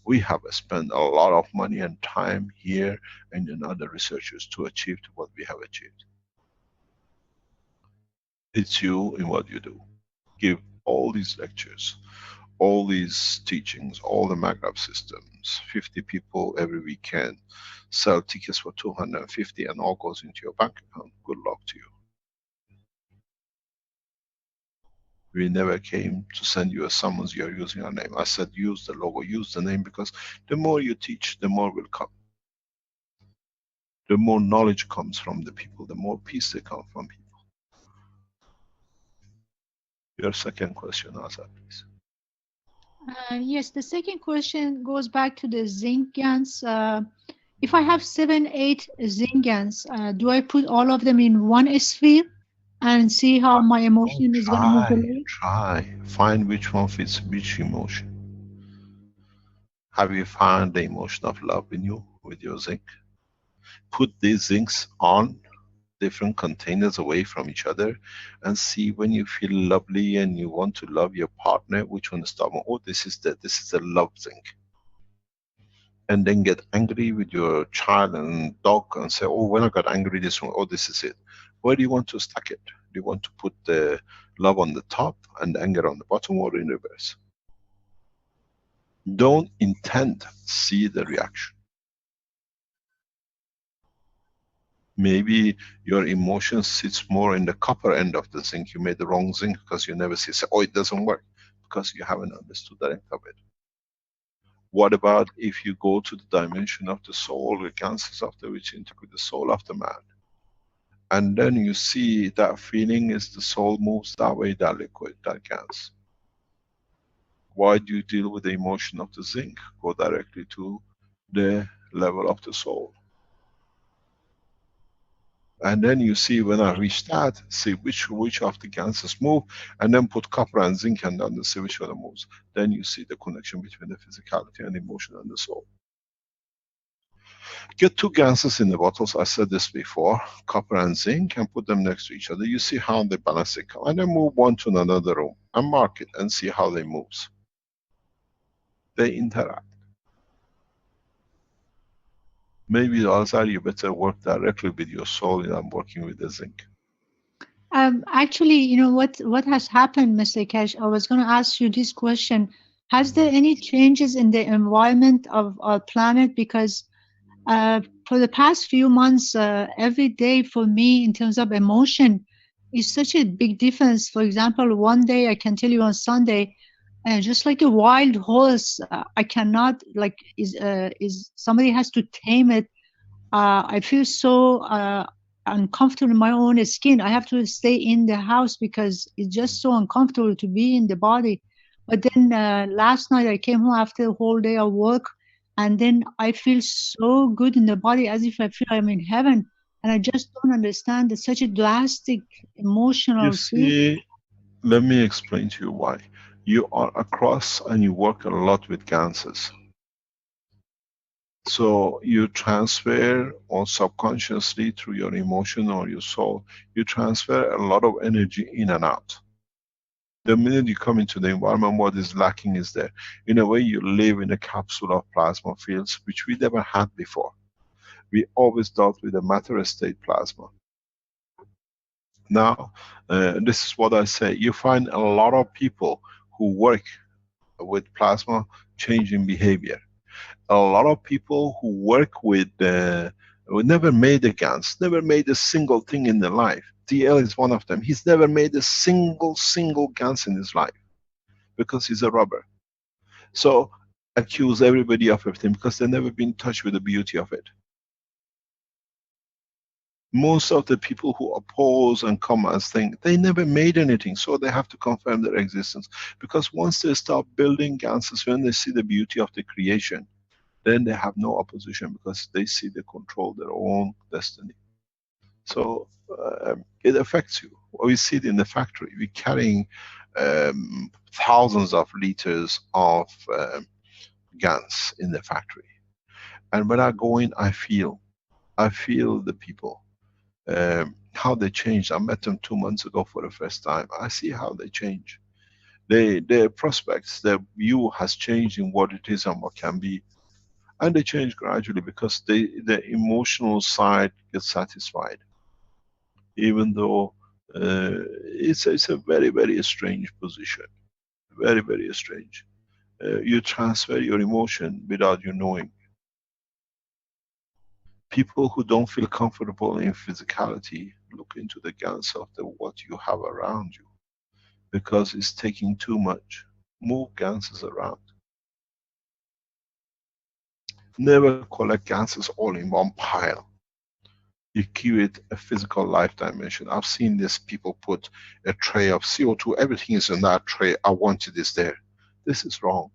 We have spent a lot of money and time here and in other researchers to achieve what we have achieved. It's you in what you do. Give all these lectures, all these teachings, all the Maghreb systems, 50 people every weekend, sell tickets for 250 and all goes into your bank account. Good luck to you. We never came to send you a summons, you are using our name. I said use the logo, use the name, because the more you teach, the more will come. The more knowledge comes from the people, the more peace they come from people. Your second question, Asa, please. Yes, the second question goes back to the zinc GANs. If I have 7, 8 zinc GANs, do I put all of them in one sphere and see how my emotion is going to move? Try. Find which one fits which emotion. Have you found the emotion of love in you with your zinc? Put these zincs on different containers away from each other and see when you feel lovely and you want to love your partner, which one is more. Oh, this is the love zinc. And then get angry with your child and dog and say, oh, when I got angry, this one, oh, this is it. Where do you want to stack it? Do you want to put the love on the top and the anger on the bottom, or in reverse? Don't intend, see the reaction. Maybe your emotion sits more in the copper end of the zinc. You made the wrong zinc because you never see, say, oh, it doesn't work, because you haven't understood that Incubator. What about if you go to the dimension of the soul, the ganses of the which interact with the soul of the man, and then you see that feeling is the soul moves that way, that liquid, that gas. Why do you deal with the emotion of the zinc? Go directly to the level of the soul. And then you see, when I reach that, see which of the ganses move, and then put copper and zinc and then see which one moves. Then you see the connection between the physicality and emotion and the soul. Get two ganses in the bottles, I said this before, copper and zinc, and put them next to each other. You see how they balance it, and then move one to another room and mark it and see how they move. They interact. Maybe Azar, you better work directly with your soul than working with the zinc. Actually, you know what has happened, Mr. Cash? I was going to ask you this question. Has there any changes in the environment of our planet? Because for the past few months, every day for me in terms of emotion is such a big difference. For example, one day I can tell you on Sunday, just like a wild horse, I cannot like is somebody has to tame it. I feel so uncomfortable in my own skin. I have to stay in the house because it's just so uncomfortable to be in the body. But then last night I came home after a whole day of work, and then I feel so good in the body, as if I feel I'm in heaven. And I just don't understand. It's such a drastic You emotional feeling. see, let me explain to you why. You are across and you work a lot with ganses. So you transfer, or subconsciously through your emotion or your soul, you transfer a lot of energy in and out. The minute you come into the environment, what is lacking is there. In a way, you live in a capsule of plasma fields, which we never had before. We always dealt with a matter state plasma. Now, this is what I say. You find a lot of people who work with plasma changing behavior. A lot of people who work with, who never made a GANs, never made a single thing in their life. DL is one of them. He's never made a single GANs in his life because he's a robber. So accuse everybody of everything because they've never been in touch with the beauty of it. Most of the people who oppose and come as things, they never made anything, so they have to confirm their existence. Because once they start building ganses, when they see the beauty of the creation, then they have no opposition because they see they control their own destiny. So it affects you. We see it in the factory. We're carrying thousands of liters of GANs in the factory. And when I go in, I feel the people. How they changed. I met them 2 months ago for the first time. I see how they change. Their prospects, their view has changed in what it is and what can be. And they change gradually because the emotional side gets satisfied. Even though it's a very, very strange position. Very, very strange. You transfer your emotion without you knowing. People who don't feel comfortable in physicality, look into the GANs of what you have around you, because it's taking too much. Move ganses around. Never collect ganses all in one pile. You give it a physical life dimension. I've seen this, people put a tray of CO2, everything is in that tray, I want it is there. This is wrong.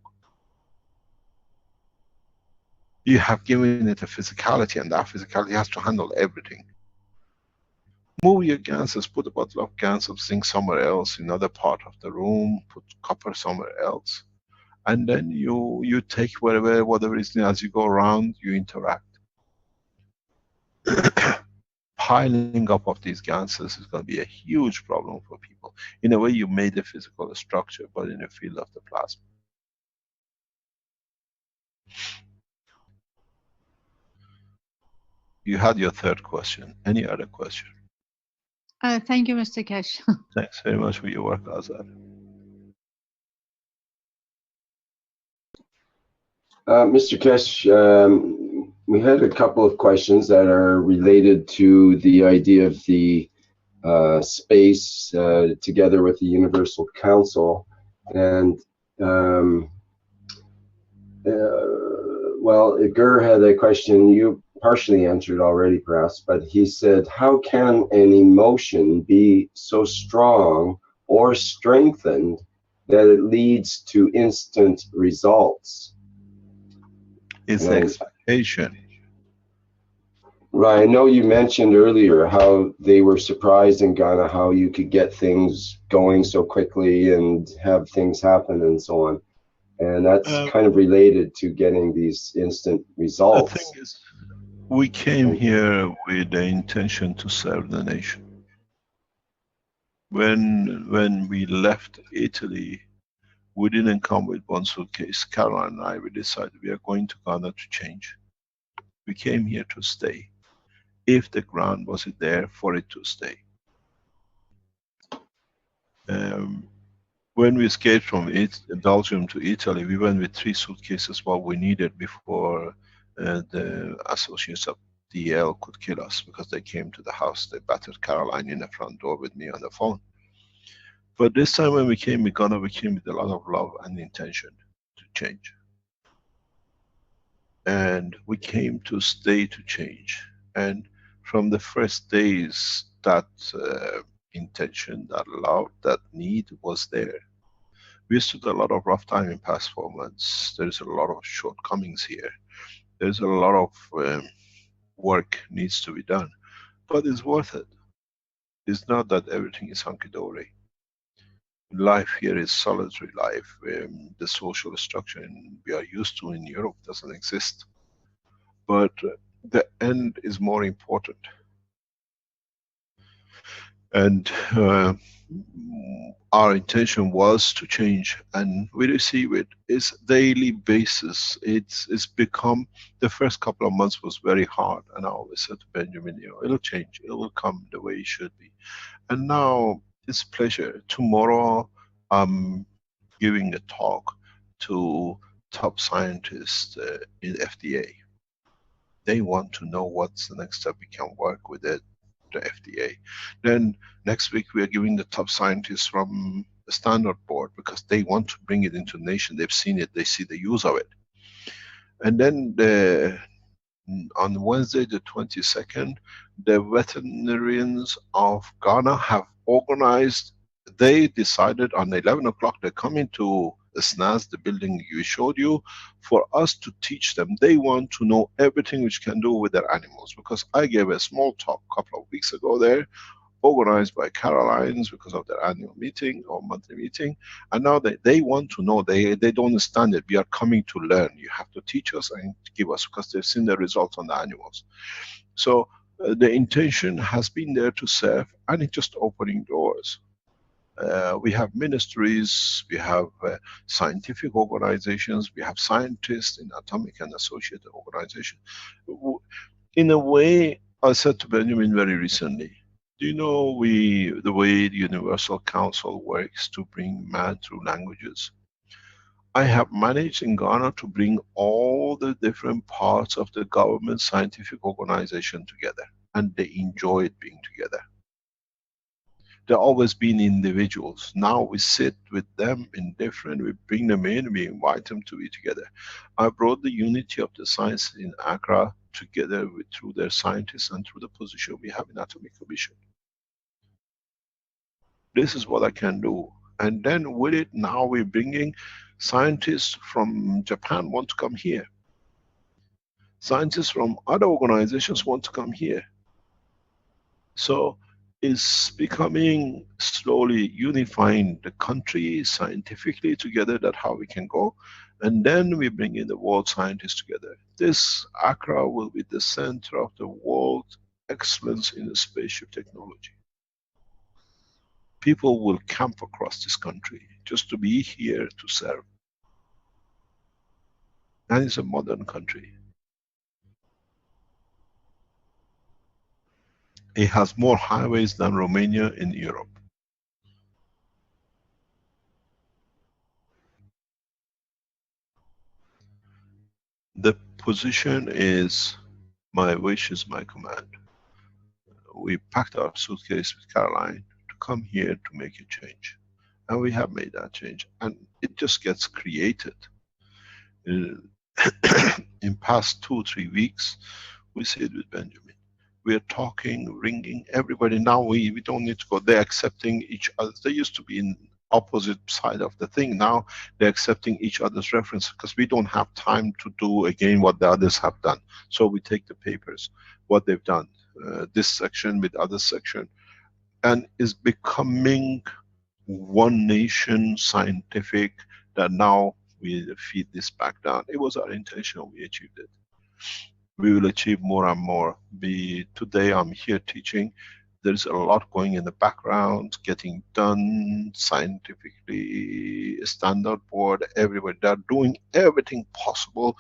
You have given it a physicality, and that physicality has to handle everything. Move your ganses, put a bottle of GANs of zinc somewhere else, in another part of the room, put copper somewhere else. And then you take whatever is there, as you go around, you interact. Piling up of these ganses is going to be a huge problem for people. In a way, you made a physical structure, but in the field of the plasma. You had your third question. Any other question? Thank you, Mr. Cash. Thanks very much for your work, Azar. Mr. Kesh, we had a couple of questions that are related to the idea of the space together with the Universal Council. And well, Gur had a question you partially answered already, perhaps, but he said, how can an emotion be so strong or strengthened that it leads to instant results? It's And expectation. right, I know you mentioned earlier how they were surprised in Ghana how you could get things going so quickly and have things happen and so on. And that's kind of related to getting these instant The results. thing is, we came here with the intention to serve the nation. When we left Italy, we didn't come with one suitcase. Caroline and I, we decided we are going to Ghana to change. We came here to stay. If the ground was there for it to stay. When we escaped from Belgium to Italy, we went with 3 suitcases, what we needed before the associates of DL could kill us, because they came to the house, they battered Caroline in the front door with me on the phone. But this time when we came to Ghana, we came with a lot of love and intention to change. And we came to stay to change. And from the first days, that intention, that love, that need was there. We stood a lot of rough time in past 4 months. There's a lot of shortcomings here. There's a lot of work needs to be done, but it's worth it. It's not that everything is hunky-dory. Life here is solitary life. The social structure we are used to in Europe doesn't exist. But the end is more important. And our intention was to change, and we receive it. It's daily basis. It's become, the first couple of months was very hard, and I always said to Benjamin, you know, it'll change, it will come the way it should be. And now it's pleasure. Tomorrow I'm giving a talk to top scientists in FDA. They want to know what's the next step we can work with it, the FDA. Then next week we are giving the top scientists from the standard board, because they want to bring it into the nation. They've seen it, they see the use of it. And then on Wednesday the 22nd, the veterinarians of Ghana have organized, they decided on 11 o'clock they're coming to the SNAS, the building you showed you, for us to teach them. They want to know everything which can do with their animals, because I gave a small talk a couple of weeks ago there, organized by Caroline's because of their annual meeting or monthly meeting, and now they want to know, they don't understand it. We are coming to learn. You have to teach us and give us, because they've seen the results on the animals. So the intention has been there to serve, and it's just opening doors. We have ministries, we have scientific organizations, we have scientists in atomic and associated organizations. In a way, I said to Benjamin very recently, do you know the way the Universal Council works to bring man through languages? I have managed in Ghana to bring all the different parts of the government scientific organization together, and they enjoyed being together. They've always been individuals. Now we sit with them in different, we bring them in, we invite them to be together. I brought the unity of the science in Accra together through their scientists and through the position we have in Atomic Commission. This is what I can do. And then with it, now we're bringing scientists from Japan want to come here. Scientists from other organizations want to come here. So it's becoming slowly unifying the country scientifically together, that how we can go. And then we bring in the world scientists together. This Accra will be the center of the world excellence in the spaceship technology. People will camp across this country just to be here to serve. And it's a modern country. It has more highways than Romania in Europe. The position is, my wish is my command. We packed our suitcase with Caroline to come here to make a change. And we have made that change. And it just gets created. In in past 2-3 weeks, we see it with Benjamin. We are talking, ringing everybody. Now we don't need to go. They're accepting each other. They used to be in opposite side of the thing. Now they're accepting each other's reference because we don't have time to do again what the others have done. So we take the papers, what they've done, this section with other section, and is becoming one nation scientific, that now we feed this back down. It was our intention, we achieved it. We will achieve more and more. Today I'm here teaching. There's a lot going in the background, getting done scientifically, standard board, everybody. They're doing everything possible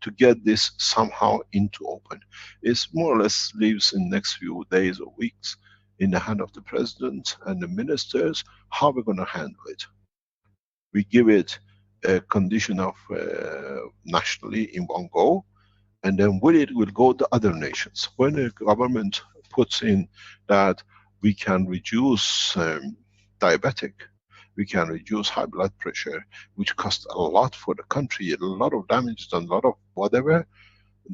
to get this somehow into open. It's more or less leaves in next few days or weeks in the hand of the president and the ministers, how we're going to handle it. We give it a condition of nationally in one go, and then with it will go to other nations. When the government puts in that we can reduce diabetic, we can reduce high blood pressure, which costs a lot for the country, a lot of damage done, a lot of whatever,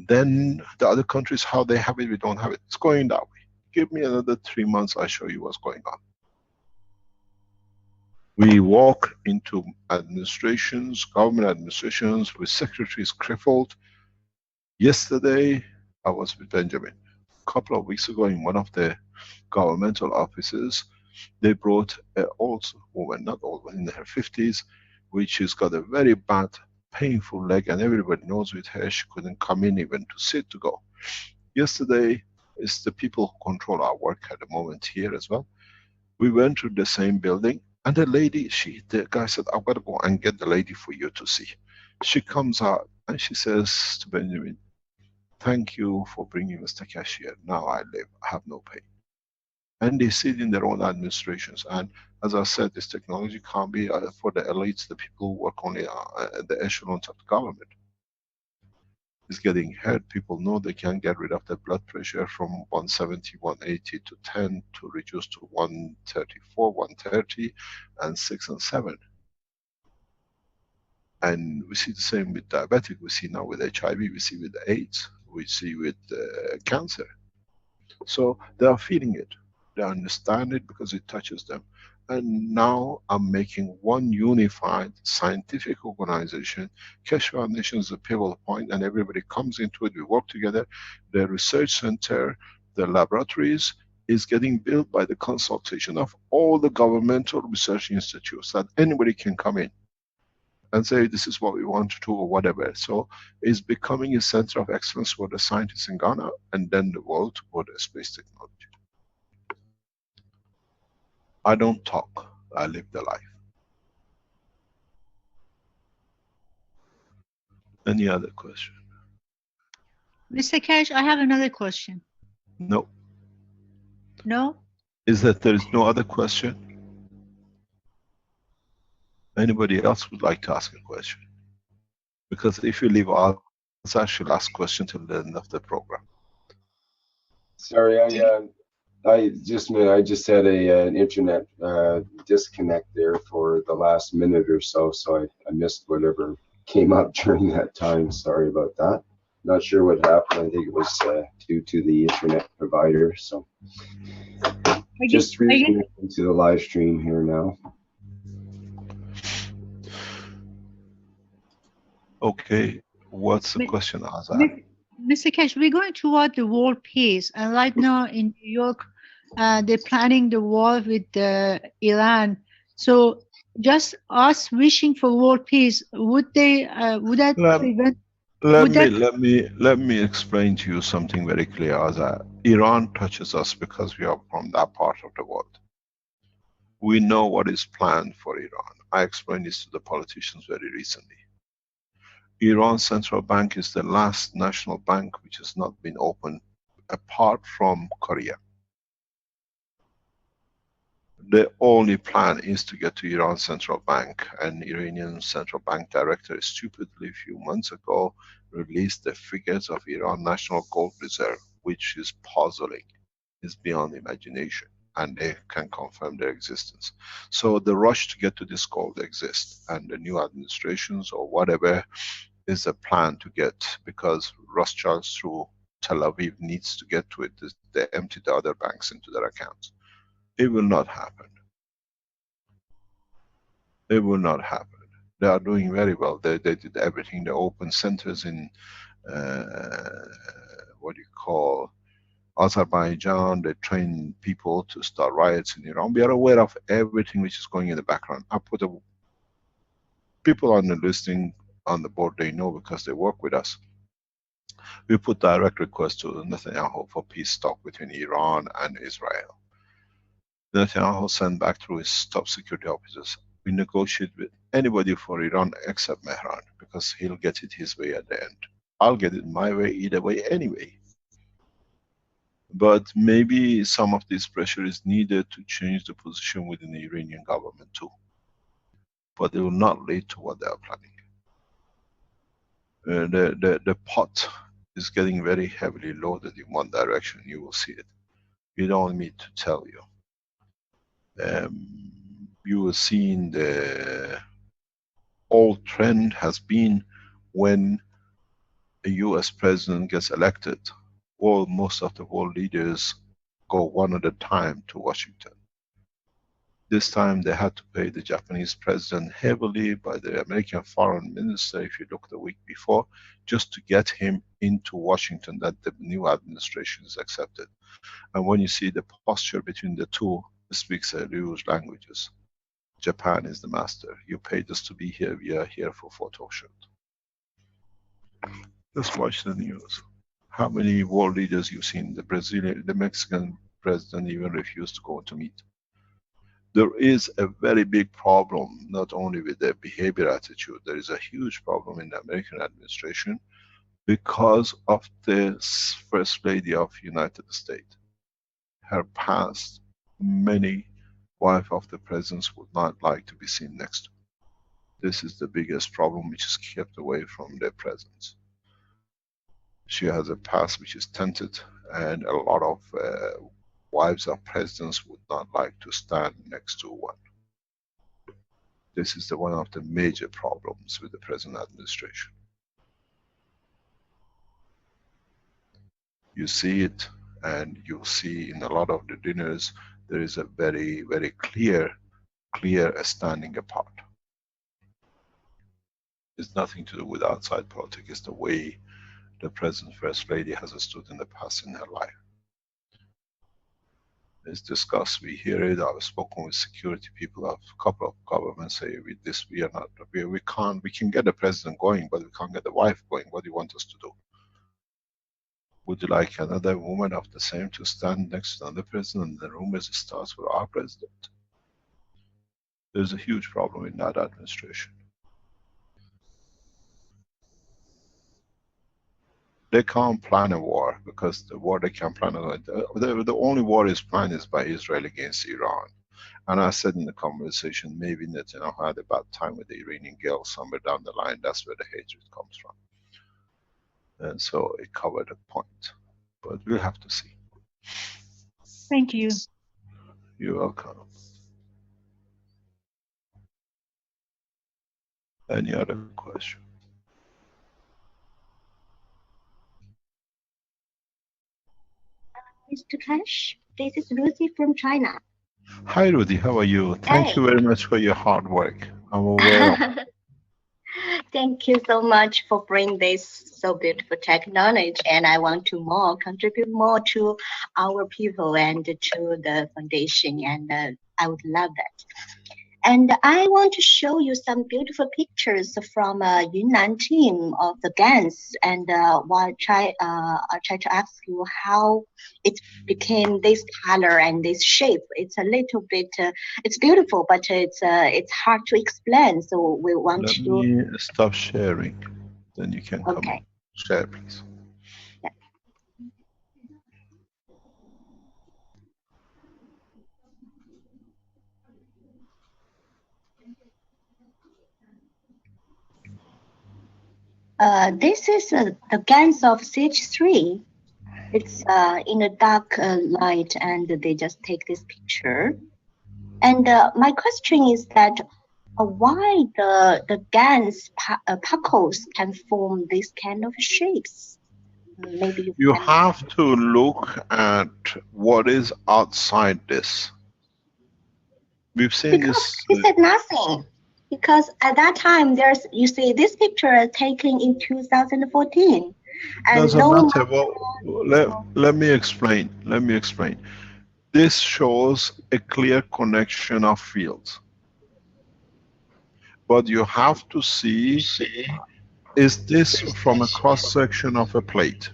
then the other countries, how they have it, we don't have it. It's going that way. Give me another 3 months, I'll show you what's going on. We walk into administrations, government administrations, with secretaries crippled. Yesterday, I was with Benjamin. A couple of weeks ago in one of the governmental offices, they brought an old woman, not old, in her 50s, which has got a very bad, painful leg, and everybody knows with her, she couldn't come in even to sit, to go. Yesterday, it's the people who control our work at the moment here as well. We went to the same building, and the lady, the guy said, I've got to go and get the lady for you to see. She comes out and she says to Benjamin, thank you for bringing Mr. Cashier. Now I live, I have no pain. And they sit in their own administrations. And as I said, this technology can't be for the elites, the people who work only at the echelons of the government. It's getting hurt. People know they can get rid of the blood pressure from 170, 180 to 10 to reduce to 134, 130, and 6 and 7. And we see the same with diabetic. We see now with HIV. We see with AIDS. We see with cancer. So they are feeling it. They understand it because it touches them. And now I'm making one unified scientific organization. Keshe Foundation is a pivotal point, and everybody comes into it. We work together. The research center, the laboratories is getting built by the consultation of all the governmental research institutes, that anybody can come in and say this is what we want to do or whatever. So it's becoming a center of excellence for the scientists in Ghana and then the world for the space technology. I don't talk, I live the life. Any other question? Mr. Cash, I have another question. No. No? Is that there is no other question? Anybody else would like to ask a question? Because if you leave out, I shall ask question till the end of the program. Sorry, I just had an internet disconnect there for the last minute or so, so I missed whatever came up during that time. Sorry about that. Not sure what happened. I think it was due to the internet provider. So just reconnecting to the live stream here now. Okay, what's the question, Azar? Mr. Cash, we're going toward the world peace, and right now in New York, they're planning the war with Iran. So, just us wishing for world peace, would that prevent? Let me explain to you something very clear, Azar. Iran touches us because we are from that part of the world. We know what is planned for Iran. I explained this to the politicians very recently. Iran Central Bank is the last national bank which has not been opened apart from Korea. The only plan is to get to Iran Central Bank, and Iranian Central Bank director stupidly a few months ago released the figures of Iran National Gold Reserve, which is puzzling, is beyond imagination, and they can confirm their existence. So the rush to get to this gold exists, and the new administrations or whatever is a plan to get, because Rothschild through Tel Aviv needs to get to it. They empty the other banks into their accounts. It will not happen. It will not happen. They are doing very well. They did everything. They opened centers in what you call Azerbaijan. They train people to start riots in Iran. We are aware of everything which is going in the background. I put the people on the listing on the board. They know because they work with us. We put direct requests to Netanyahu for peace talk between Iran and Israel. Netanyahu sent back through his top security officers. We negotiate with anybody for Iran except Mehran, because he'll get it his way at the end. I'll get it my way either way anyway. But maybe some of this pressure is needed to change the position within the Iranian government too. But it will not lead to what they are planning. The pot is getting very heavily loaded in one direction. You will see it. You don't want me to tell you. You will see in the old trend has been when a US president gets elected, most of the world leaders go one at a time to Washington. This time they had to pay the Japanese president heavily by the American foreign minister, if you look the week before, just to get him into Washington, that the new administration is accepted. And when you see the posture between the two, it speaks a huge languages. Japan is the master. You paid us to be here, we are here for photo shoot. Just watch the news. How many world leaders you've seen? The Brazilian, the Mexican president even refused to go to meet. There is a very big problem, not only with their behavior attitude, there is a huge problem in the American administration because of the First Lady of United States. Her past, many wife of the presidents would not like to be seen next to. This is the biggest problem which is kept away from their presence. She has a past which is tainted, and a lot of wives of presidents would not like to stand next to one. This is one of the major problems with the present administration. You see it, and you see in a lot of the dinners, there is a very, very clear standing apart. It's nothing to do with outside politics, it's the way the present First Lady has stood in the past in her life. It's discussed, we hear it, I've spoken with security people of a couple of governments say with this we are not, we can get the president going, but we can't get the wife going. What do you want us to do? Would you like another woman of the same to stand next to another president? The rumors starts with our president. There's a huge problem in that administration. They can't plan a war, because the war they can plan, the only war is planned is by Israel against Iran. And I said in the conversation, maybe Netanyahu had a bad time with the Iranian girl somewhere down the line, that's where the hatred comes from. And so it covered a point. But we'll have to see. Thank you. You're welcome. Any other question? Mr. Cash, this is Lucy from China. Hi Rudy, how are you? Thank you very much for your hard work. I'm aware of it. Thank you so much for bringing this so beautiful technology, and I want to contribute more to our people and to the foundation, and I would love that. And I want to show you some beautiful pictures from Yunnan team of the GANs, and I'll try to ask you how it became this color and this shape. It's a little bit, it's beautiful, but it's hard to explain. So we want Let to. me stop sharing, then you can come Okay. up. Share, please. Yeah. This is the GANs of CH3. It's in a dark light, and they just take this picture. And my question is that why the GANs particles can form this kind of shapes? Maybe you You can. have to look at what is outside this. We've seen Because this. he said nothing. Because at that time, there's, you see, this picture taken in 2014, and Doesn't no. matter. Well, let me explain. Let me explain. This shows a clear connection of fields. But you have to see, is this from a cross section of a plate?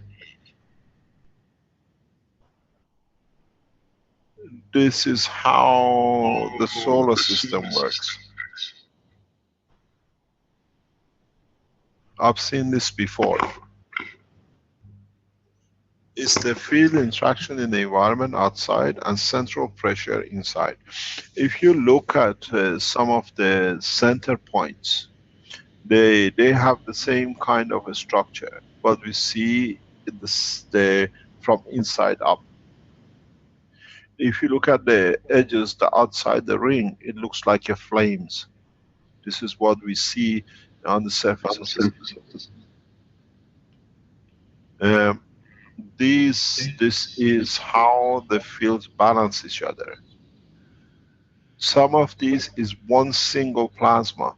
This is how the solar system works. I've seen this before. It's the field interaction in the environment outside and central pressure inside. If you look at some of the center points, they have the same kind of a structure, but we see from inside up. If you look at the edges, the outside the ring, it looks like a flames. This is what we see on the surface of the system. This is how the fields balance each other. Some of these is one single plasma.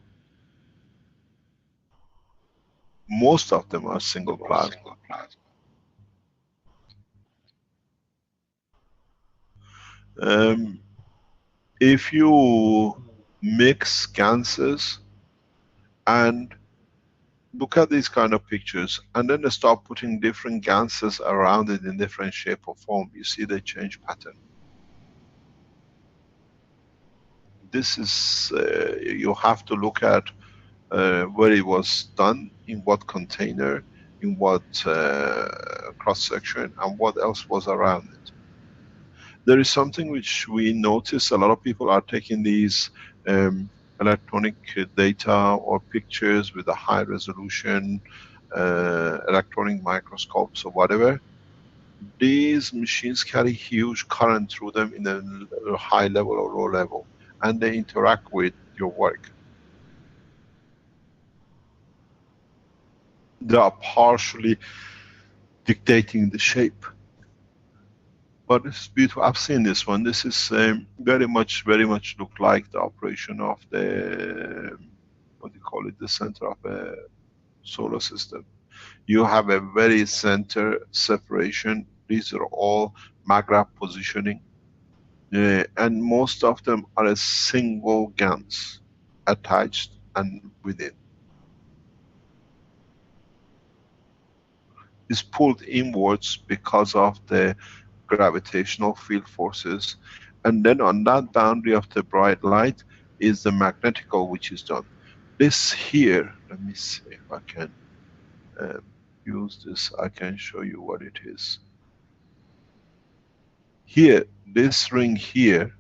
Most of them are single plasma. If you mix gases and look at these kind of pictures and then they start putting different gases around it in different shape or form, you see they change pattern. This is, you have to look at where it was done, in what container, in what cross section, and what else was around it. There is something which we notice, a lot of people are taking these electronic data or pictures with a high resolution, electronic microscopes or whatever. These machines carry huge current through them in a high level or low level, and they interact with your work. They are partially dictating the shape. But it's beautiful. I've seen this one. This is very much look like the operation of the, what do you call it, the center of a solar system. You have a very center separation. These are all magravity positioning. And most of them are a single GANs attached and within. Is pulled inwards because of the gravitational field forces, and then on that boundary of the bright light is the magnetical which is done. This here, let me see if I can use this, I can show you what it is. Here, this ring here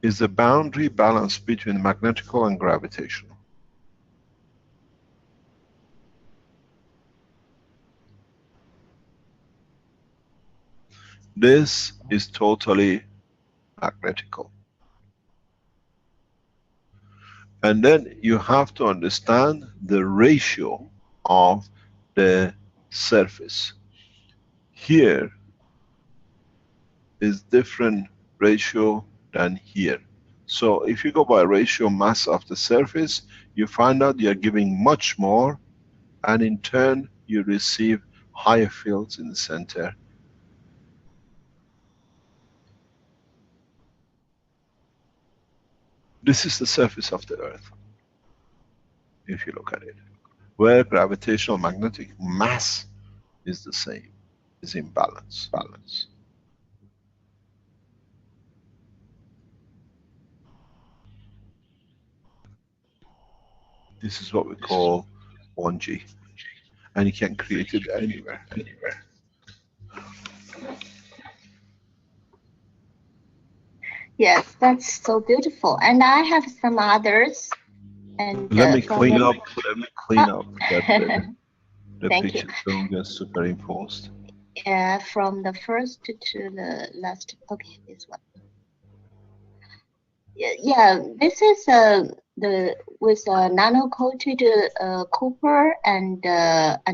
is the boundary balance between magnetical and gravitational. This is totally magnetical. And then you have to understand the ratio of the surface. Here is different ratio than here. So if you go by ratio mass of the surface, you find out you're giving much more, and in turn you receive higher fields in the center. This is the surface of the Earth, if you look at it, where gravitational magnetic mass is the same, is in balance. This is what we call 1G, and you can create it anywhere. Yes, that's so beautiful. And I have some others. And Let me clean up that. The Thank you. picture don't get superimposed. From the first to the last. Okay, this one. Yeah, this is the with nano coated copper and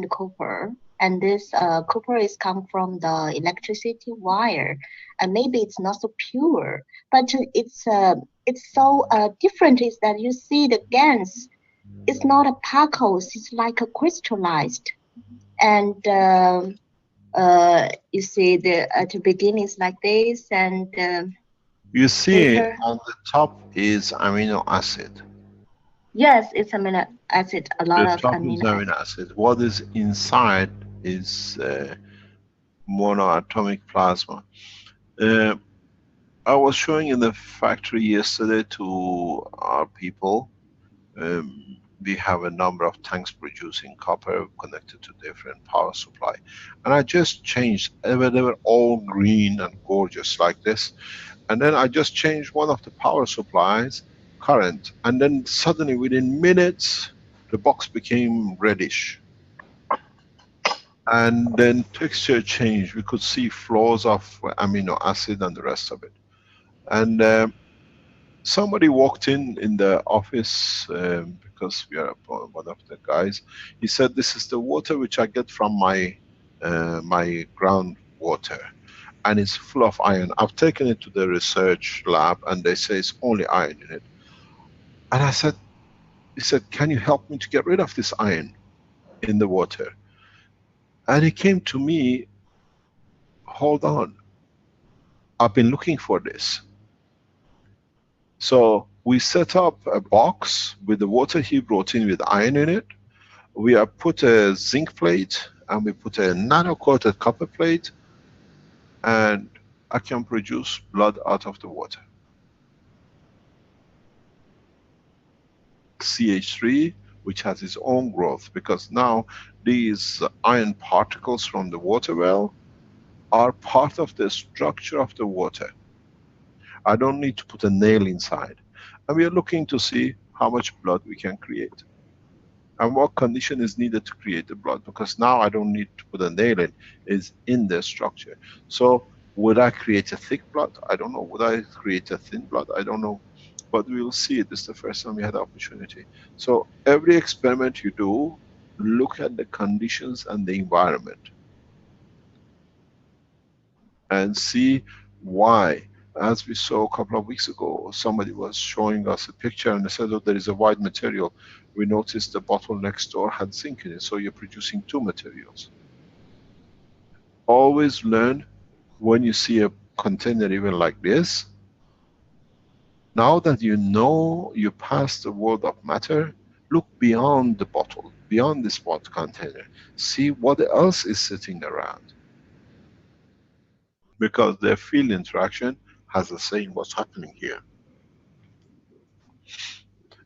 copper, and this copper is come from the electricity wire, and maybe it's not so pure, but it's so different. Is that you see the GaNs? It's not a particles. It's like a crystallized, and you see the at the beginning is like this, and You see later. on the top is amino acid. Yes, it's amino acid, a lot The of top is amino amino acid. acid. What is inside is monoatomic plasma. Uh, I was showing in the factory yesterday to our people. We have a number of tanks producing copper connected to different power supply. And I just changed, they were all green and gorgeous like this. And then I just changed one of the power supplies current. And then suddenly within minutes, the box became reddish. And then texture changed. We could see flaws of amino acid and the rest of it. And somebody walked in the office because we are one of the guys. He said, "This is the water which I get from my groundwater, and it's full of iron. I've taken it to the research lab, and they say it's only iron in it." And I said, "He said, can you help me to get rid of this iron in the water?" And he came to me. Hold on, I've been looking for this. So we set up a box with the water he brought in with iron in it. We have put a zinc plate and we put a nano-coated copper plate, and I can produce blood out of the water. CH3, which has its own growth, because now these iron particles from the water well are part of the structure of the water. I don't need to put a nail inside. And we are looking to see how much blood we can create. And what condition is needed to create the blood, because now I don't need to put a nail in, it's in the structure. So would I create a thick blood? I don't know. Would I create a thin blood? I don't know. But we will see it. This is the first time we had the opportunity. So every experiment you do, look at the conditions and the environment and see why. As we saw a couple of weeks ago, somebody was showing us a picture and they said, "Oh, there is a white material." We noticed the bottle next door had zinc in it, so you're producing two materials. Always learn when you see a container even like this. Now that you know you passed the world of matter, look beyond the bottle, beyond this water container. See what else is sitting around. Because the field interaction has a say in what's happening here.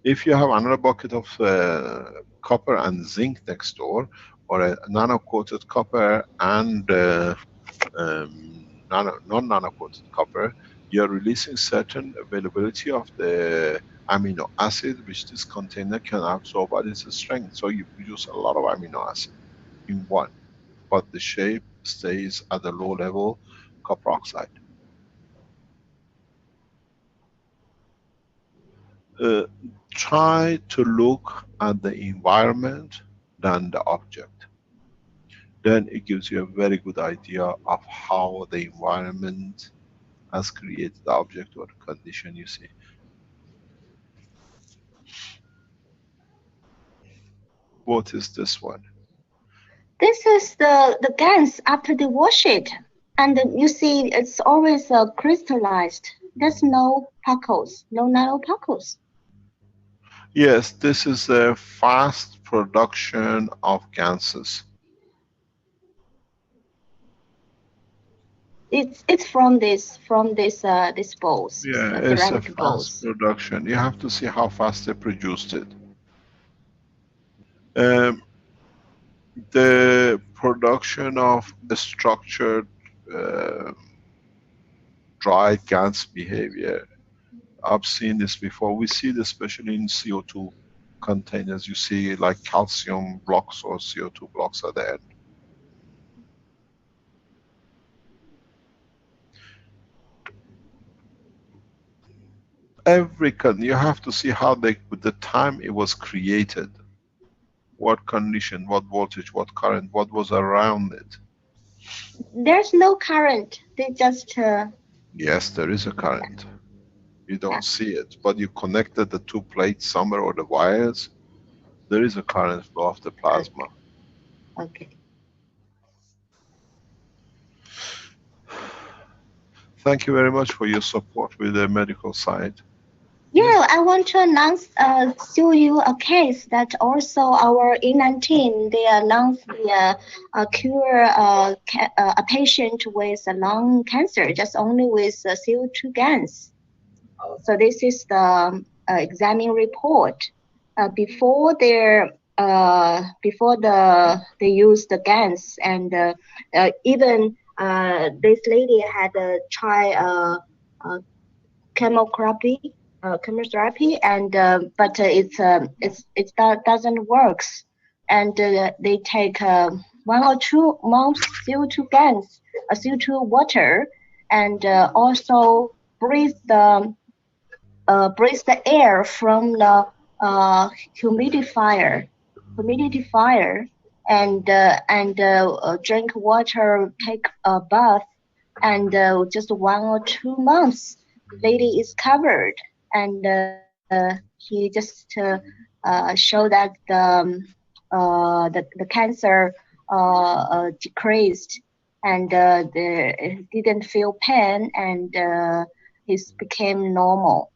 If you have another bucket of copper and zinc next door, or a nano-coated copper and non-nano-coated copper, you're releasing certain availability of the amino acid which this container can absorb at its strength. So you produce a lot of amino acid in one, but the shape stays at a low level copper oxide. Try to look at the environment than the object. Then it gives you a very good idea of how the environment has created the object or the condition you see. What is this one? This is the GaNs after they wash it, and you see it's always crystallized. There's no particles, no nanoparticles. Yes, this is a fast production of gases. It's from this this bowls, Yeah, it's a ceramic fast bowls. production. You have to see how fast they produced it. Um, the production of a structured uh, dry gas behavior, I've seen this before. We see this especially in CO2 containers. You see like calcium blocks or CO2 blocks at the end. You have to see how with the time it was created, what condition, what voltage, what current, what was around it. There's no current. They just. Yes, there is a current. You don't see it, but you connected the two plates somewhere or the wires. There is a current flow of the plasma. Okay. Thank you very much for your support with the medical side. Yeah, I want to show you a case that also our E19, they announced the cure a patient with lung cancer just only with CO2 gas. So this is the examining report. Before they use the gas, and even this lady had tried chemotherapy, and but it doesn't works, and they take 1 or 2 months CO2 gas, CO2 water, and also breathe the air from the humidifier, and drink water, take a bath, and just 1 or 2 months, lady is covered, and he just show that the cancer decreased, and didn't feel pain, and he became normal.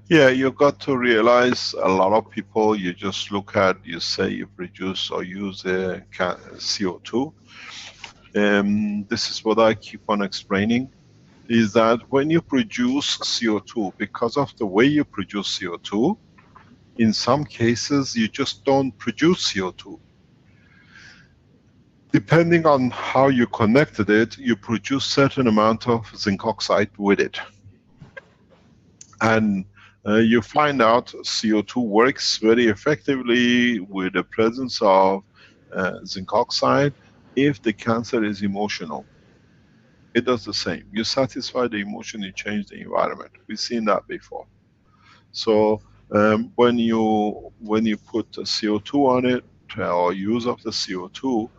Yeah, you got to realize a lot of people, you just look at, you say you produce or use CO2. This is what I keep on explaining, is that when you produce CO2, because of the way you produce CO2, in some cases you just don't produce CO2. Depending on how you connected it, you produce certain amount of zinc oxide with it. And you find out CO2 works very effectively with the presence of zinc oxide if the cancer is emotional. It does the same. You satisfy the emotion, you change the environment. We've seen that before. So when you put CO2 on it, or use of the CO2,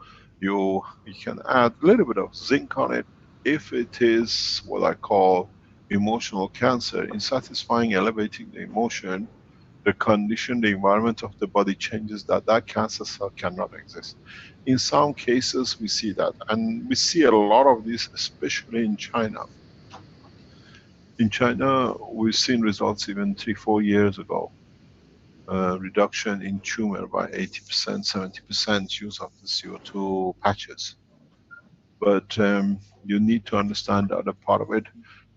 you can add a little bit of zinc on it. If it is what I call emotional cancer, in satisfying, elevating the emotion, the condition, the environment of the body changes, that cancer cell cannot exist. In some cases we see that, and we see a lot of this, especially in China. In China, we've seen results even 3-4 years ago. Reduction in tumor by 80%, 70% use of the CO2 patches. But you need to understand the other part of it.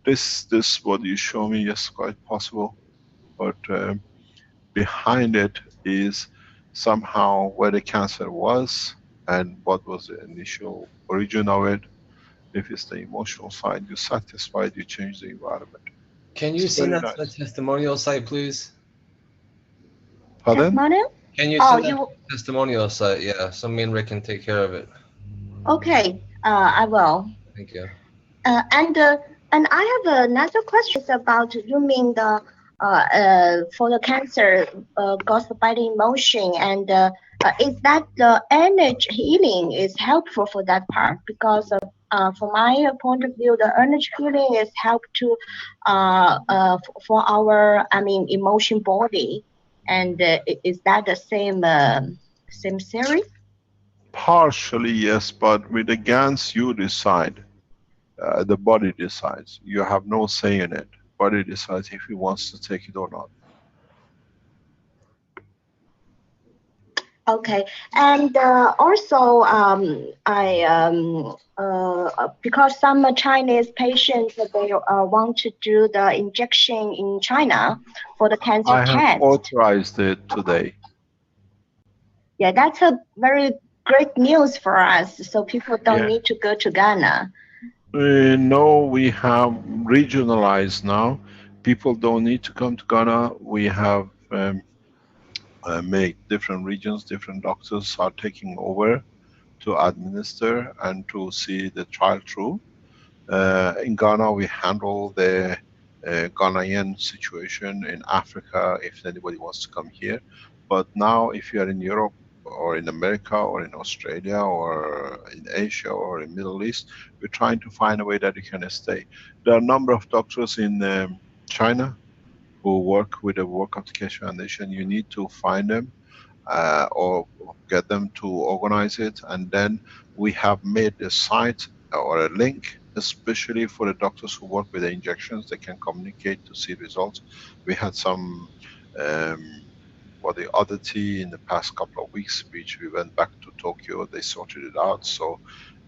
This what you show me is quite possible, but behind it is somehow where the cancer was and what was the initial origin of it. If it's the emotional side, you satisfy it, you change the environment. Can you It's send very that to the nice. testimonial site, please? Pardon? Testimonial? Can you Oh, send that to the testimonial site? Yeah, so me and Rick can take care of it. Okay, I will. Thank you. And I have another question about, you mean the for the cancer caused by the emotion, and is that the energy healing is helpful for that part? Because from my point of view, the energy healing is help to for our, I mean, emotion body, and is that the same theory? Partially, yes, but with the GANs you decide. The body decides. You have no say in it. Body decides if he wants to take it or not. Okay, and also because some Chinese patients, they want to do the injection in China for the cancer I have test. authorized it today. Yeah, that's a very great news for us. So people don't need to go to Ghana. No, we have regionalized now. People don't need to come to Ghana. We have make different regions, different doctors are taking over to administer and to see the trial through. In Ghana, we handle the Ghanaian situation. In Africa, if anybody wants to come here. But now, if you are in Europe or in America or in Australia or in Asia or in Middle East, we're trying to find a way that you can stay. There are a number of doctors in China who work with the Work of the Keshe Foundation. You need to find them or get them to organize it, and then we have made a site or a link especially for the doctors who work with the injections. They can communicate to see results. We had some for the oddity in the past couple of weeks, which we went back to Tokyo, they sorted it out. So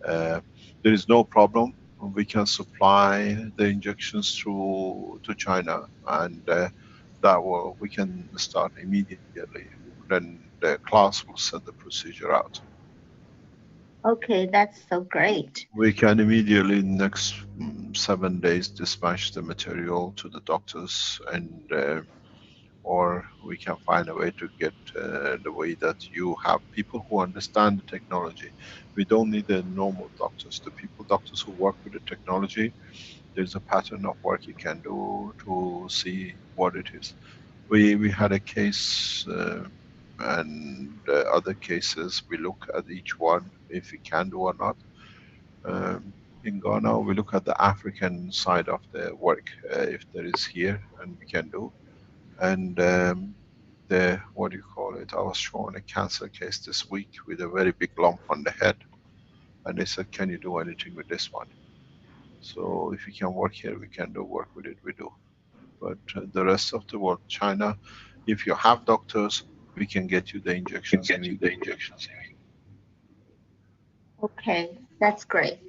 there is no problem. We can supply the injections to China, and that will, we can start immediately. Then the class will send the procedure out. Okay, that's so great. We can immediately, next 7 days, dispatch the material to the doctors, and or we can find a way to get the way that you have people who understand the technology. We don't need the normal doctors. The doctors who work with the technology, there's a pattern of work you can do to see what it is. We had a case, and other cases, we look at each one if we can do or not. In Ghana, we look at the African side of the work, if there is here and we can do. And the, what do you call it, I was shown a cancer case this week with a very big lump on the head, and they said, can you do anything with this one? So if we can work here, we can do work with it, we do. But the rest of the world, China, if you have doctors, we can get you the injections. Okay, that's great.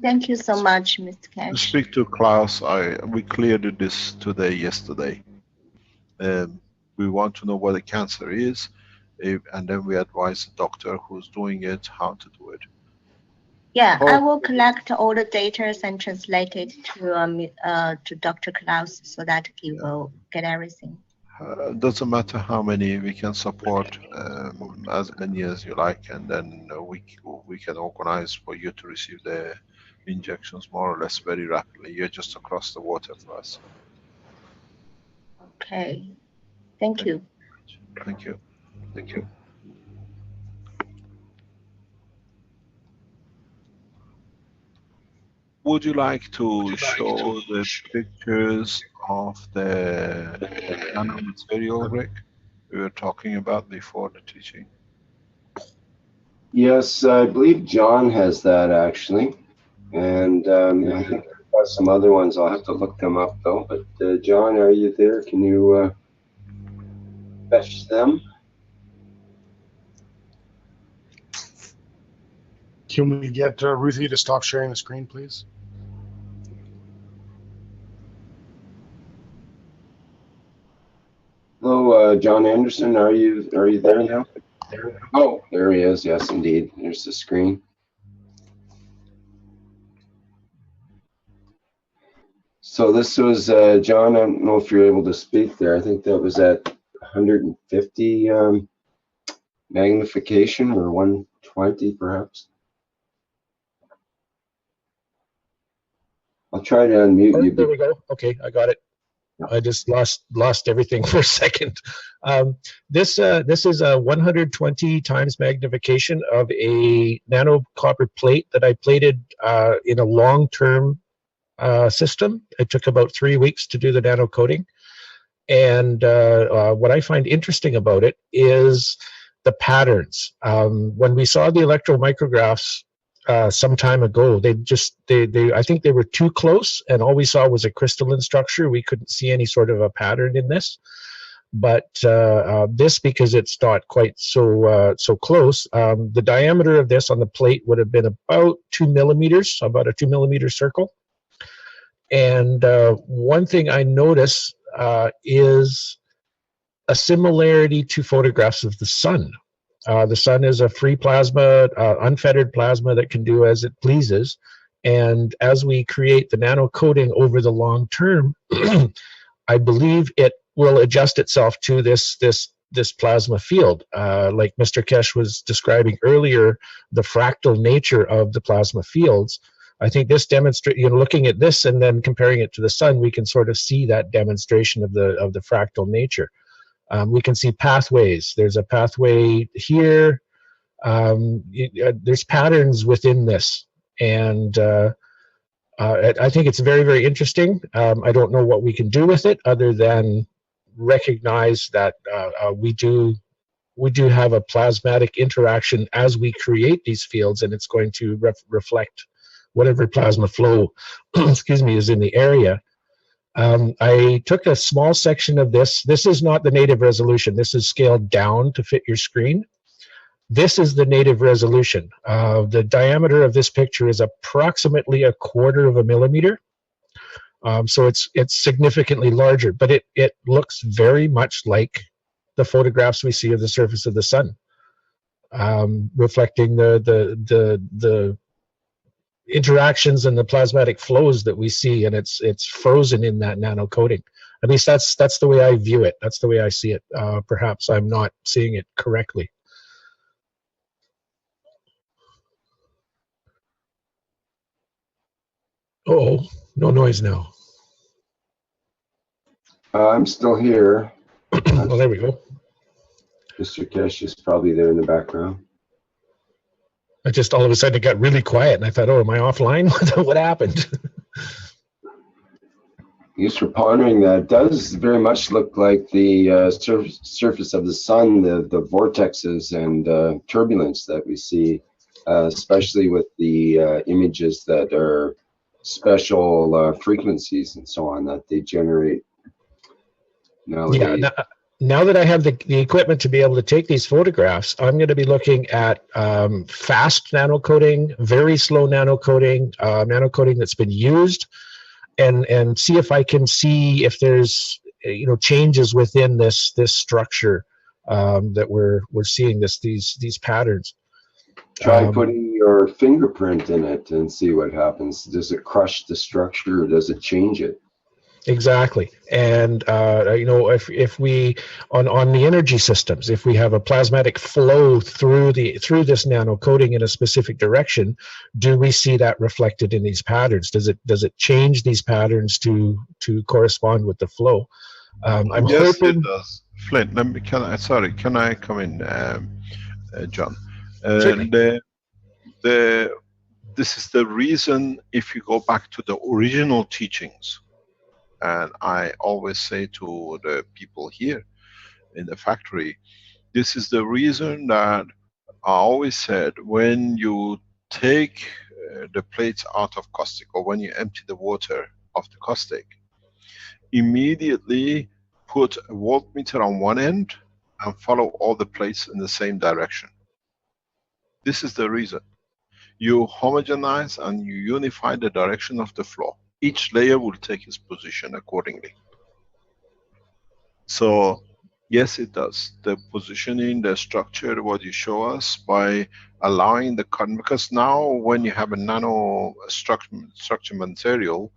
Thank you so much, Mr. Keshe. Speak to Klaus. We cleared this today, yesterday. We want to know what the cancer is, and then we advise the doctor who's doing it how to do it. Yeah, I will collect all the data and translate it to Dr. Klaus so that he will get everything. Doesn't matter how many, we can support as many as you like, and then we can organize for you to receive the injections more or less very rapidly. You're just across the water for us. Okay, thank you. Thank you. Thank you. Would you like to show the pictures of the nano-material, Rick, we were talking about before the teaching? Yes, I believe John has that actually, and I think I've got some other ones. I'll have to look them up though. But John, are you there? Can you fetch them? Can we get Ruthie to stop sharing the screen, please? Hello, John Anderson. Are you there now? Oh, there he is. Yes, indeed. There's the screen. So this was John. I don't know if you're able to speak there. I think that was at 150 magnification, or 120 perhaps. I'll try to unmute you. There we go. Okay, I got it. I just lost everything for a second. This is a 120 times magnification of a nano copper plate that I plated in a long-term system. It took about 3 weeks to do the nano coating. And what I find interesting about it is the patterns. When we saw the electromicrographs some time ago, they I think they were too close, and all we saw was a crystalline structure. We couldn't see any sort of a pattern in this. But this, because it's not quite so close, the diameter of this on the plate would have been about 2 millimeters, about a 2 millimeter circle. And one thing I notice is a similarity to photographs of the sun. The sun is a free plasma, unfettered plasma that can do as it pleases. And as we create the nano coating over the long term, I believe it will adjust itself to this this plasma field. Like Mr. Kesh was describing earlier, the fractal nature of the plasma fields. I think this demonstrates, looking at this and then comparing it to the sun, we can sort of see that demonstration of the fractal nature. We can see pathways. There's a pathway here. There's patterns within this, and I think it's very, very interesting. I don't know what we can do with it other than recognize that we do have a plasmatic interaction as we create these fields, and it's going to reflect whatever plasma flow, excuse me, is in the area. I took a small section of this. This is not the native resolution. This is scaled down to fit your screen. This is the native resolution. The diameter of this picture is approximately 1/4 of a millimeter. So it's significantly larger, but it looks very much like the photographs we see of the surface of the sun, reflecting the interactions and the plasmatic flows that we see, and it's frozen in that nano coating. At least that's the way I view it. That's the way I see it. Perhaps I'm not seeing it correctly. Oh, no noise now. I'm still here. Well, there we go. Mr. Kesh is probably there in the background. I just all of a sudden it got really quiet, and I thought, "Oh, am I offline? What happened?" Thanks for pondering that. It does very much look like the surface of the sun, the vortexes and turbulence that we see, especially with the images that are special frequencies and so on that they generate nowadays. Yeah. Now that I have the equipment to be able to take these photographs, I'm going to be looking at fast nano coating, very slow nano coating that's been used, and see if I can see if there's changes within this structure that we're seeing these patterns. Try putting your fingerprint in it and see what happens. Does it crush the structure or does it change it? Exactly. And if we on the energy systems, if we have a plasmatic flow through this nano coating in a specific direction, do we see that reflected in these patterns? Does it change these patterns to correspond with the flow? Yes, it does. Flint, can I come in, John? This is the reason, if you go back to the original teachings, and I always say to the people here in the factory, this is the reason that I always said, when you take the plates out of caustic, or when you empty the water of the caustic, immediately put a voltmeter on one end and follow all the plates in the same direction. This is the reason. You homogenize and you unify the direction of the flow. Each layer will take its position accordingly. So yes, it does. The positioning, the structure, what you show us by allowing the current, because now when you have a nano structure material,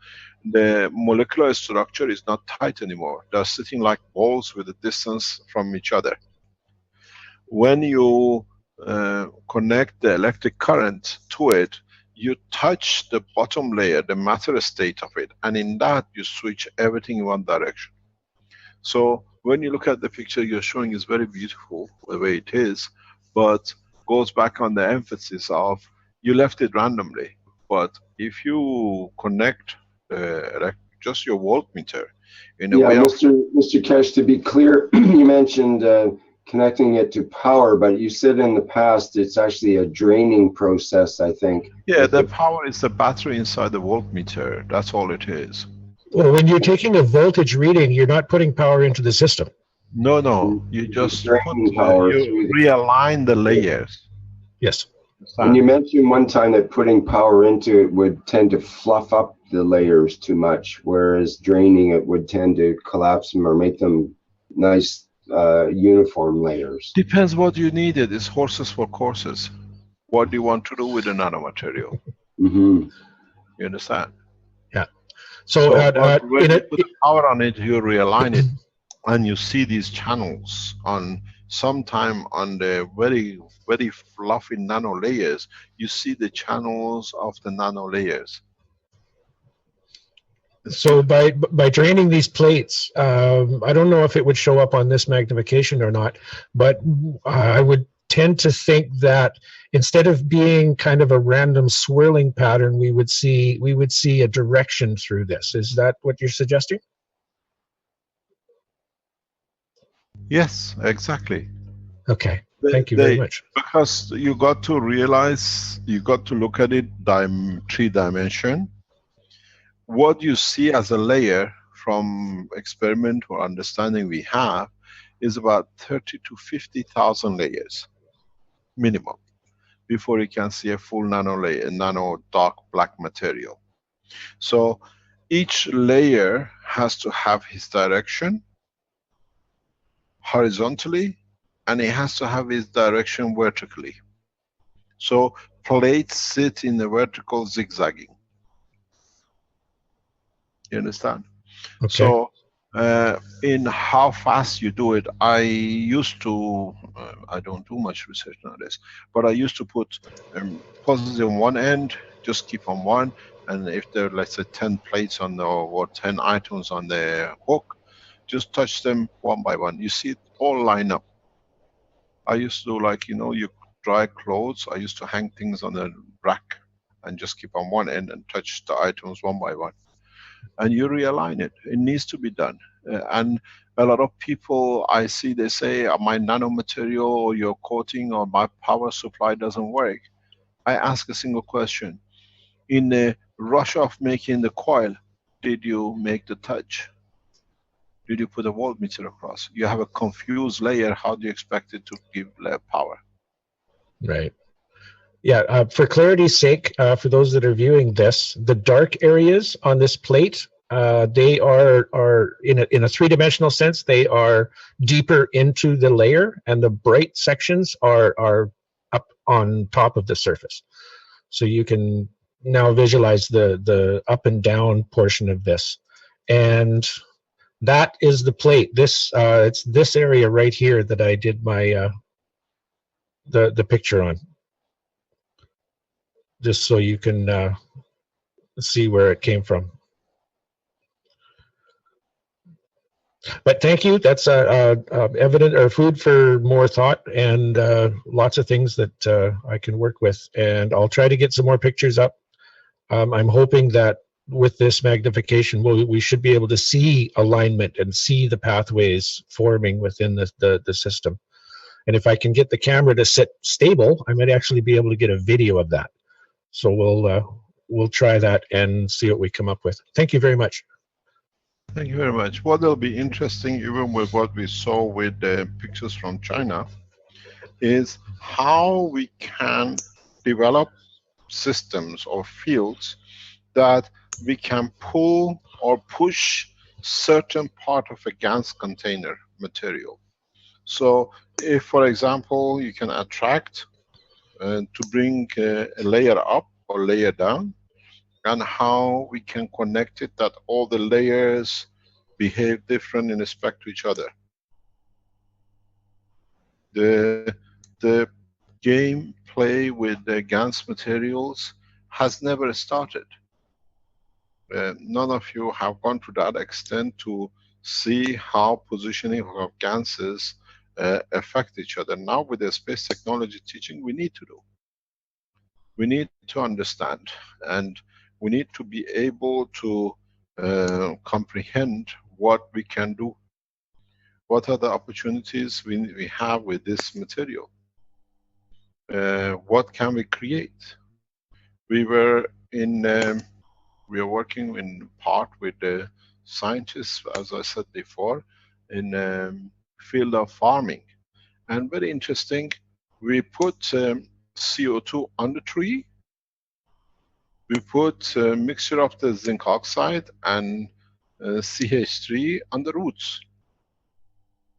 the molecular structure is not tight anymore. They're sitting like balls with a distance from each other. When you connect the electric current to it, you touch the bottom layer, the matter state of it, and in that you switch everything in one direction. So when you look at the picture you're showing, is very beautiful the way it is, but goes back on the emphasis of you left it randomly. But if you connect just your voltmeter in a way of... Mr. Kesh, to be clear, you mentioned connecting it to power, but you said in the past it's actually a draining process, I think. Yeah, the power is the battery inside the voltmeter. That's all it is. Well, when you're taking a voltage reading, you're not putting power into the system. No, you just realign the layers. Yes. And you mentioned one time that putting power into it would tend to fluff up the layers too much, whereas draining it would tend to collapse them or make them nice uniform layers. Depends what you needed. It's horses for courses. What do you want to do with the nanomaterial? Mm-hmm. You understand? Yeah. So when you put the power on it, you realign it. and you see these channels on sometime on the very, very fluffy nano layers, you see the channels of the nano layers. So by draining these plates, I don't know if it would show up on this magnification or not, but I would tend to think that instead of being kind of a random swirling pattern, we would see a direction through this. Is that what you're suggesting? Yes, exactly. Okay, thank you very much. Because you got to realize, you got to look at it three dimension. What you see as a layer from experiment or understanding we have is about 30 to 50,000 layers minimum before you can see a full nano layer, nano dark black material. So each layer has to have its direction horizontally, and it has to have its direction vertically. So plates sit in the vertical zigzagging. You understand? Okay. So in how fast you do it, I used to, I don't do much research nowadays, but I used to put positive on one end, just keep on one, and if there are, let's say, 10 plates on the, or 10 items on the hook, just touch them one by one. You see it all line up. I used to, like, you know, you dry clothes, I used to hang things on the rack and just keep on one end and touch the items one by one. And you realign it. It needs to be done. And a lot of people I see, they say, my nanomaterial or your coating or my power supply doesn't work. I ask a single question. In the rush of making the coil, did you make the touch? Did you put a voltmeter across? You have a confused layer. How do you expect it to give power? Right. Yeah, for clarity's sake, for those that are viewing this, the dark areas on this plate, they are in a three-dimensional sense, they are deeper into the layer, and the bright sections are up on top of the surface. So you can now visualize the up and down portion of this. And that is the plate. This it's this area right here that I did my the picture on, just so you can see where it came from. But thank you. That's evident or food for more thought, and lots of things that I can work with. And I'll try to get some more pictures up. I'm hoping that with this magnification, we should be able to see alignment and see the pathways forming within the system. And if I can get the camera to sit stable, I might actually be able to get a video of that. So we'll try that and see what we come up with. Thank you very much. Thank you very much. What will be interesting, even with what we saw with the pictures from China, is how we can develop systems or fields that we can pull or push certain part of a GANS container material. So if, for example, you can attract to bring a layer up or layer down, and how we can connect it that all the layers behave different in respect to each other. The game play with the GANS materials has never started. None of you have gone to that extent to see how positioning of GANSes affect each other. Now with the space technology teaching, we need to do. We need to understand, and we need to be able to comprehend what we can do. What are the opportunities we have with this material? What can we create? We are working in part with the scientists, as I said before, in field of farming. And very interesting, we put CO2 on the tree. We put a mixture of the zinc oxide and CH3 on the roots.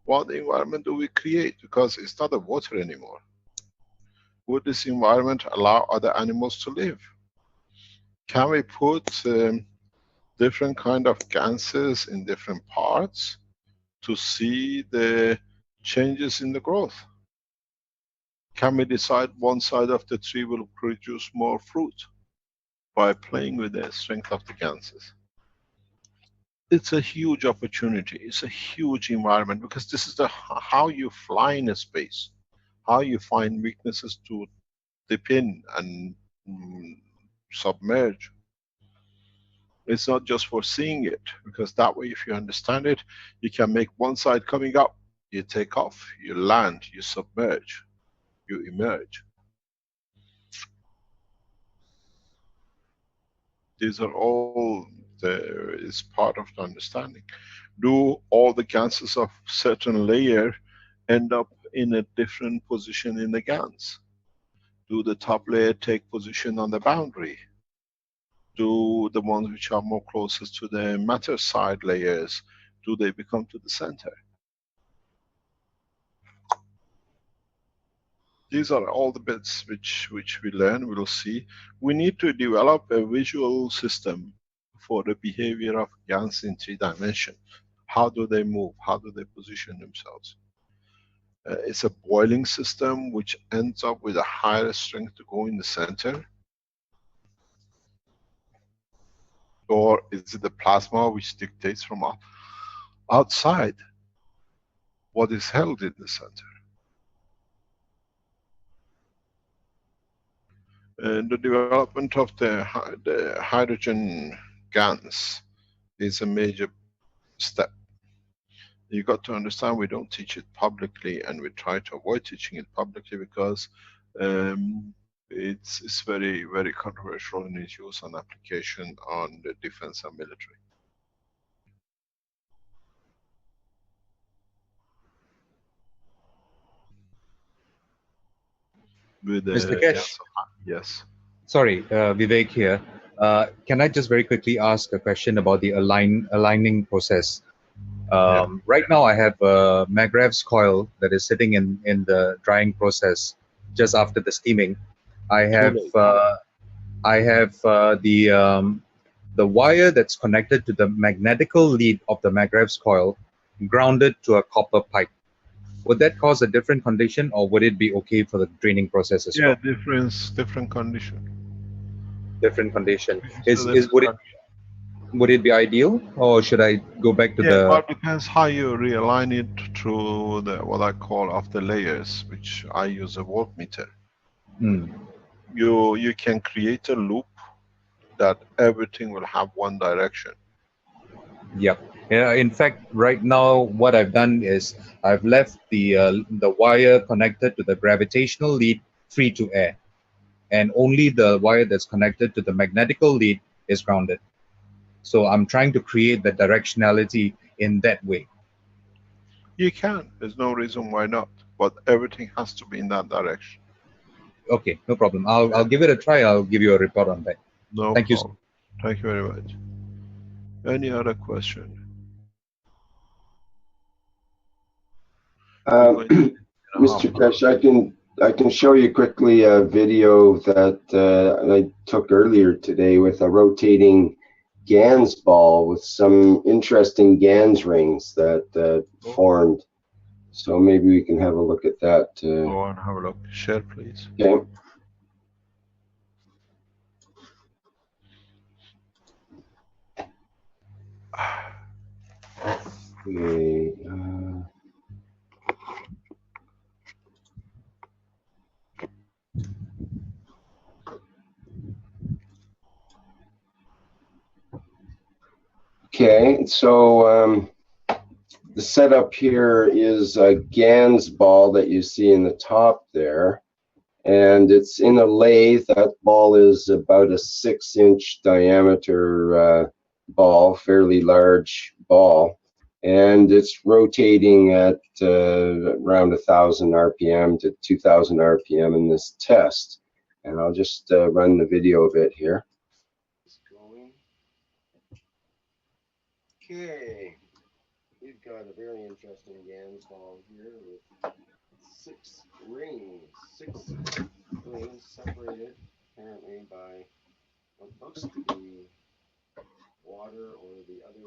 What environment do we create? Because it's not a water anymore. Would this environment allow other animals to live? Can we put different kind of GANSes in different parts to see the changes in the growth. Can we decide one side of the tree will produce more fruit by playing with the strength of the ganses? It's a huge opportunity. It's a huge environment, because this is how you fly in a space, how you find weaknesses to dip in and submerge. It's not just for seeing it, because that way, if you understand it, you can make one side coming up, you take off, you land, you submerge, you emerge. These are all is part of the understanding. Do all the ganses of certain layer end up in a different position in the GANs? Do the top layer take position on the boundary? Do the ones which are more closest to the matter side layers, do they become to the center? These are all the bits which we learn, we'll see. We need to develop a visual system for the behavior of GANs in 3 dimensions. How do they move? How do they position themselves? It's a boiling system which ends up with a higher strength to go in the center. Or is it the plasma which dictates from outside what is held in the center? And the development of the hydrogen GANs is a major step. You got to understand, we don't teach it publicly, and we try to avoid teaching it publicly because it's very, very controversial in its use and application on the defense and military. With the Mr. Kesh, yes. sorry, Vivek here. Can I just very quickly ask a question about the aligning process? Right now, I have a Magrav's coil that is sitting in the drying process just after the steaming. I have the wire that's connected to the magnetical lead of the Magrav's coil grounded to a copper pipe. Would that cause a different condition, or would it be okay for the draining process as well? Yeah, different condition. Different condition. So Would it be ideal, or should I go back to the? Well, it depends how you realign it through the what I call of the layers, which I use a voltmeter. You can create a loop that everything will have one direction. Yep. Yeah. In fact, right now, what I've done is I've left the wire connected to the gravitational lead free to air, and only the wire that's connected to the magnetical lead is grounded. So I'm trying to create the directionality in that way. You can. There's no reason why not. But everything has to be in that direction. Okay, no problem. I'll give it a try. I'll give you a report on that. No Thank problem. you. Thank you very much. Any other question? Mr. Kesh, I can show you quickly a video that I took earlier today with a rotating GANs ball with some interesting GANs rings that formed. So maybe we can have a look at that. Go on, have a look. Share, please. Okay. Okay. Okay, so the setup here is a GANs ball that you see in the top there, and it's in a lathe. That ball is about a 6-inch diameter ball, fairly large ball, and it's rotating at around 1,000 RPM to 2,000 RPM in this test. And I'll just run the video of it here. Okay, we've got a very interesting GANs ball here with 6 rings separated apparently by what looks to be water or the other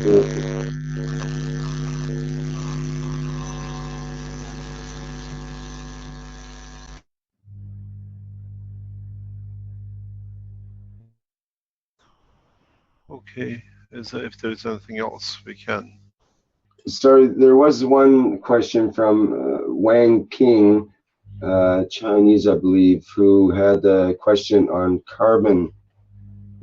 Okay, if there's anything else, we can. Sorry, there was one question from Wang King, Chinese, I believe, who had a question on carbon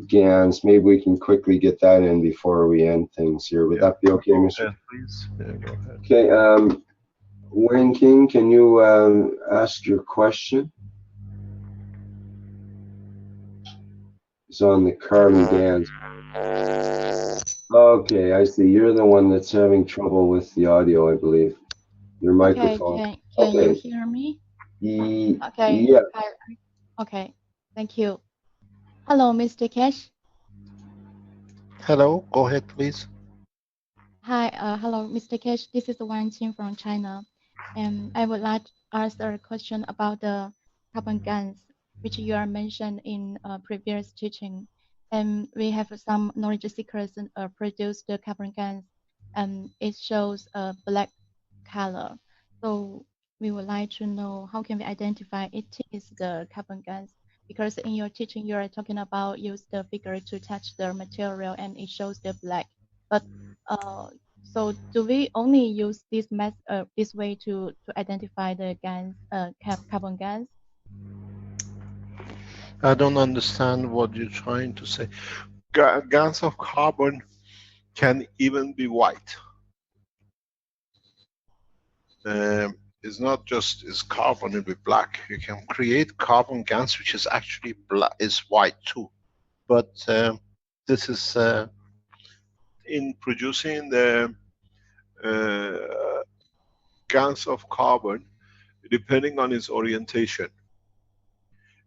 GANs. Maybe we can quickly get that in before we end things here. Would that be okay, Go Mr.? ahead, please. Yeah, go ahead. Okay, Wang King, can you ask your question? It's on the carbon GANs. Okay, I see. You're the one that's having trouble with the audio, I believe. Your microphone. Can you Okay. hear me? Yeah. Hi. Okay, thank you. Hello, Mr. Cash. Hello, go ahead, please. Hi, hello, Mr. Cash. This is Wang Qing from China, and I would like to ask a question about the carbon guns, which you are mentioned in previous teaching. And we have some knowledge seekers produce the carbon guns, and it shows a black color. So we would like to know how can we identify it is the carbon gas? Because in your teaching, you are talking about use the figure to touch the material and it shows the black. But so do we only use this way to identify the gas, carbon gas? I don't understand what you're trying to say. Gas of carbon can even be white. It's not just is carbon, it'll be black. You can create carbon gas which is actually black, is white too. But this is in producing the gas of carbon, depending on its orientation,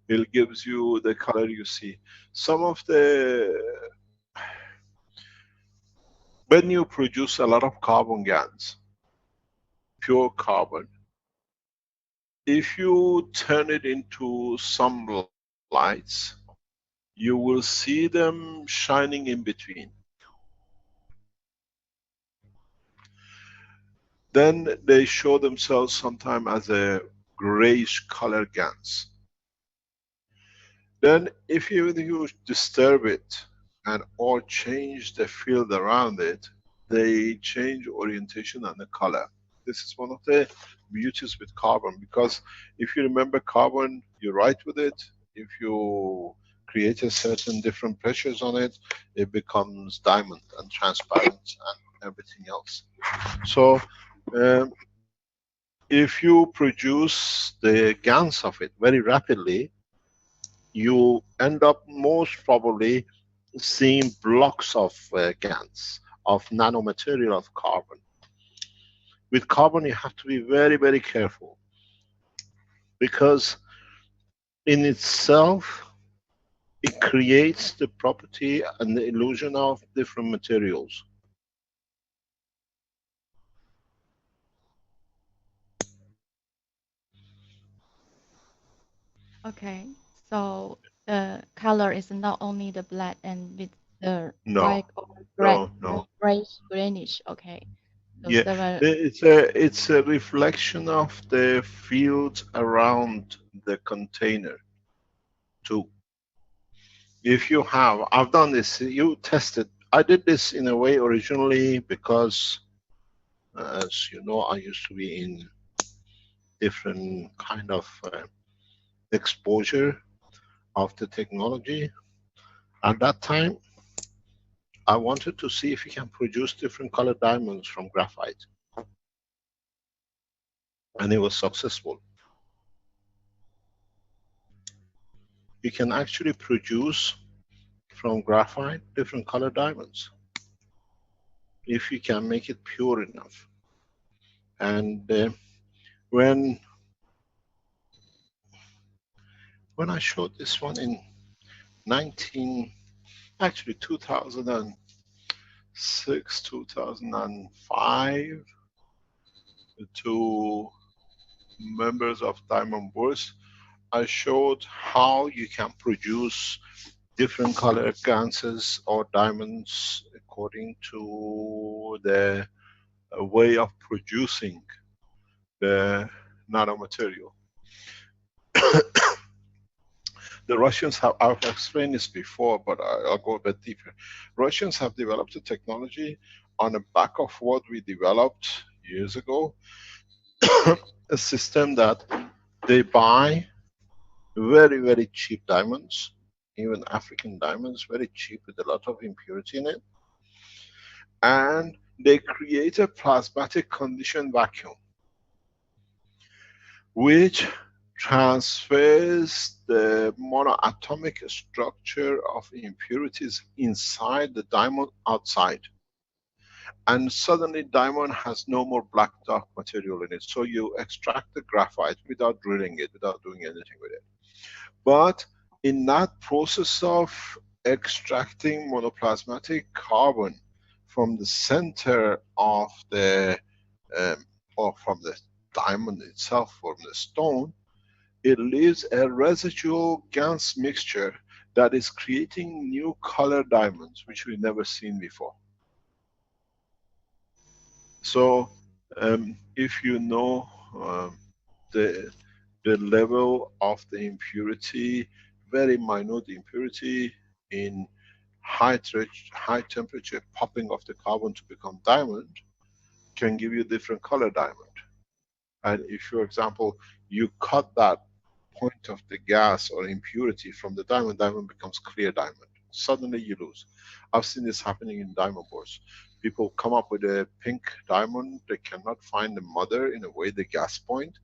it gives you the color you see. Some of the, when you produce a lot of carbon gas, pure carbon, if you turn it into some lights, you will see them shining in between. Then they show themselves sometimes as a grayish color gas. Then if you disturb it and or change the field around it, they change orientation and the color. This is one of the beauties with carbon, because if you remember carbon, you write with it. If you create a certain different pressures on it, it becomes diamond and transparent and everything else. So if you produce the GANs of it very rapidly, you end up most probably seeing blocks of GANs, of nanomaterial of carbon. With carbon, you have to be very, very careful, because in itself, it creates the property and the illusion of different materials. Okay, so the color is not only the black and with the No, white or red, no. greenish. Okay, so Yeah, several. it's a reflection of the fields around the container too. If you have, I've done this, you tested. I did this in a way originally because, as you know, I used to be in different kind of exposure of the technology. At that time, I wanted to see if you can produce different color diamonds from graphite. And it was successful. You can actually produce from graphite different color diamonds if you can make it pure enough. And when I showed this one in 2006, 2005 to members of Diamond Bourse, I showed how you can produce different color ganses or diamonds according to the way of producing the nanomaterial. The Russians have, I've explained this before, but I'll go a bit deeper. Russians have developed a technology on the back of what we developed years ago, a system that they buy very, very cheap diamonds, even African diamonds, very cheap with a lot of impurity in it. And they create a plasmatic condition vacuum, which transfers the monoatomic structure of impurities inside the diamond outside. And suddenly diamond has no more black dark material in it. So you extract the graphite without drilling it, without doing anything with it. But in that process of extracting monoplasmatic carbon from the center of the, or from the diamond itself, from the stone, it leaves a residual GaNs mixture that is creating new color diamonds, which we've never seen before. So, if you know the level of the impurity, very minute impurity in high temperature, popping of the carbon to become diamond, can give you different color diamond. And if, for example, you cut that point of the gas or impurity from the diamond, diamond becomes clear diamond. Suddenly you lose. I've seen this happening in diamond bores. People come up with a pink diamond, they cannot find the mother in a way, the gas point,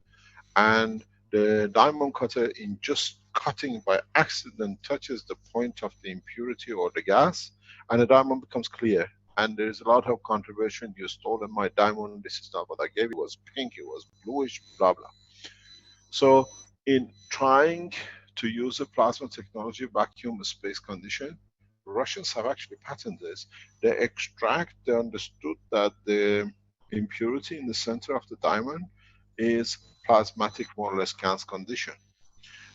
and the diamond cutter, in just cutting by accident, touches the point of the impurity or the gas, and the diamond becomes clear. And there's a lot of controversy. You stole my diamond, this is not what I gave you, it was pink, it was bluish, blah blah. So in trying to use a plasma technology vacuum space condition, Russians have actually patented this. They understood that the impurity in the center of the diamond is plasmatic, more or less GaNs condition.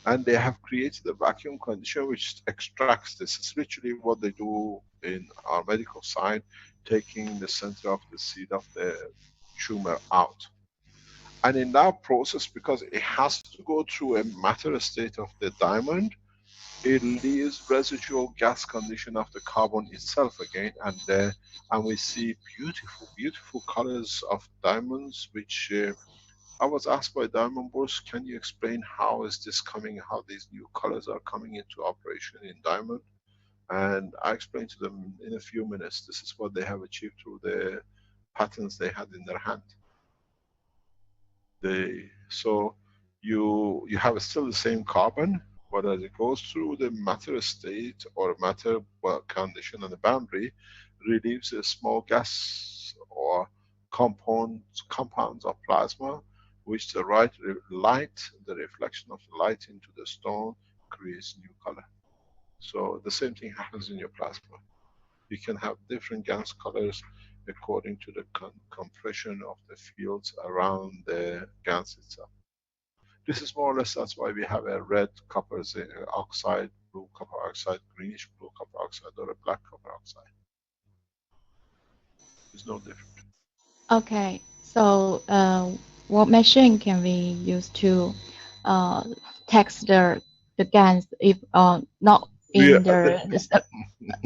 And they have created a vacuum condition which extracts this. It's literally what they do in our medical side, taking the center of the seed of the tumor out. And in that process, because it has to go through a matter state of the diamond, it leaves residual gas condition of the carbon itself again, and we see beautiful, beautiful colors of diamonds, which I was asked by diamond bores, can you explain how is this coming, how these new colors are coming into operation in diamond? And I explained to them in a few minutes, this is what they have achieved through the patents they had in their hand. So you have still the same carbon, but as it goes through the matter state or matter condition on the boundary, relieves a small gas or compounds of plasma, which the right light, the reflection of the light into the stone, creates new color. So the same thing happens in your plasma. You can have different GaNs colors according to the compression of the fields around the GaNs itself. This is more or less, that's why we have a red copper oxide, blue copper oxide, greenish blue copper oxide, or a black copper oxide. It's no different. Okay, so what machine can we use to test the GaNs if not in the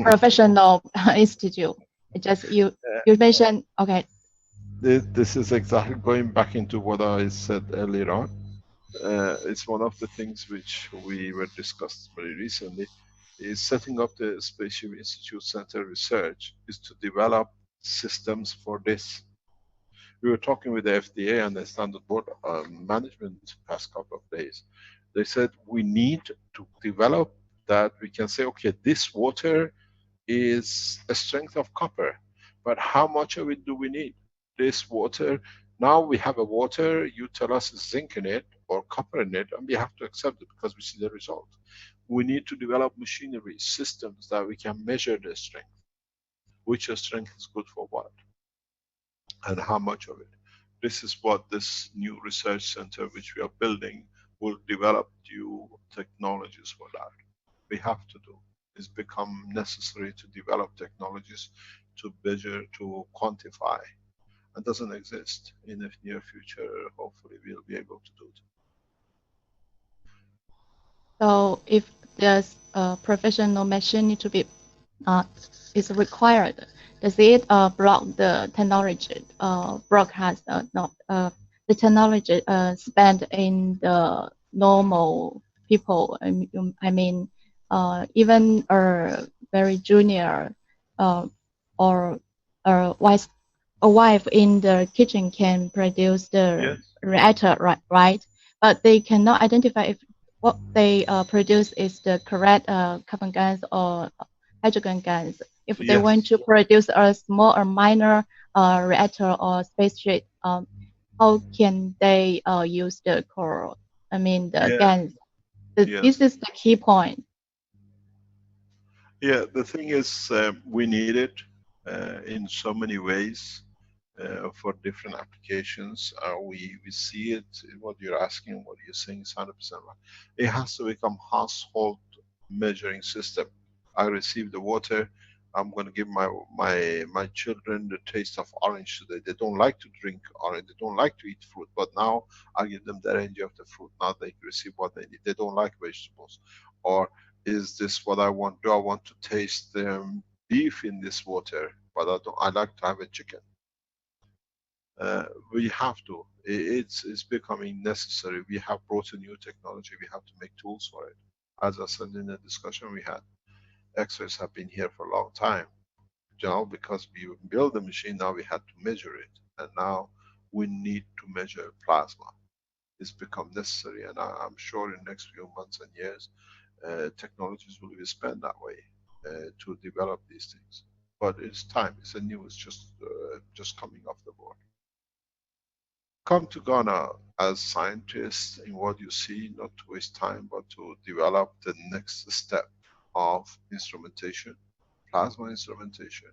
professional institute? Just you mentioned, okay. This is exactly going back into what I said earlier on. It's one of the things which we were discussed very recently, is setting up the Spaceship Institute Center Research is to develop systems for this. We were talking with the FDA and the Standard Board management past couple of days. They said we need to develop that we can say, okay, this water is a strength of copper, but how much of it do we need? This water, now we have a water, you tell us zinc in it or copper in it, and we have to accept it because we see the result. We need to develop machinery, systems that we can measure the strength. Which strength is good for what? And how much of it? This is what this new research center which we are building will develop new technologies for that. We have to do. It's become necessary to develop technologies to measure, to quantify, and doesn't exist. In the near future, hopefully we'll be able to do it. So if there's a professional machine need to be is required, does it block the technology broadcast not the technology spent in the normal people? I mean even a very junior or a wife in the kitchen can produce the reactor, right? But they cannot identify if what they produce is the correct carbon gas or hydrogen gas. If they want to produce a small or minor reactor or spaceship, how can they use the core? I mean the gas. This is the key point. Yeah, the thing is, we need it in so many ways for different applications. We see it, what you're asking, what you're saying is 100% right. It has to become household measuring system. I receive the water, I'm going to give my children the taste of orange today. They don't like to drink orange, they don't like to eat fruit, but now I give them the energy of the fruit. Now they receive what they need. They don't like vegetables. Or is this what I want? Do I want to taste beef in this water? But I like to have a chicken. We have to. It's becoming necessary. We have brought a new technology. We have to make tools for it. As I said in the discussion we had, X-rays have been here for a long time. You know, because we built the machine, now we had to measure it, and now we need to measure plasma. It's become necessary, and I'm sure in the next few months and years, technologies will be spent that way to develop these things. But it's time. It's a new. It's just coming off the board. Come to Ghana as scientists in what you see, not to waste time, but to develop the next step of instrumentation, plasma instrumentation,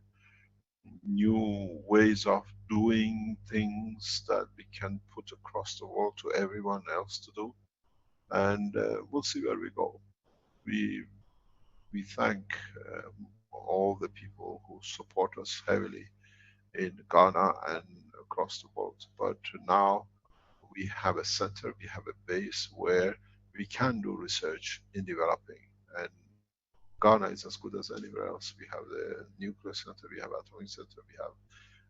new ways of doing things that we can put across the world to everyone else to do, and we'll see where we go. We thank all the people who support us heavily in Ghana and across the world. But now we have a center, we have a base where we can do research in developing. And Ghana is as good as anywhere else. We have the nuclear center, we have atomic center, we have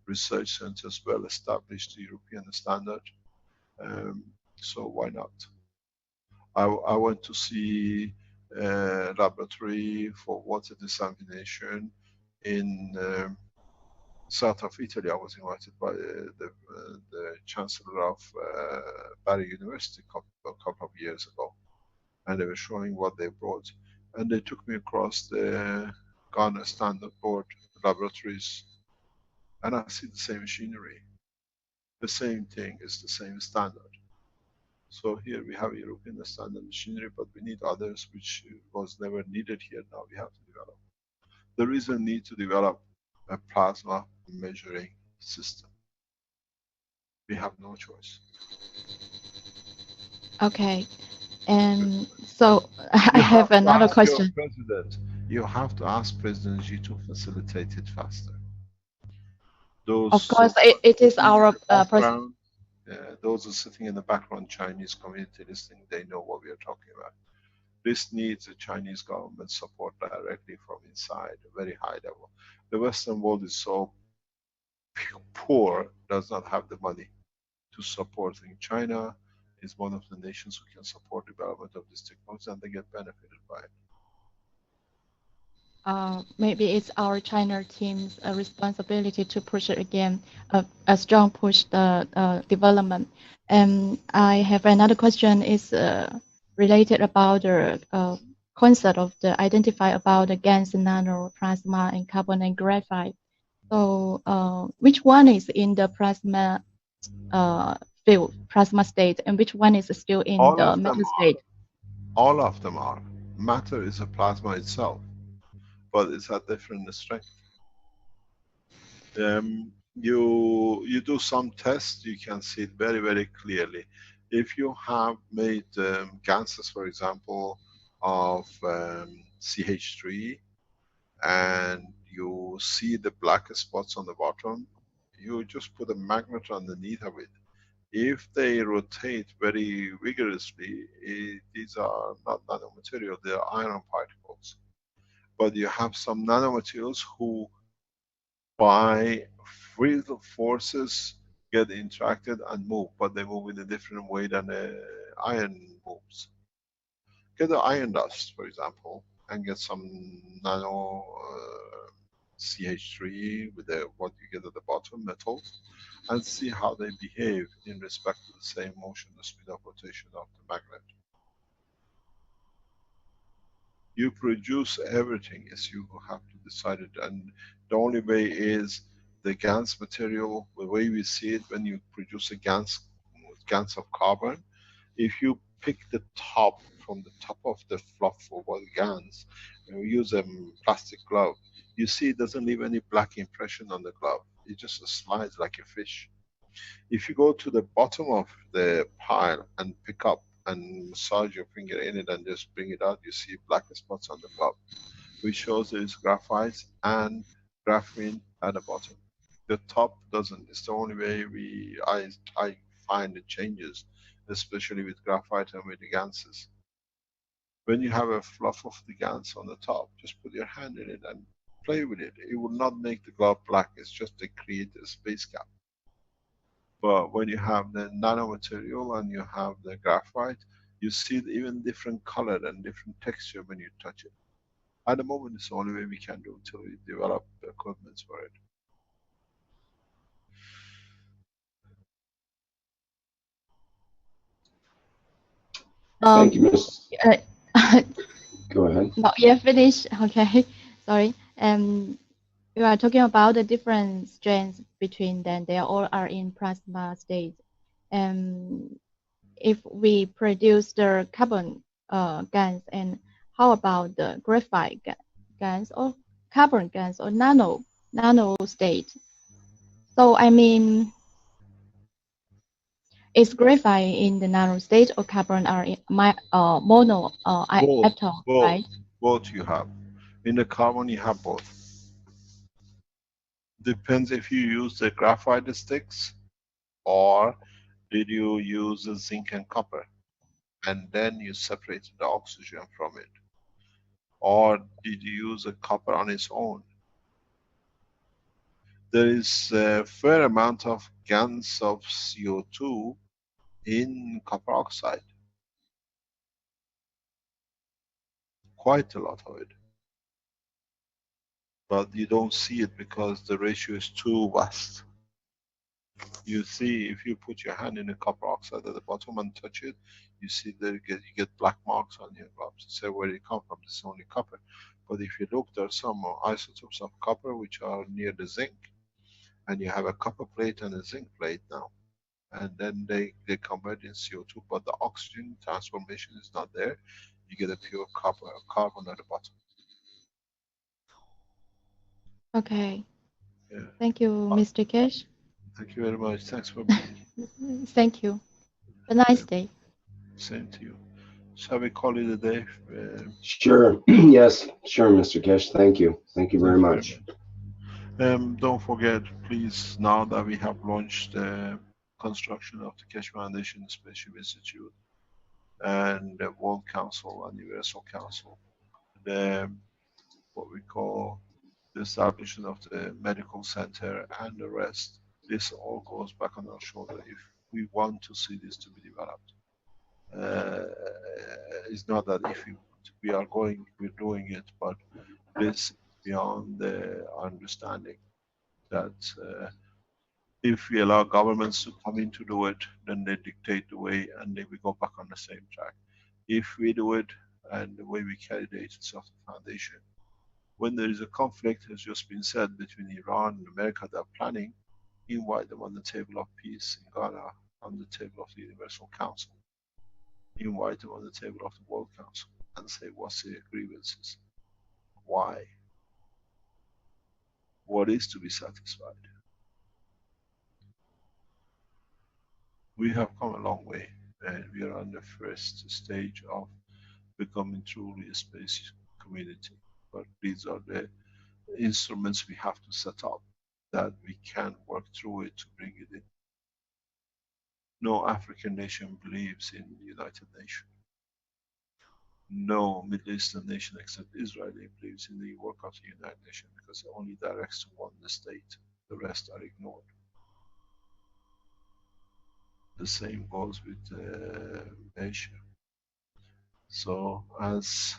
research centers well established, European standard. So why not? I went to see a laboratory for water desalination in south of Italy. I was invited by the chancellor of Bari University a couple of years ago, and they were showing what they brought, and they took me across the Ghana Standard Board laboratories, and I see the same machinery, the same thing, is the same standard. So here we have European standard machinery, but we need others which was never needed here. Now we have to develop. There is a need to develop a plasma measuring system. We have no choice. Okay, and so I have another question. You have to ask President Xi to facilitate it faster. Those of course, it is our background. Those are sitting in the background, Chinese community listening, they know what we are talking about. This needs the Chinese government support directly from inside, a very high level. The Western world is so poor, does not have the money to support. In China is one of the nations who can support development of this technology, and they get benefited by it. Maybe it's our China team's responsibility to push it again, a strong push the development. And I have another question is related about the concept of the identify about the gas, nano, plasma, and carbon and graphite. So which one is in the plasma field, plasma state, and which one is still in the matter state? All of them are. Matter is a plasma itself, but it's at different strength. You do some tests, you can see it very, very clearly. If you have made gases, for example, of CH3 and you see the black spots on the bottom, you just put a magnet underneath of it. If they rotate very vigorously, these are not nanomaterial, they are iron particles. But you have some nanomaterials who, by physical forces, get interacted and move, but they move in a different way than iron moves. Get the iron dust, for example, and get some nano CH3 with what you get at the bottom, metals, and see how they behave in respect to the same motion, the speed of rotation of the magnet. You produce everything, as you have to decide it, and the only way is the GANS material, the way we see it, when you produce a GANS of carbon, if you pick the top from the top of the fluff over the GANS, and we use a plastic glove, you see it doesn't leave any black impression on the glove. It just slides like a fish. If you go to the bottom of the pile and pick up and massage your finger in it and just bring it out, you see black spots on the glove, which shows there is graphite and graphene at the bottom. The top doesn't. It's the only way I find it changes, especially with graphite and with the ganses. When you have a fluff of the gans on the top, just put your hand in it and play with it. It will not make the glove black. It's just to create a space gap. But when you have the nanomaterial and you have the graphite, you see even different color and different texture when you touch it. At the moment, it's the only way we can do until we develop equipment for it. Thank you, Miss. Uh, Go ahead. Not yet finished. Okay, sorry. You are talking about the different strands between them. They all are in plasma state. If we produce the carbon gas, and how about the graphite gas or carbon gas or nano state? So I mean, is graphite in the nano state or carbon are in mono atom, right? Both you have. In the carbon, you have both. Depends if you use the graphite sticks or did you use the zinc and copper, and then you separate the oxygen from it, or did you use a copper on its own? There is a fair amount of GANs of CO2 in copper oxide, quite a lot of it, but you don't see it because the ratio is too vast. You see, if you put your hand in the copper oxide at the bottom and touch it, you see that you get black marks on your gloves. You say, where did it come from? This is only copper. But if you look, there are some isotopes of copper which are near the zinc, and you have a copper plate and a zinc plate now, and then they convert in CO2, but the oxygen transformation is not there. You get a pure copper carbon at the bottom. Okay. Yeah. Thank you, Mr. Kesh. Thank you very much. Thanks for being. Thank you. A nice day. Same to you. Shall we call it a day? Sure. Yes. Sure, Mr. Kesh. Thank you. Thank you very much. Don't forget, please, now that we have launched the construction of the Keshe Foundation Spaceship Institute and the World Council and Universal Council, the what we call the establishment of the medical center and the rest, this all goes back on our shoulder if we want to see this to be developed. It's not that if we are going, we're doing it, but this is beyond the understanding that if we allow governments to come in to do it, then they dictate the way and then we go back on the same track. If we do it and the way we carry the agency of the foundation, when there is a conflict, has just been said, between Iran and America, they're planning, invite them on the table of peace in Ghana, on the table of the Universal Council, invite them on the table of the World Council and say, what's the grievances? Why? What is to be satisfied? We have come a long way, and we are on the first stage of becoming truly a space community. But these are the instruments we have to set up that we can work through it to bring it in. No African nation believes in the United Nations. No Middle Eastern nation except Israel believes in the work of the United Nations because it only directs to one state. The rest are ignored. The same goes with Asia. So as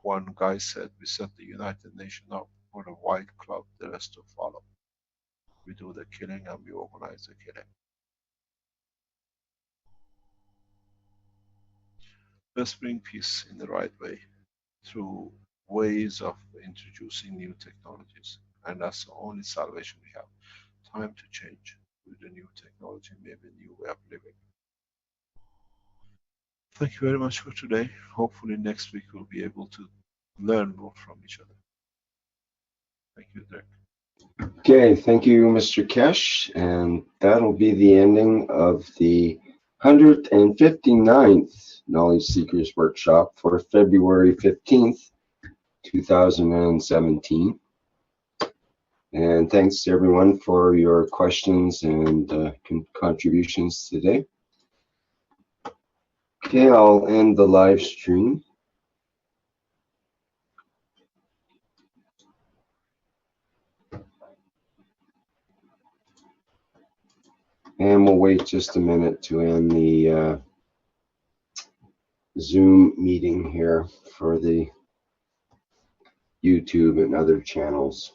one guy said, we set the United Nations up for a white club, the rest to follow. We do the killing and we organize the killing. Let's bring peace in the right way through ways of introducing new technologies. And that's the only salvation we have. Time to change with the new technology, maybe a new way of living. Thank you very much for today. Hopefully next week we'll be able to learn more from each other. Thank you, Dirk. Okay, thank you, Mr. Kesh. And that'll be the ending of the 159th Knowledge Seekers Workshop for February 15th, 2017. And thanks to everyone for your questions and contributions today. Okay, I'll end the live stream. And we'll wait just a minute to end the Zoom meeting here for the YouTube and other channels.